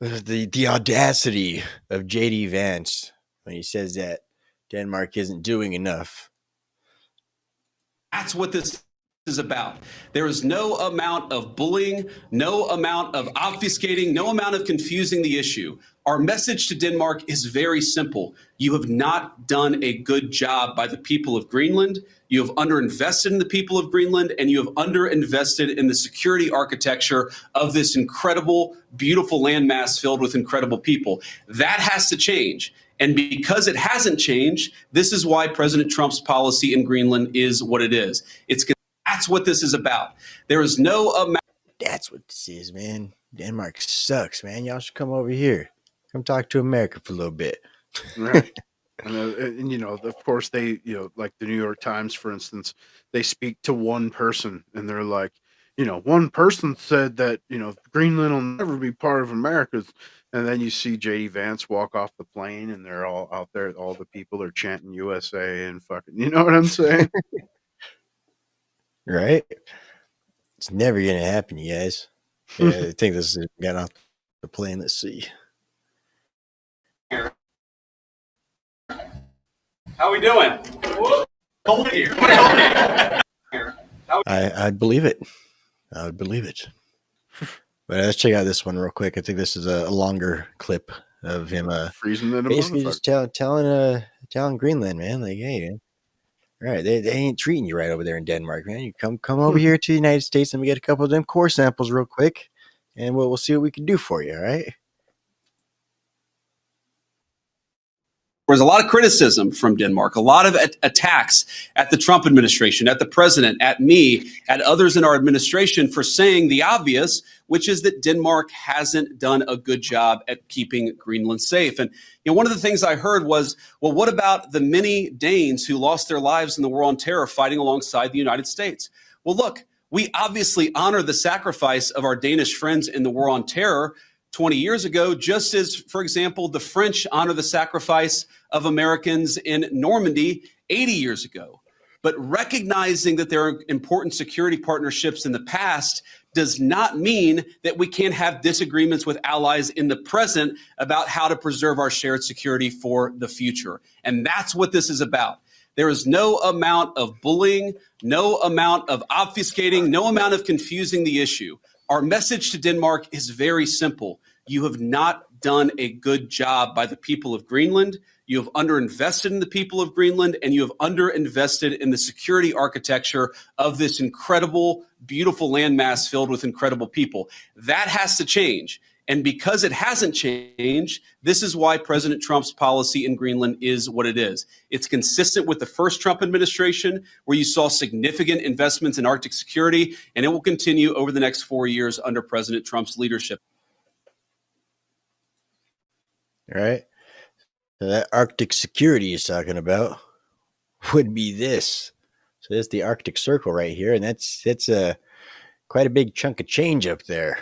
the audacity of JD Vance when he says that Denmark isn't doing enough. That's what this is about. There is no amount of bullying, no amount of obfuscating, no amount of confusing the issue. Our message to Denmark is very simple. You have not done a good job by the people of Greenland. You have underinvested in the people of Greenland, and you have underinvested in the security architecture of this incredible, beautiful landmass filled with incredible people. That has to change. And because it hasn't changed, this is why President Trump's policy in Greenland is what it is. That's what this is about. There is no amount. That's what this is, man. Denmark sucks, man. Y'all should come over here. Come talk to America for a little bit. Right. And you know, of course, they, you know, like the New York Times, for instance, they speak to one person and they're like, you know, one person said that, you know, Greenland will never be part of America's. And then you see JD Vance walk off the plane and they're all out there. All the people are chanting USA and fucking, you know what I'm saying? Right? It's never going to happen, you guys. Yeah, I think this is got off the plane. Let's see. How we doing? Cold here. I'd believe it. I would believe it. But let's check out this one real quick. I think this is a longer clip of him freezing it. Basically just telling Greenland, man, like, hey, man, right, they ain't treating you right over there in Denmark, man. You come over here to the United States and we get a couple of them core samples real quick, and we'll see what we can do for you, all right? was a lot of criticism from Denmark, a lot of attacks at the Trump administration, at the president, at me, at others in our administration for saying the obvious, which is that Denmark hasn't done a good job at keeping Greenland safe. And one of the things I heard was, well, what about the many Danes who lost their lives in the war on terror fighting alongside the United States? Well, look, we obviously honor the sacrifice of our Danish friends in the war on terror 20 years ago, just as, for example, the French honor the sacrifice of Americans in Normandy 80 years ago. But recognizing that there are important security partnerships in the past does not mean that we can't have disagreements with allies in the present about how to preserve our shared security for the future. And that's what this is about. There is no amount of bullying, no amount of obfuscating, no amount of confusing the issue. Our message to Denmark is very simple. You have not done a good job by the people of Greenland. You have underinvested in the people of Greenland, and you have underinvested in the security architecture of this incredible, beautiful landmass filled with incredible people. That has to change. And because it hasn't changed, this is why President Trump's policy in Greenland is what it is. It's consistent with the first Trump administration, where you saw significant investments in Arctic security, and it will continue over the next 4 years under President Trump's leadership. All right. So that Arctic security he's talking about would be this. So there's the Arctic Circle right here, and that's quite a big chunk of change up there.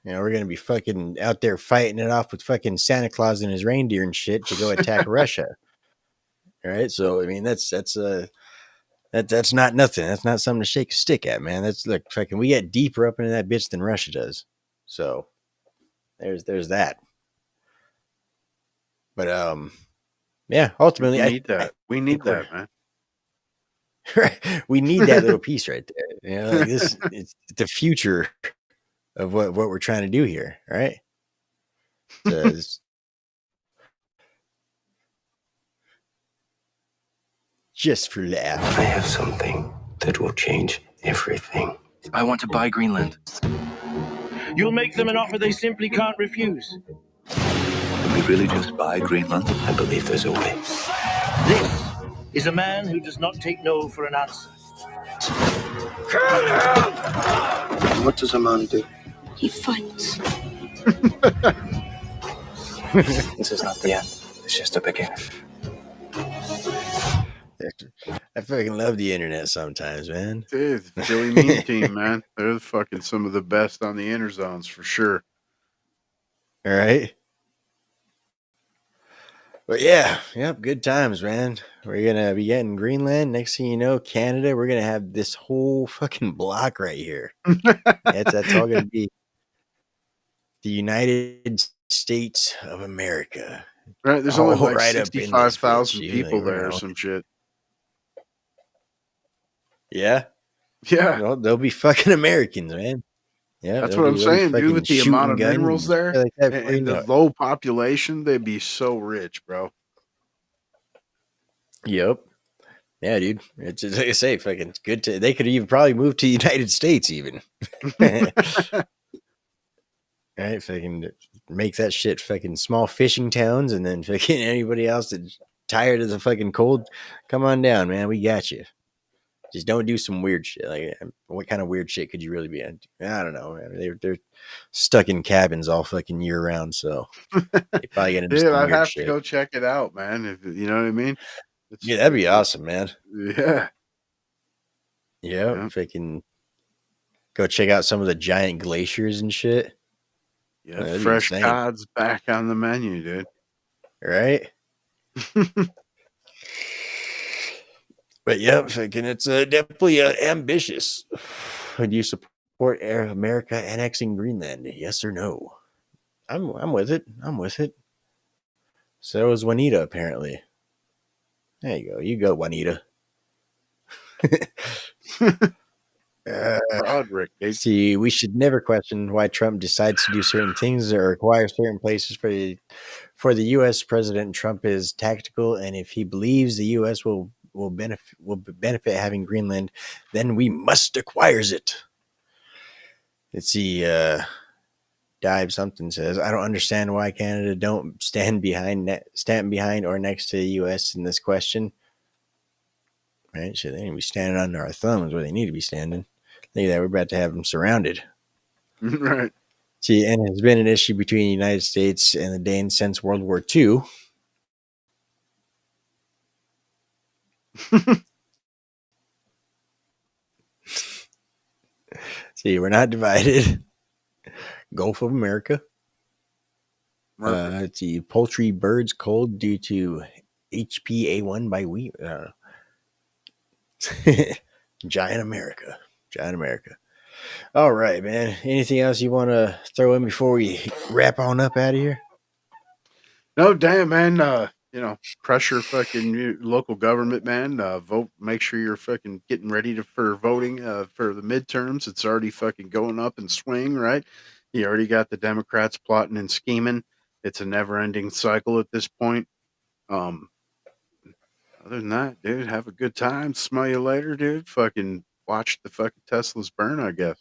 We're going to be fucking out there fighting it off with fucking Santa Claus and his reindeer and shit to go attack Russia. All right. So, I mean, that's not nothing. That's not something to shake a stick at, man. That's like fucking, we get deeper up into that bitch than Russia does. So there's that. But, yeah, ultimately, we need that, man. We need that little piece right there. Like this, it's the future of what we're trying to do here, right? Just for laugh. I have something that will change everything. I want to buy Greenland. You'll make them an offer they simply can't refuse. Can we really just buy Greenland? I believe there's a way. This is a man who does not take no for an answer. What does a man do? He fights. This is not the end. It's just a beginning. I fucking love the internet sometimes, man. Dude, the Billy Mean team, man. They're fucking some of the best on the inner zones for sure. All right. But yeah, yep, good times, man. We're going to be getting Greenland. Next thing you know, Canada, we're going to have this whole fucking block right here. That's all going to be the United States of America. Right, there's only like right 65,000 people there or some shit. Yeah? Yeah. Well, they'll be fucking Americans, man. Yeah, that's what I'm saying, dude. With the amount of minerals there like that and the low population, they'd be so rich, bro. Yep. Yeah, dude. It's like I say, fucking it's good to. They could even probably move to the United States, even. Right, fucking make that shit fucking small fishing towns, and then fucking anybody else that's tired of the fucking cold, come on down, man. We got you. Just don't do some weird shit. Like, what kind of weird shit could you really be in? I don't know, man. They're stuck in cabins all fucking year round, so they probably get into some I'd weird have shit. to go check it out, man. If you know what I mean? Yeah, that'd be awesome, man. Yeah. Yeah, if I can go check out some of the giant glaciers and shit. Yeah, fresh cod's back on the menu, dude. Right? But yeah, fucking it's definitely ambitious. Would you support America annexing Greenland? Yes or no? I'm with it. I'm with it. So is Juanita, apparently. There you go. You go, Juanita. Roderick. See, we should never question why Trump decides to do certain things or require certain places for the U.S. President. Trump is tactical, and if he believes the U.S. will benefit having Greenland, then we must acquire it. Let's see. Dive something says, I don't understand why Canada don't stand behind or next to the U.S. in this question. Right? So they need to be standing under our thumbs where they need to be standing. Look at that. We're about to have them surrounded. Right. See, and it's been an issue between the United States and the Danes since World War II. See, we're not divided. Gulf of America. Let's see. Poultry birds cold due to HPA1 by wheat. Giant America. Giant America. All right, man. Anything else you want to throw in before we wrap on up out of here? No, damn, man. Crush your fucking local government, man. Vote. Make sure you're fucking getting ready for voting for the midterms. It's already fucking going up in swing, right? You already got the Democrats plotting and scheming. It's a never-ending cycle at this point. Other than that, dude, have a good time. Smell you later, dude. Fucking watch the fucking Teslas burn, I guess.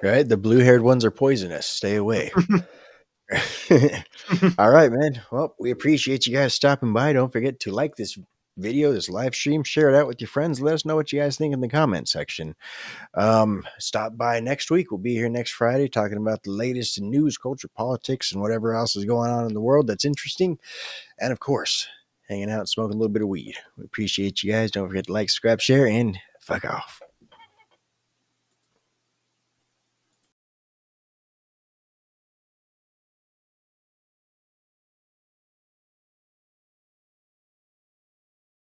Right? The blue-haired ones are poisonous. Stay away. All right, man. Well, we appreciate you guys stopping by. Don't forget to like this video, this live stream, share it out with your friends. Let us know what you guys think in the comment section. Stop by next week. We'll be here next Friday talking about the latest in news, culture, politics, and whatever else is going on in the world that's interesting. And of course, hanging out and smoking a little bit of weed. We appreciate you guys. Don't forget to like, subscribe, share, and fuck off.